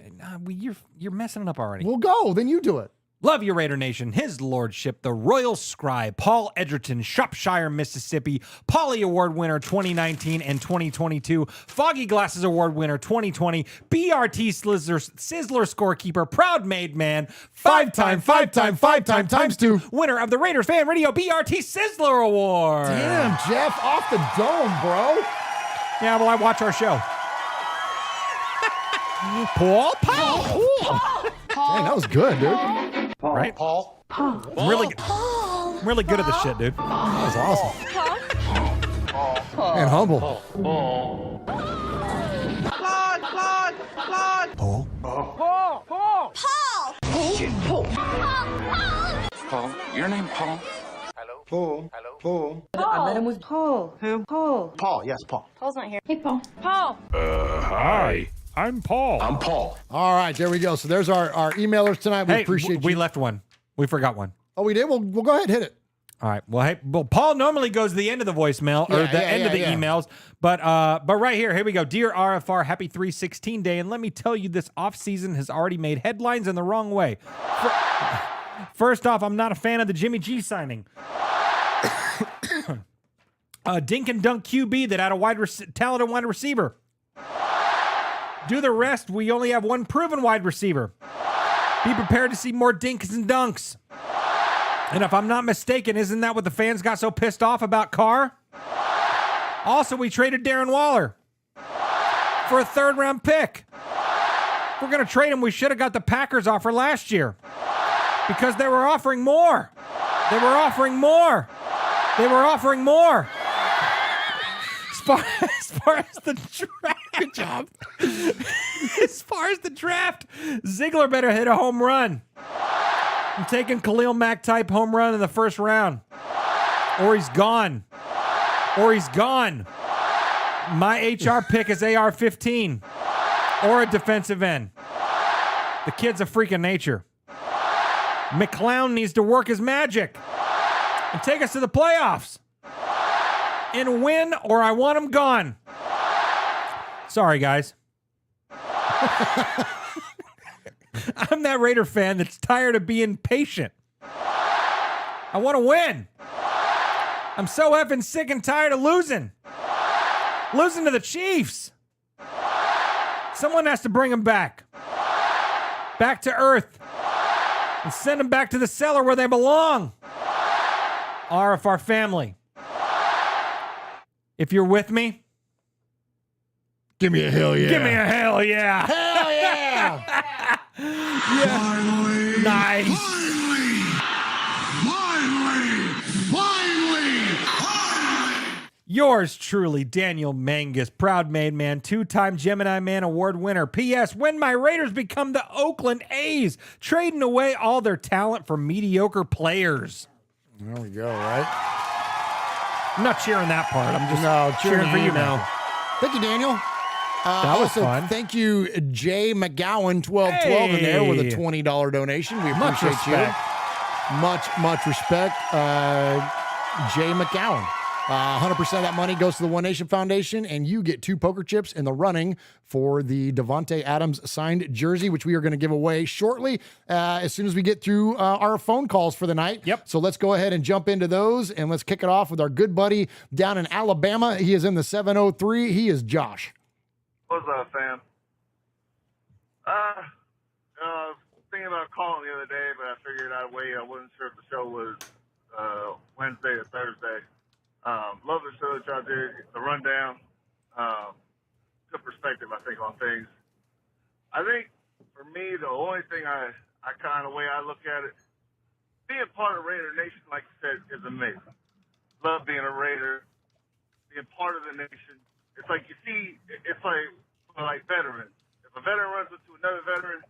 B: You're messing it up already.
C: Well, go. Then you do it.
B: Love you, Raider Nation. His Lordship, the Royal Scribe, Paul Edgerton, Shropshire, Mississippi, Pauly Award winner 2019 and 2022, Foggy Glasses Award winner 2020, BRT Sizzler scorekeeper, proud made man, five-time times two, winner of the Raiders Fan Radio BRT Sizzler Award.
C: Damn, Jeff, off the dome, bro.
B: Yeah, well, I watch our show. Paul.
C: Dang, that was good, dude.
B: Right?
C: Paul.
B: I'm really good at this shit, dude.
C: That was awesome. And humble.
G: Paul, your name Paul? Hello? Paul.
W: I met him with Paul. Who? Paul.
G: Paul, yes, Paul.
W: Paul's not here. Hey, Paul. Paul.
R: Hi. I'm Paul.
G: I'm Paul.
C: All right, there we go. So there's our emailers tonight. We
B: Hey,
C: appreciate
B: we
C: you.
B: left one. We forgot one.
C: Oh, we did? We'll go ahead and hit it.
B: All right. Well, Paul normally goes to the end of the voicemail or the end of the emails, but right here we go. Dear RFR, happy 316 day, and let me tell you, this off season has already made headlines in the wrong way. First off, I'm not a fan of the Jimmy G signing. Dink and dunk QB that had a talented wide receiver. Do the rest. We only have one proven wide receiver. Be prepared to see more dinks and dunks. And if I'm not mistaken, isn't that what the fans got so pissed off about Carr? Also, we traded Darren Waller for a third-round pick. If we're going to trade him, we should have got the Packers offer last year because they were offering more. They were offering more. They were offering more. As far as the draft.
C: Good job.
B: As far as the draft, Ziegler better hit a home run. I'm taking Khalil Mack type home run in the first round. Or he's gone. Or he's gone. My HR pick is AR-15 or a defensive end. The kid's a freak of nature. McClown needs to work his magic and take us to the playoffs and win, or I want him gone. Sorry, guys. I'm that Raider fan that's tired of being patient. I want to win. I'm so effing sick and tired of losing. Losing to the Chiefs. Someone has to bring them back. Back to earth. And send them back to the cellar where they belong. RFR family. If you're with me,
C: give me a hell yeah.
B: Give me a hell yeah.
C: Hell yeah.
B: Yeah. Nice. Yours truly, Daniel Mangus, proud made man, 2-time Gemini Man Award winner. P.S. When my Raiders become the Oakland A's, trading away all their talent for mediocre players.
C: There we go, right?
B: I'm not cheering that part. I'm just cheering for you now.
C: Thank you, Daniel.
B: That was
C: also,
B: fun.
C: Thank you, Jay McGowan, 1212 in there with a $20 donation. We
B: Much
C: appreciate
B: respect.
C: you. Much respect. Jay McGowan. 100% of that money goes to the One Nation Foundation, and you get 2 poker chips in the running for the Davante Adams signed jersey, which we are going to give away shortly as soon as we get through our phone calls for the night.
B: Yep.
C: So let's go ahead and jump into those, and let's kick it off with our good buddy down in Alabama. He is in the 703. He is Josh.
A: What's up, fam? Thinking about calling the other day, but I figured I'd wait. I wasn't sure if the show was Wednesday or Thursday. Love the show that y'all did, the rundown. Good perspective, I think, on things. I think, for me, the only thing I kind of way I look at it, being part of Raider Nation, like you said, is amazing. Love being a Raider, being part of the nation. It's like you see, it's like veterans. If a veteran runs into another veteran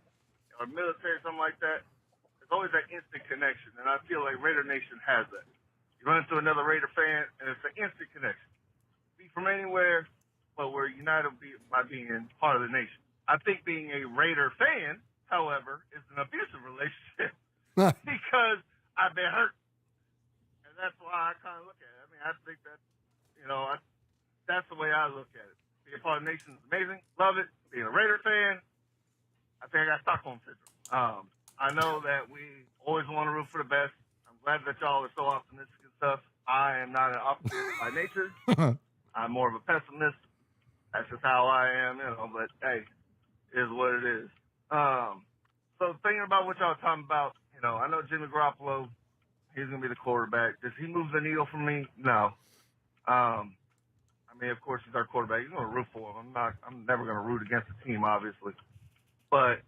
A: or military, something like that, there's always that instant connection, and I feel like Raider Nation has that. You run into another Raider fan, and it's an instant connection. Be from anywhere, but we're united by being part of the nation. I think being a Raider fan, however, is an abusive relationship because I've been hurt. And that's why I kind of look at it. I mean, I think that, that's the way I look at it. Being part of the nation is amazing. Love it. Being a Raider fan, I think I got Stockholm syndrome. I know that we always want to root for the best. I'm glad that y'all are so optimistic and stuff. I am not an optimist by nature. I'm more of a pessimist. That's just how I am, but hey, it is what it is. So thinking about what y'all talking about, I know Jimmy Garoppolo, he's going to be the quarterback. Does he move the needle for me? No. I mean, of course, he's our quarterback. You're going to root for him. I'm never going to root against the team, obviously. But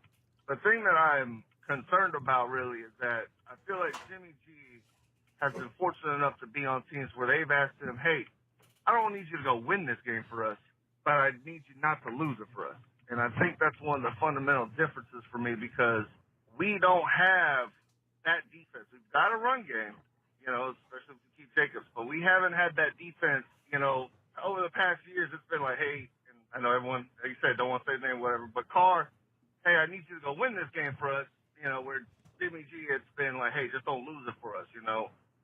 A: the thing that I'm concerned about really is that I feel like Jimmy G has been fortunate enough to be on teams where they've asked him, hey, I don't need you to go win this game for us, but I need you not to lose it for us. And I think that's one of the fundamental differences for me because we don't have that defense. We've got a run game, especially with Keith Jacobs, but we haven't had that defense, over the past years. It's been like, hey, and I know everyone, like you said, don't want to say the name, whatever, but Carr, hey, I need you to go win this game for us, where Jimmy G, it's been like, hey, just don't lose it for us,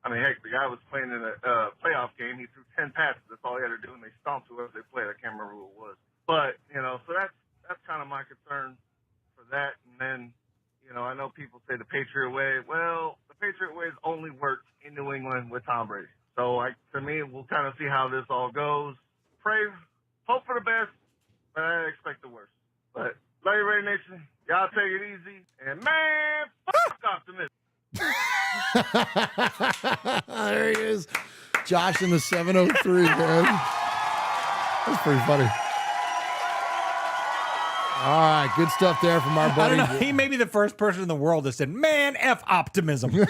A: I mean, heck, the guy was playing in a playoff game. He threw 10 passes. That's all he had to do, and they stomped whoever they played. I can't remember who it was. But, so that's kind of my concern for that. And then, I know people say the Patriot way. Well, the Patriot way has only worked in New England with Tom Brady. So, to me, we'll kind of see how this all goes. Pray, hope for the best, but I expect the worst. But, love you, Raider Nation. Y'all take it easy. And, man, fuck optimism.
C: There he is. Josh in the 703, man. That's pretty funny. All right, good stuff there from our
B: I
C: buddy.
B: don't know. He may be the first person in the world that said, "Man, F optimism." Yeah,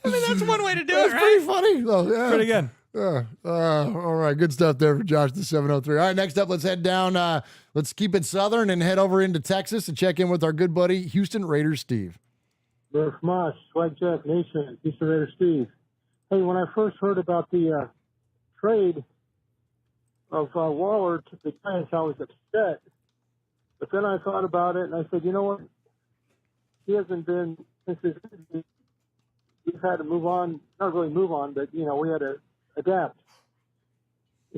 B: I mean that's one way to do
C: That's
B: it, right?
C: pretty funny, though. Yeah.
B: Pretty good.
C: All right, good stuff there for Josh the 703. All right, next up, let's head down. Let's keep it southern and head over into Texas to check in with our good buddy Houston Raiders Steve.
E: Murf Swag Jeff Nation, Houston Raiders Steve. Hey, when I first heard about the trade of Waller to the Giants, I was upset. But then I thought about it, and I said, you know what? He hasn't been since his injury. We've had to move on. Not really move on, but, we had to adapt.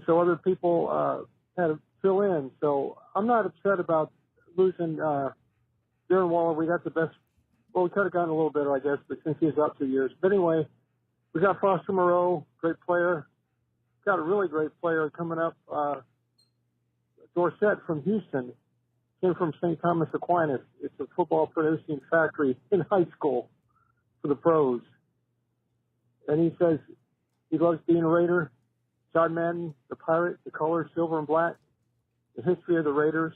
E: So other people had to fill in. So I'm not upset about losing Darren Waller. We got the best. Well, we could have gotten a little better, I guess, but since he's out 2 years. But anyway, we got Foster Moreau, great player. Got a really great player coming up. Dorsett from Houston. Came from St. Thomas Aquinas. It's a football producing factory in high school for the pros. And he says he loves being a Raider. John Madden, the Pirate, the colors, silver and black, the history of the Raiders.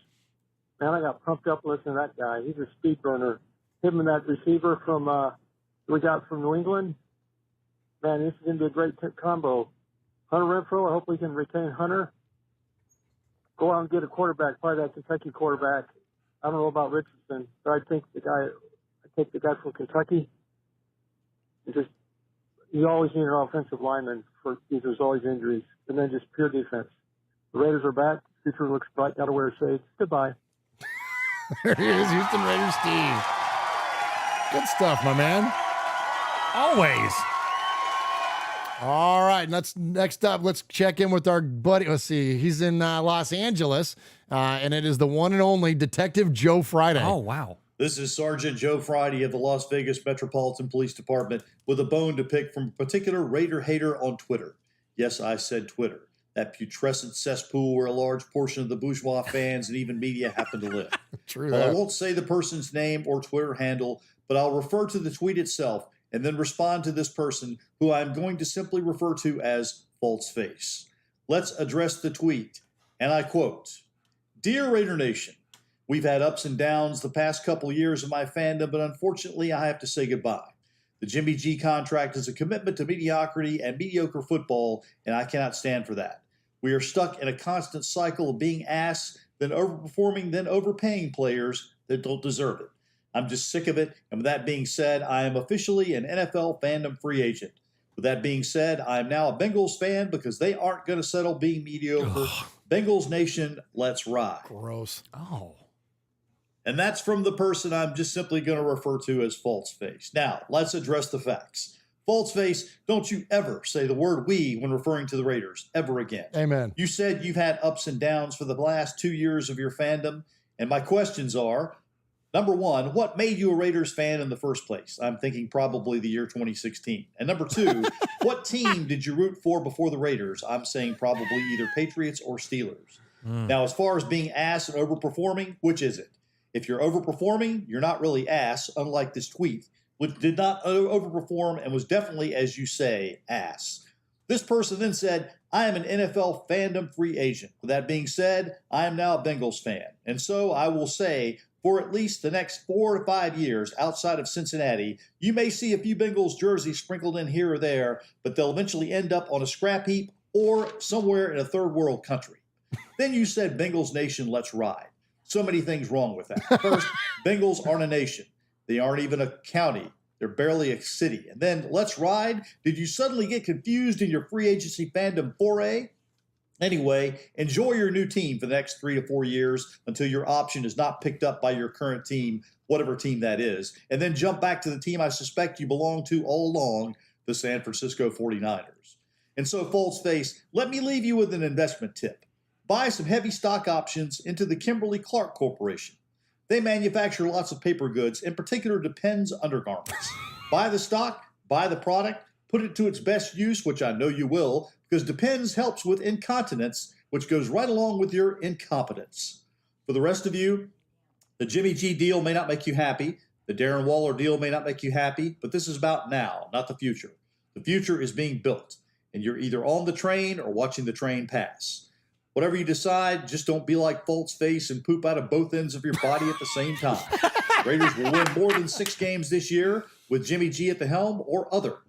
E: Man, I got pumped up listening to that guy. He's a speed burner. Him and that receiver from we got from New England. Man, this is going to be a great combo. Hunter Renfro, I hope we can retain Hunter. Go out and get a quarterback, probably that Kentucky quarterback. I don't know about Richardson, but I take the guy from Kentucky. You always need an offensive lineman because there's always injuries, and then just pure defense. The Raiders are back. Future looks bright. Got to wear shades. Goodbye.
C: There he is, Houston Raiders Steve. Good stuff, my man.
B: Always.
C: All right, next up, let's check in with our buddy. Let's see. He's in Los Angeles, and it is the one and only Detective Joe Friday.
B: Oh, wow.
H: This is Sergeant Joe Friday of the Las Vegas Metropolitan Police Department with a bone to pick from a particular Raider hater on Twitter. Yes, I said Twitter. That putrescent cesspool where a large portion of the bourgeois fans and even media happen to live.
C: True.
H: Well, I won't say the person's name or Twitter handle, but I'll refer to the tweet itself and then respond to this person who I'm going to simply refer to as False Face. Let's address the tweet, and I quote, "Dear Raider Nation, we've had ups and downs the past couple of years of my fandom, but unfortunately I have to say goodbye. The Jimmy G contract is a commitment to mediocrity and mediocre football, and I cannot stand for that. We are stuck in a constant cycle of being ass, then overperforming, then overpaying players that don't deserve it. I'm just sick of it, and with that being said, I am officially an NFL fandom free agent. With that being said, I am now a Bengals fan because they aren't going to settle being mediocre. Bengals Nation, let's ride."
C: Gross.
B: Oh.
H: And that's from the person I'm just simply going to refer to as False Face. Now, let's address the facts. False Face, don't you ever say the word "we" when referring to the Raiders, ever again.
C: Amen.
H: You said you've had ups and downs for the last 2 years of your fandom, and my questions are, number one, what made you a Raiders fan in the first place? I'm thinking probably the year 2016. And number two, what team did you root for before the Raiders? I'm saying probably either Patriots or Steelers. Now, as far as being ass and overperforming, which is it? If you're overperforming, you're not really ass, unlike this tweet, which did not overperform and was definitely, as you say, ass. This person then said, "I am an NFL fandom free agent. With that being said, I am now a Bengals fan. And so I will say, for at least the next 4 to 5 years outside of Cincinnati, you may see a few Bengals jerseys sprinkled in here or there, but they'll eventually end up on a scrap heap or somewhere in a third world country." Then you said, "Bengals Nation, let's ride." So many things wrong with that. First, Bengals aren't a nation. They aren't even a county. They're barely a city. And then, let's ride? Did you suddenly get confused in your free agency fandom foray? Anyway, enjoy your new team for the next 3 to 4 years until your option is not picked up by your current team, whatever team that is, and then jump back to the team I suspect you belong to all along, the San Francisco 49ers. And so, False Face, let me leave you with an investment tip. Buy some heavy stock options into the Kimberly-Clark Corporation. They manufacture lots of paper goods, in particular Depends undergarments. Buy the stock, buy the product, put it to its best use, which I know you will, because Depends helps with incontinence, which goes right along with your incompetence. For the rest of you, the Jimmy G deal may not make you happy. The Darren Waller deal may not make you happy, but this is about now, not the future. The future is being built, and you're either on the train or watching the train pass. Whatever you decide, just don't be like False Face and poop out of both ends of your body at the same time. Raiders will win more than 6 games this year with Jimmy G at the helm or other.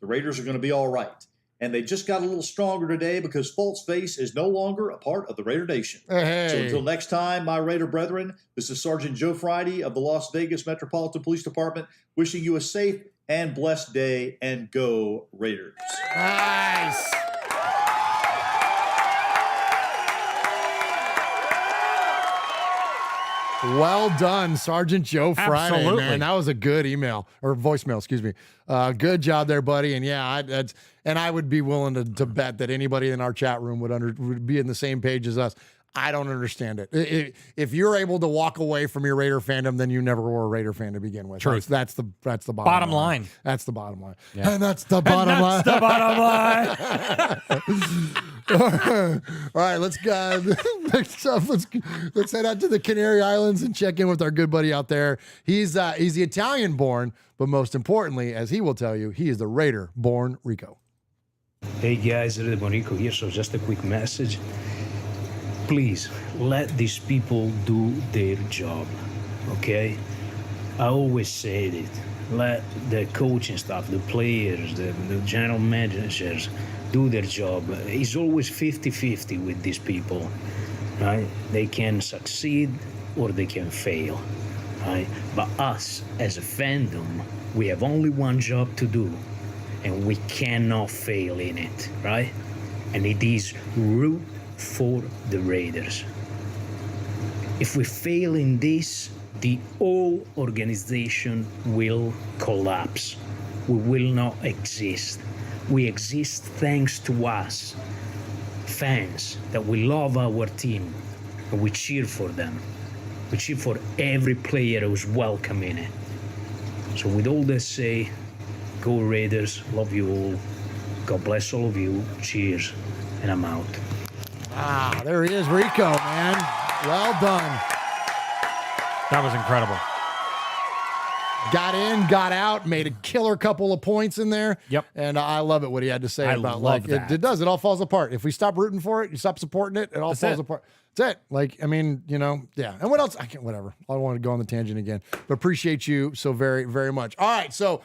H: The Raiders are going to be all right. And they just got a little stronger today because False Face is no longer a part of the Raider Nation.
C: Hey.
H: So until next time, my Raider brethren, this is Sergeant Joe Friday of the Las Vegas Metropolitan Police Department wishing you a safe and blessed day, and go Raiders.
C: Nice. Well done, Sergeant Joe Friday.
B: Absolutely.
C: Man, that was a good email or voicemail. Excuse me. Good job there, buddy. And yeah, I would be willing to bet that anybody in our chat room would be in the same page as us. I don't understand it. If you're able to walk away from your Raider fandom, then you never were a Raider fan to begin with.
B: Truth.
C: That's the bottom line. That's the bottom line.
B: Yeah.
C: And that's the bottom line.
B: That's the bottom line.
C: All right, let's go. Next up, let's head out to the Canary Islands and check in with our good buddy out there. He's the Italian born, but most importantly, as he will tell you, he is the Raider born Rico.
I: Hey guys, Rico here. So just a quick message. Please let these people do their job, okay? I always say it. Let the coaching staff, the players, the general managers do their job. It's always 50-50 with these people, right? They can succeed or they can fail, right? But us, as a fandom, we have only one job to do, and we cannot fail in it, right? And it is root for the Raiders. If we fail in this, the whole organization will collapse. We will not exist. We exist thanks to us, fans, that we love our team and we cheer for them. We cheer for every player who's welcome in it. So with all this say, go Raiders, love you all. God bless all of you. Cheers. And I'm out.
C: Ah, there he is, Rico, man. Well done.
B: That was incredible.
C: Got in, got out, made a killer couple of points in there.
B: Yep.
C: And I love it what he had to say
B: I
C: about
B: love
C: like
B: that.
C: it does. It all falls apart. If we stop rooting for it, you stop supporting it, it all
B: That's
C: falls
B: it.
C: apart. That's it. Like, I mean, yeah. And what else? I can't, whatever. I don't want to go on the tangent again, but appreciate you so very, very much. All right. So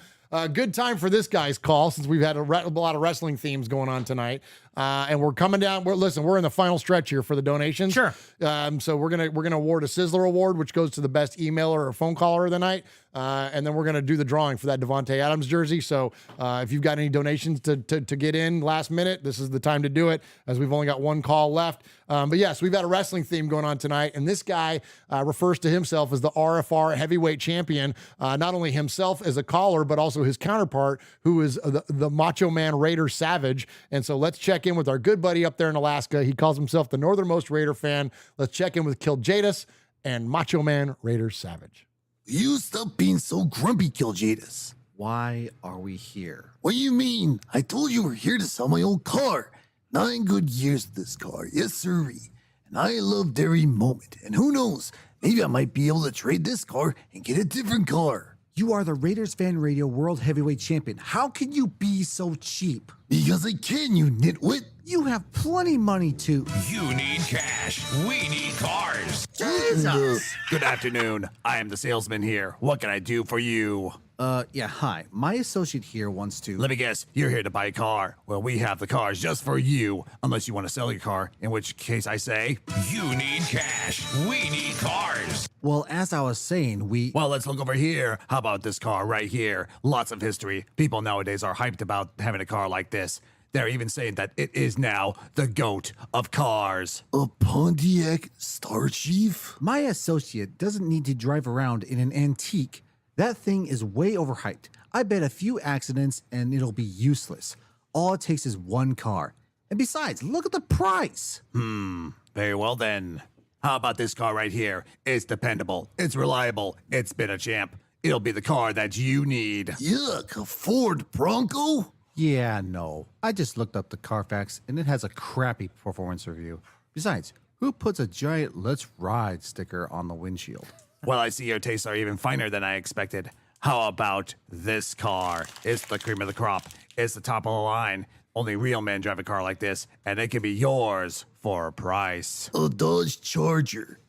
C: good time for this guy's call since we've had a lot of wrestling themes going on tonight. And we're coming down. We're in the final stretch here for the donations.
B: Sure.
C: So we're gonna award a Sizzler Award, which goes to the best emailer or phone caller of the night. And then we're gonna do the drawing for that Devontae Adams jersey. So if you've got any donations to get in last minute, this is the time to do it, as we've only got one call left. But yes, we've got a wrestling theme going on tonight, and this guy refers to himself as the RFR heavyweight champion. Not only himself as a caller, but also his counterpart, who is the Macho Man Raider Savage. And so let's check in with our good buddy up there in Alaska. He calls himself the northernmost Raider fan. Let's check in with Kiljadas and Macho Man Raider Savage.
K: You stop being so grumpy, Kiljadas.
L: Why are we here?
K: What do you mean? I told you we're here to sell my old car. 9 good years with this car, yes sirree. And I loved every moment. And who knows, maybe I might be able to trade this car and get a different car.
L: You are the Raiders Fan Radio World Heavyweight Champion. How can you be so cheap?
K: Because I can, you nitwit.
L: You have plenty money to...
U: You need cash. We need cars.
L: Jesus!
X: Good afternoon. I am the salesman here. What can I do for you?
L: Yeah, hi. My associate here wants to...
X: Let me guess, you're here to buy a car. Well, we have the cars just for you. Unless you want to sell your car, in which case I say...
U: You need cash. We need cars.
L: Well, as I was saying,
X: Well, let's look over here. How about this car right here? Lots of history. People nowadays are hyped about having a car like this. They're even saying that it is now the GOAT of cars.
K: A Pontiac Star Chief?
L: My associate doesn't need to drive around in an antique. That thing is way overhyped. I bet a few accidents and it'll be useless. All it takes is one car. And besides, look at the price.
X: Very well then. How about this car right here? It's dependable. It's reliable. It's been a champ. It'll be the car that you need.
K: Yuck, a Ford Bronco?
L: Yeah, no. I just looked up the Carfax and it has a crappy performance review. Besides, who puts a giant "Let's Ride" sticker on the windshield?
X: Well, I see your tastes are even finer than I expected. How about this car? It's the cream of the crop. It's the top of the line. Only real men drive a car like this, and it can be yours for a price.
K: A Dodge Charger.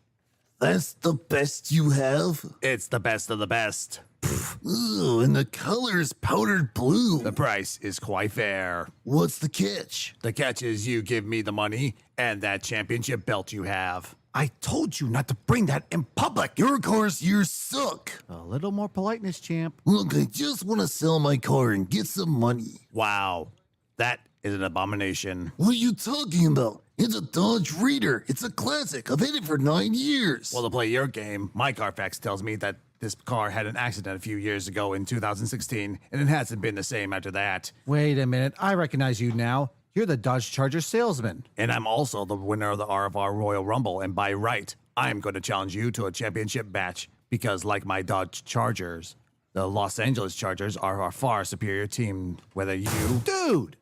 K: That's the best you have?
X: It's the best of the best.
K: Ooh, and the color is powdered blue.
X: The price is quite fair.
K: What's the catch?
X: The catch is you give me the money and that championship belt you have.
K: I told you not to bring that in public. Your car's years suck.
L: A little more politeness, champ.
K: Look, I just want to sell my car and get some money.
X: Wow, that is an abomination.
K: What are you talking about? It's a Dodge Raider. It's a classic. I've had it for 9 years.
X: Well, to play your game, my Carfax tells me that this car had an accident a few years ago in 2016, and it hasn't been the same after that.
L: Wait a minute. I recognize you now. You're the Dodge Charger salesman.
X: And I'm also the winner of the RFR Royal Rumble, and by right, I'm going to challenge you to a championship match, because like my Dodge Chargers, the Los Angeles Chargers are a far superior team, whether you...
L: Dude!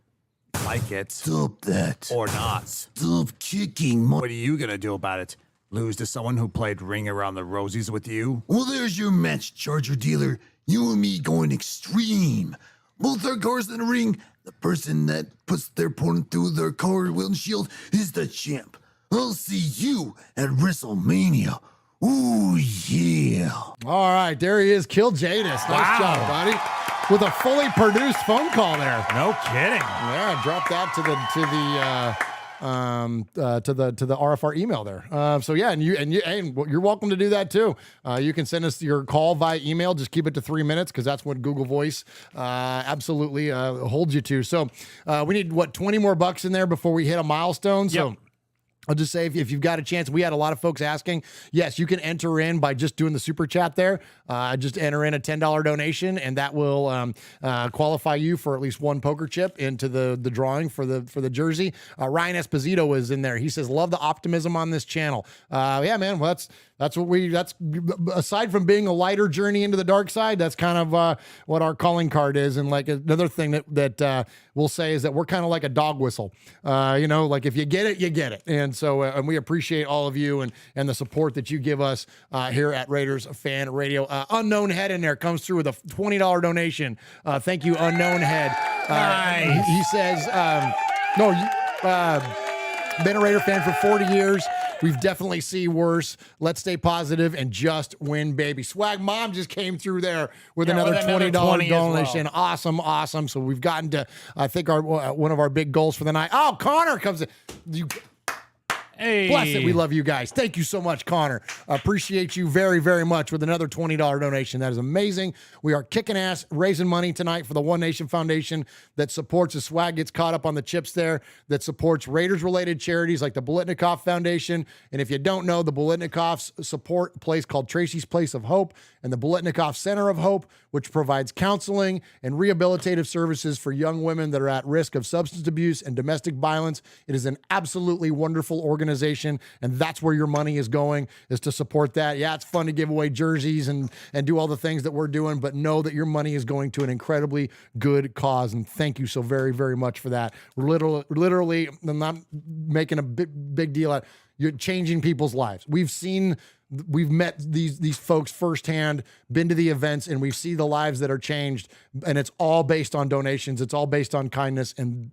X: Like it.
K: Stop that.
X: Or not.
K: Stop kicking my...
X: What are you going to do about it? Lose to someone who played Ring Around the Rosies with you?
K: Well, there's your match, Charger dealer. You and me going extreme. Both our cars in the ring. The person that puts their opponent through their car windshield is the champ. I'll see you at WrestleMania. Ooh, yeah.
C: All right, there he is. Kill Jadis. Nice job, buddy. With a fully produced phone call there.
B: No kidding.
C: Yeah, drop that to the RFR email there. So yeah, and you're welcome to do that too. You can send us your call via email. Just keep it to 3 minutes because that's what Google Voice absolutely holds you to. So we need 20 more bucks in there before we hit a milestone. So.
B: Yep.
C: I'll just say, if you've got a chance, we had a lot of folks asking. Yes, you can enter in by just doing the super chat there. Just enter in a $10 donation, and that will qualify you for at least one poker chip into the drawing for the jersey. Ryan Esposito is in there. He says, "Love the optimism on this channel." Yeah, man. Well, that's aside from being a lighter journey into the dark side, that's kind of what our calling card is. And like another thing that we'll say is that we're kind of like a dog whistle. Like if you get it, you get it. And so and we appreciate all of you and the support that you give us here at Raiders Fan Radio. Unknown Head in there comes through with a $20 donation. Thank you, Unknown Head.
B: Nice.
C: He says, been a Raider fan for 40 years. We've definitely seen worse. Let's stay positive and just win, baby. Swag Mom just came through there with another $20 donation. Well. Awesome. So we've gotten to, I think, our one of our big goals for the night. Oh, Connor comes in.
B: Hey.
C: Bless it. We love you guys. Thank you so much, Connor. Appreciate you very, very much with another $20 donation. That is amazing. We are kicking ass, raising money tonight for the One Nation Foundation that supports, as Swag gets caught up on the chips there, that supports Raiders-related charities like the Bolitnikoff Foundation. And if you don't know, the Bolitnikoffs support a place called Tracy's Place of Hope and the Bolitnikoff Center of Hope, which provides counseling and rehabilitative services for young women that are at risk of substance abuse and domestic violence. It is an absolutely wonderful organization, and that's where your money is going, is to support that. Yeah, it's fun to give away jerseys and do all the things that we're doing, but know that your money is going to an incredibly good cause, and thank you so very, very much for that. Literally, I'm not making a big deal out. You're changing people's lives. We've met these folks firsthand, been to the events, and we see the lives that are changed. And it's all based on donations. It's all based on kindness, and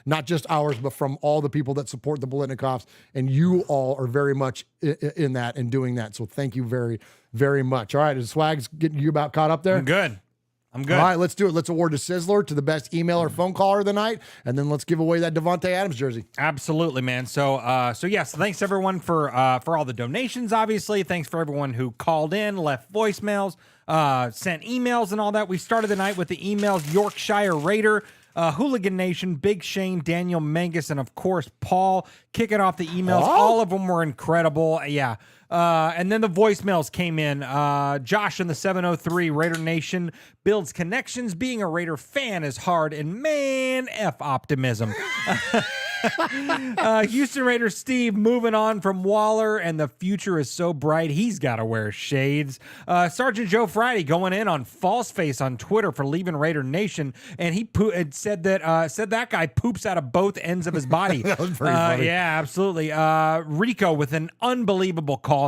C: not just ours, but from all the people that support the Bolitnikoffs. And you all are very much in that and doing that. So thank you very, very much. All right, is Swag's getting you about caught up there?
B: I'm good. All
C: right, let's do it. Let's award to Sizzler to the best email or phone caller of the night, and then let's give away that Devontae Adams jersey.
B: Absolutely, man. So yes, thanks everyone for all the donations. Obviously, thanks for everyone who called in, left voicemails, sent emails, and all that. We started the night with the emails: Yorkshire Raider, Hooligan Nation, Big Shane, Daniel Mangus, and of course Paul. Kicking off the emails, all of them were incredible. Yeah. And then the voicemails came in. Josh in the 703, Raider Nation builds connections. Being a Raider fan is hard, and man, F optimism. Houston Raiders Steve moving on from Waller, and the future is so bright he's got to wear shades. Sergeant Joe Friday going in on False Face on Twitter for leaving Raider Nation, and he said that guy poops out of both ends of his body.
C: That was pretty funny.
B: Yeah, absolutely. Rico with an unbelievable call.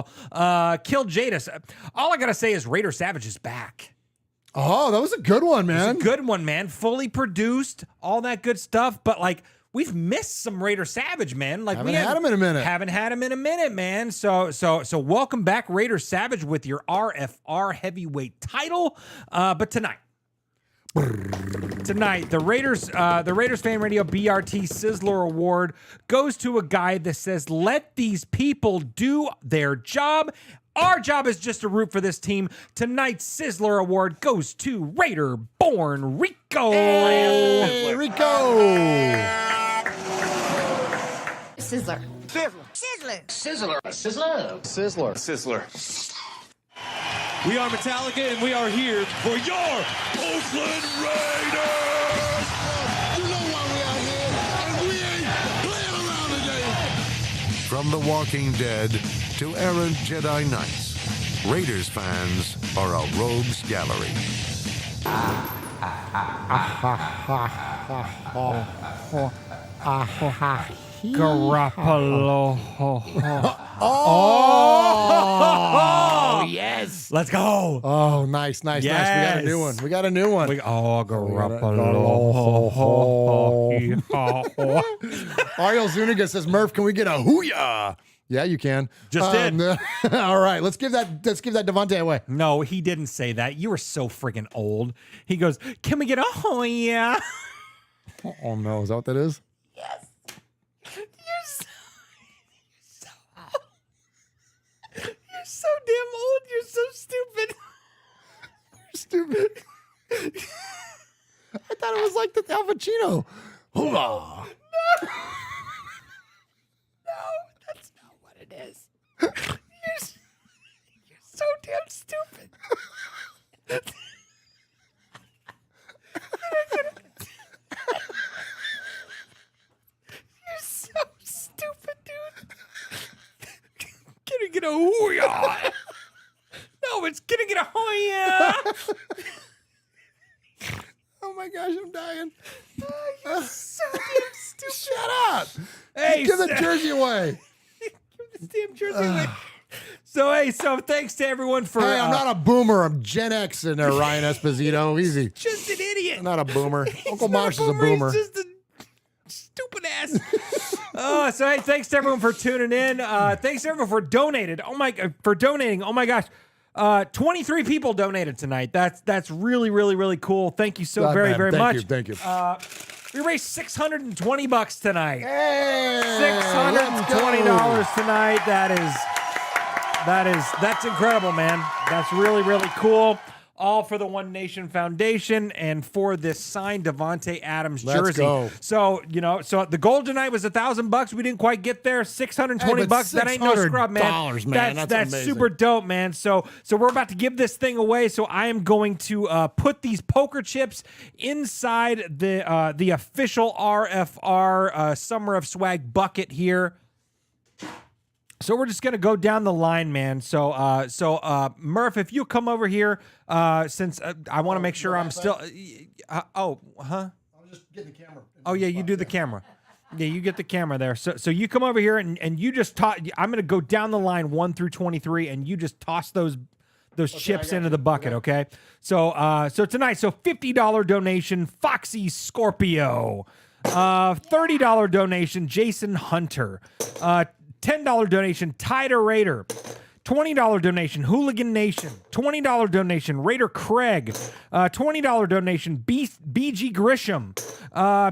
B: Kill Jadis. All I gotta say is Raider Savage is back.
C: Oh, that was a good one, man.
B: It was a good one, man. Fully produced, all that good stuff. But like, we've missed some Raider Savage, man. Like
C: Haven't had him in a minute.
B: Haven't had him in a minute, man. So welcome back, Raider Savage, with your RFR heavyweight title. But tonight, the Raiders Fan Radio BRT Sizzler Award goes to a guy that says, "Let these people do their job. Our job is just to root for this team." Tonight's Sizzler Award goes to Raider-born Rico.
C: Hey, Rico.
W: Sizzler.
F: Sizzler. Sizzler. Sizzler.
C: Sizzler.
F: Sizzler.
R: We are Metallica, and we are here for your Oakland Raiders!
F: You know why we are here, and we ain't playing around today.
J: From The Walking Dead to errant Jedi Knights, Raiders fans are a rogues gallery.
B: Garoppolo.
C: Oh,
B: yes. Let's go.
C: Oh, nice. We got a new one.
B: Garoppolo.
C: Ariel Zuniga says, "Murph, can we get a hooyah?" Yeah, you can.
B: Just did.
C: All right, let's give that Devontae away.
B: No, he didn't say that. You were so freaking old. He goes, "Can we get a hooyah?"
C: Oh no, is that what that is?
W: Yes.
B: You're so damn old. You're so stupid.
C: You're stupid. I thought it was like the Al Pacino. Hoorah.
W: No, that's not what it is. You're so damn stupid. You're so stupid, dude.
B: Can we get a hooyah? No, it's gonna get a hooyah.
C: Oh my gosh, I'm dying.
W: You're so damn stupid.
C: Shut up.
B: Hey,
C: give the jersey away.
B: Give this damn jersey away. So thanks to everyone for.
C: Hey, I'm not a boomer. I'm Gen X in there, Ryan Esposito. Easy.
B: Just an idiot.
C: I'm not a boomer. Uncle Marsh is a boomer.
B: He's just a stupid ass. So hey, thanks to everyone for tuning in. Thanks to everyone for donating. Oh my gosh. 23 people donated tonight. That's really, really, really cool. Thank you so very much.
C: Thank you.
B: We raised $620 tonight.
C: Hey,
B: $620 tonight. That's incredible, man. That's really, really cool. All for the One Nation Foundation and for this signed Devontae Adams jersey.
C: Let's go.
B: So, so the goal tonight was $1,000. We didn't quite get there. $620. That ain't no scrub, man.
C: Man.
B: That's
C: amazing.
B: super dope, man. So we're about to give this thing away. So I am going to put these poker chips inside the official RFR Summer of Swag bucket here. So we're just gonna go down the line, man. So Murph, if you come over here, since I want to make sure I'm still. I'm
C: just getting the camera.
B: Oh yeah, you do the camera. Yeah, you get the camera there. So you come over here and you just toss. I'm gonna go down the line 1 through 23, and you just toss those chips into the bucket. Okay. So tonight, $50 donation, Foxy Scorpio. $30 donation, Jason Hunter. $10 donation, Tider Raider. $20 donation, Hooligan Nation. $20 donation, Raider Craig. $20 donation, BG Grisham.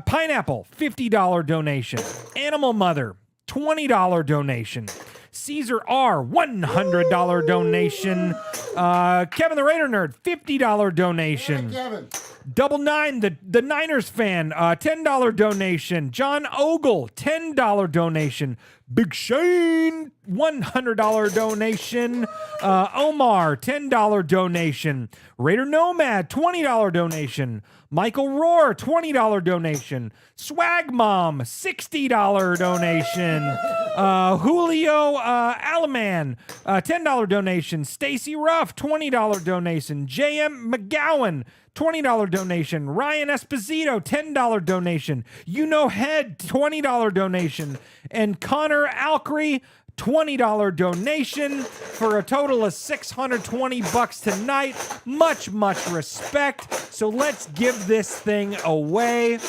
B: Pineapple, $50 donation. Animal Mother, $20 donation. Caesar R, $100 donation. Kevin the Raider Nerd, $50 donation.
C: Yeah, Kevin.
B: Double Nine, the Niners fan, $10 donation. John Ogle, $10 donation. Big Shane, $100 donation. Omar, $10 donation. Raider Nomad, $20 donation. Michael Rohr, $20 donation. Swag Mom, $60 donation. Julio Alaman, $10 donation. Stacy Ruff, $20 donation. JM McGowan, $20 donation. Ryan Esposito, $10 donation. Head, $20 donation. And Connor Alcree, $20 donation for a total of $620 tonight. Much respect. So let's give this thing away.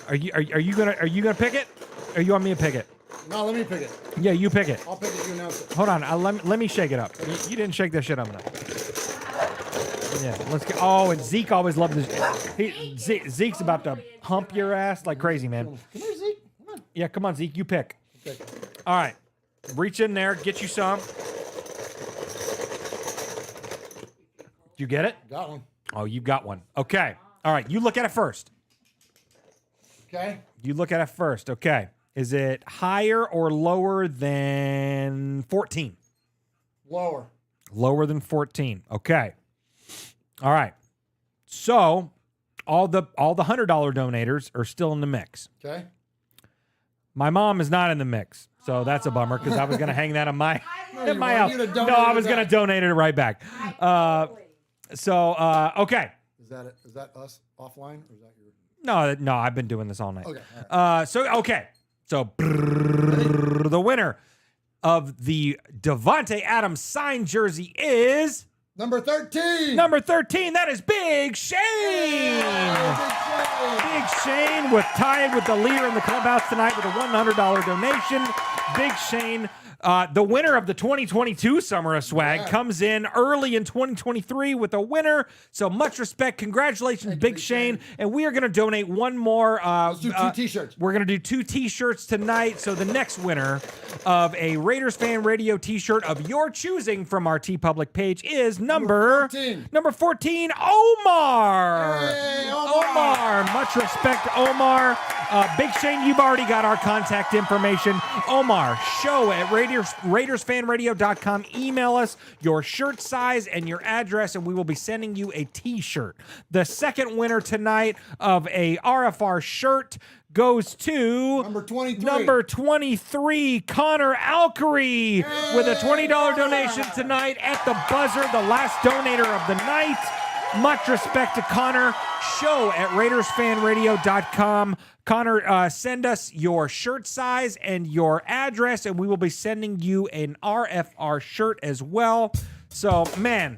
B: Are you gonna pick it? Or you want me to pick it?
C: No, let me pick it.
B: Yeah, you pick it.
C: I'll pick it. You announce it.
B: Hold on. Let me shake it up. You didn't shake that shit up enough. Yeah, let's go. Oh, and Zeke always loved this. Zeke's about to hump your ass like crazy, man.
C: Come here, Zeke. Come on.
B: Yeah, come on, Zeke. You pick.
C: Okay.
B: All right. Reach in there. Get you some. You get it?
C: Got one.
B: Oh, you got one. Okay. All right. You look at it first.
C: Okay.
B: You look at it first. Okay. Is it higher or lower than 14?
C: Lower.
B: Lower than 14. Okay. All right. So all the $100 donators are still in the mix.
C: Okay.
B: My mom is not in the mix. So that's a bummer because I was going to hang that in my house. No, I was going to donate it right back. Okay.
C: Is that us offline or is that your?
B: No, I've been doing this all night.
C: Okay.
B: So the winner of the Davante Adams signed jersey is
C: number 13.
B: Number 13. That is Big Shane. Big Shane tied with the leader in the clubhouse tonight with a $100 donation. Big Shane. The winner of the 2022 Summer of Swag comes in early in 2023 with a winner. So much respect. Congratulations, Big Shane. And we are going to donate one more.
C: Let's do 2 T-shirts.
B: We're going to do 2 T-shirts tonight. So the next winner of a Raiders Fan Radio T-shirt of your choosing from our TeePublic page is number 14, Omar.
C: Hey,
B: Omar. Much respect, Omar. Big Shane, you've already got our contact information. Omar, show at RaidersFanRadio.com. Email us your shirt size and your address, and we will be sending you a T-shirt. The second winner tonight of a RFR shirt goes to number 23, Connor Alkery, with a $20 donation tonight at the buzzer, the last donator of the night. Much respect to Connor. Show at RaidersFanRadio.com. Connor, send us your shirt size and your address, and we will be sending you an RFR shirt as well. So, man,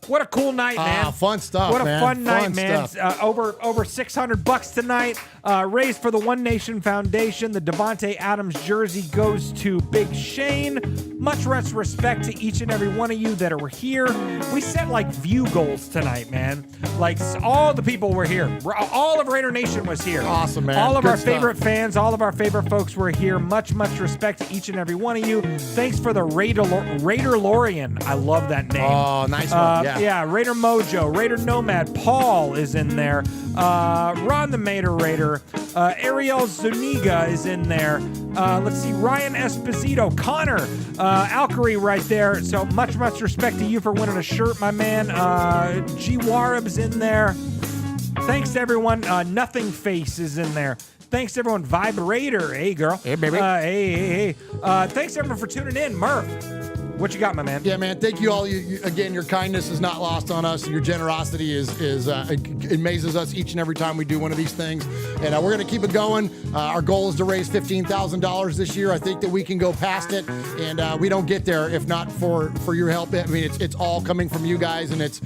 B: what a cool night, man.
C: Fun stuff,
B: What a
C: man.
B: fun night,
C: Fun
B: man.
C: stuff.
B: Over $600 tonight. Raised for the One Nation Foundation. The Davante Adams jersey goes to Big Shane. Much respect to each and every one of you that were here. We set like view goals tonight, man. Like all the people were here. All of Raider Nation was here.
C: Awesome, man.
B: All of
C: Good
B: our
C: stuff.
B: favorite fans, all of our favorite folks were here. Much respect to each and every one of you. Thanks for the Raider Lorian. I love that name.
C: Oh, nice one.
B: Yeah, Raider Mojo, Raider Nomad, Paul is in there. Ron the Mater Raider, Ariel Zuniga is in there. Let's see, Ryan Esposito, Connor Alkery right there. So much respect to you for winning a shirt, my man. G Warab's in there. Thanks to everyone. Nothing Face is in there. Thanks to everyone. Vibrator, hey girl.
C: Hey baby.
B: Hey. Thanks everyone for tuning in. Murph, what you got, my man?
C: Yeah, man. Thank you all. Again, your kindness is not lost on us. Your generosity is amazes us each and every time we do one of these things. And we're going to keep it going. Our goal is to raise $15,000 this year. I think that we can go past it, and we don't get there if not for your help. I mean, it's all coming from you guys, and it's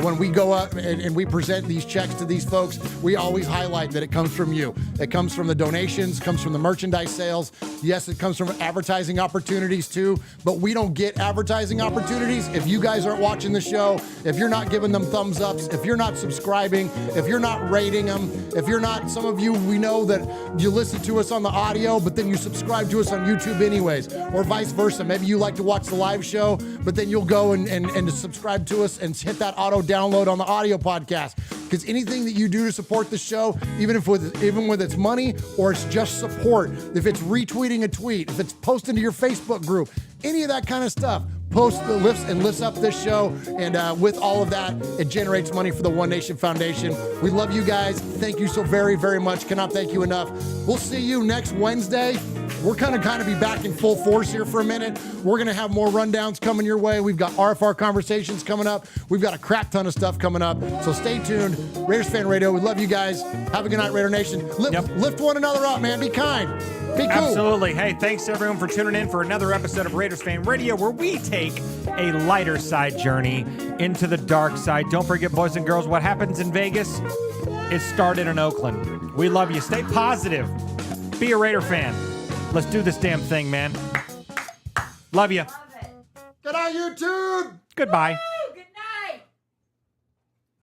C: when we go up and we present these checks to these folks, we always highlight that it comes from you. It comes from the donations, comes from the merchandise sales. Yes, it comes from advertising opportunities too, but we don't get advertising opportunities if you guys aren't watching the show, if you're not giving them thumbs ups, if you're not subscribing, if you're not rating them, if you're not, some of you, we know that you listen to us on the audio, but then you subscribe to us on YouTube anyways, or vice versa. Maybe you like to watch the live show, but then you'll go and subscribe to us and hit that auto download on the audio podcast. Because anything that you do to support the show, even with its money or it's just support, if it's retweeting a tweet, if it's posting to your Facebook group, any of that kind of stuff, lifts up this show, and with all of that, it generates money for the One Nation Foundation. We love you guys. Thank you so very, very much. Cannot thank you enough. We'll see you next Wednesday. We're kind of be back in full force here for a minute. We're going to have more rundowns coming your way. We've got RFR conversations coming up. We've got a crap ton of stuff coming up. So stay tuned. Raiders Fan Radio. We love you guys. Have a good night, Raider Nation. Lift one another up, man. Be kind. Be cool.
B: Absolutely. Hey, thanks everyone for tuning in for another episode of Raiders Fan Radio, where we take a lighter side journey into the dark side. Don't forget, boys and girls, what happens in Vegas It started in Oakland. We love you. Stay positive. Be a Raider fan. Let's do this damn thing, man. Love you.
C: Good night, YouTube.
B: Goodbye.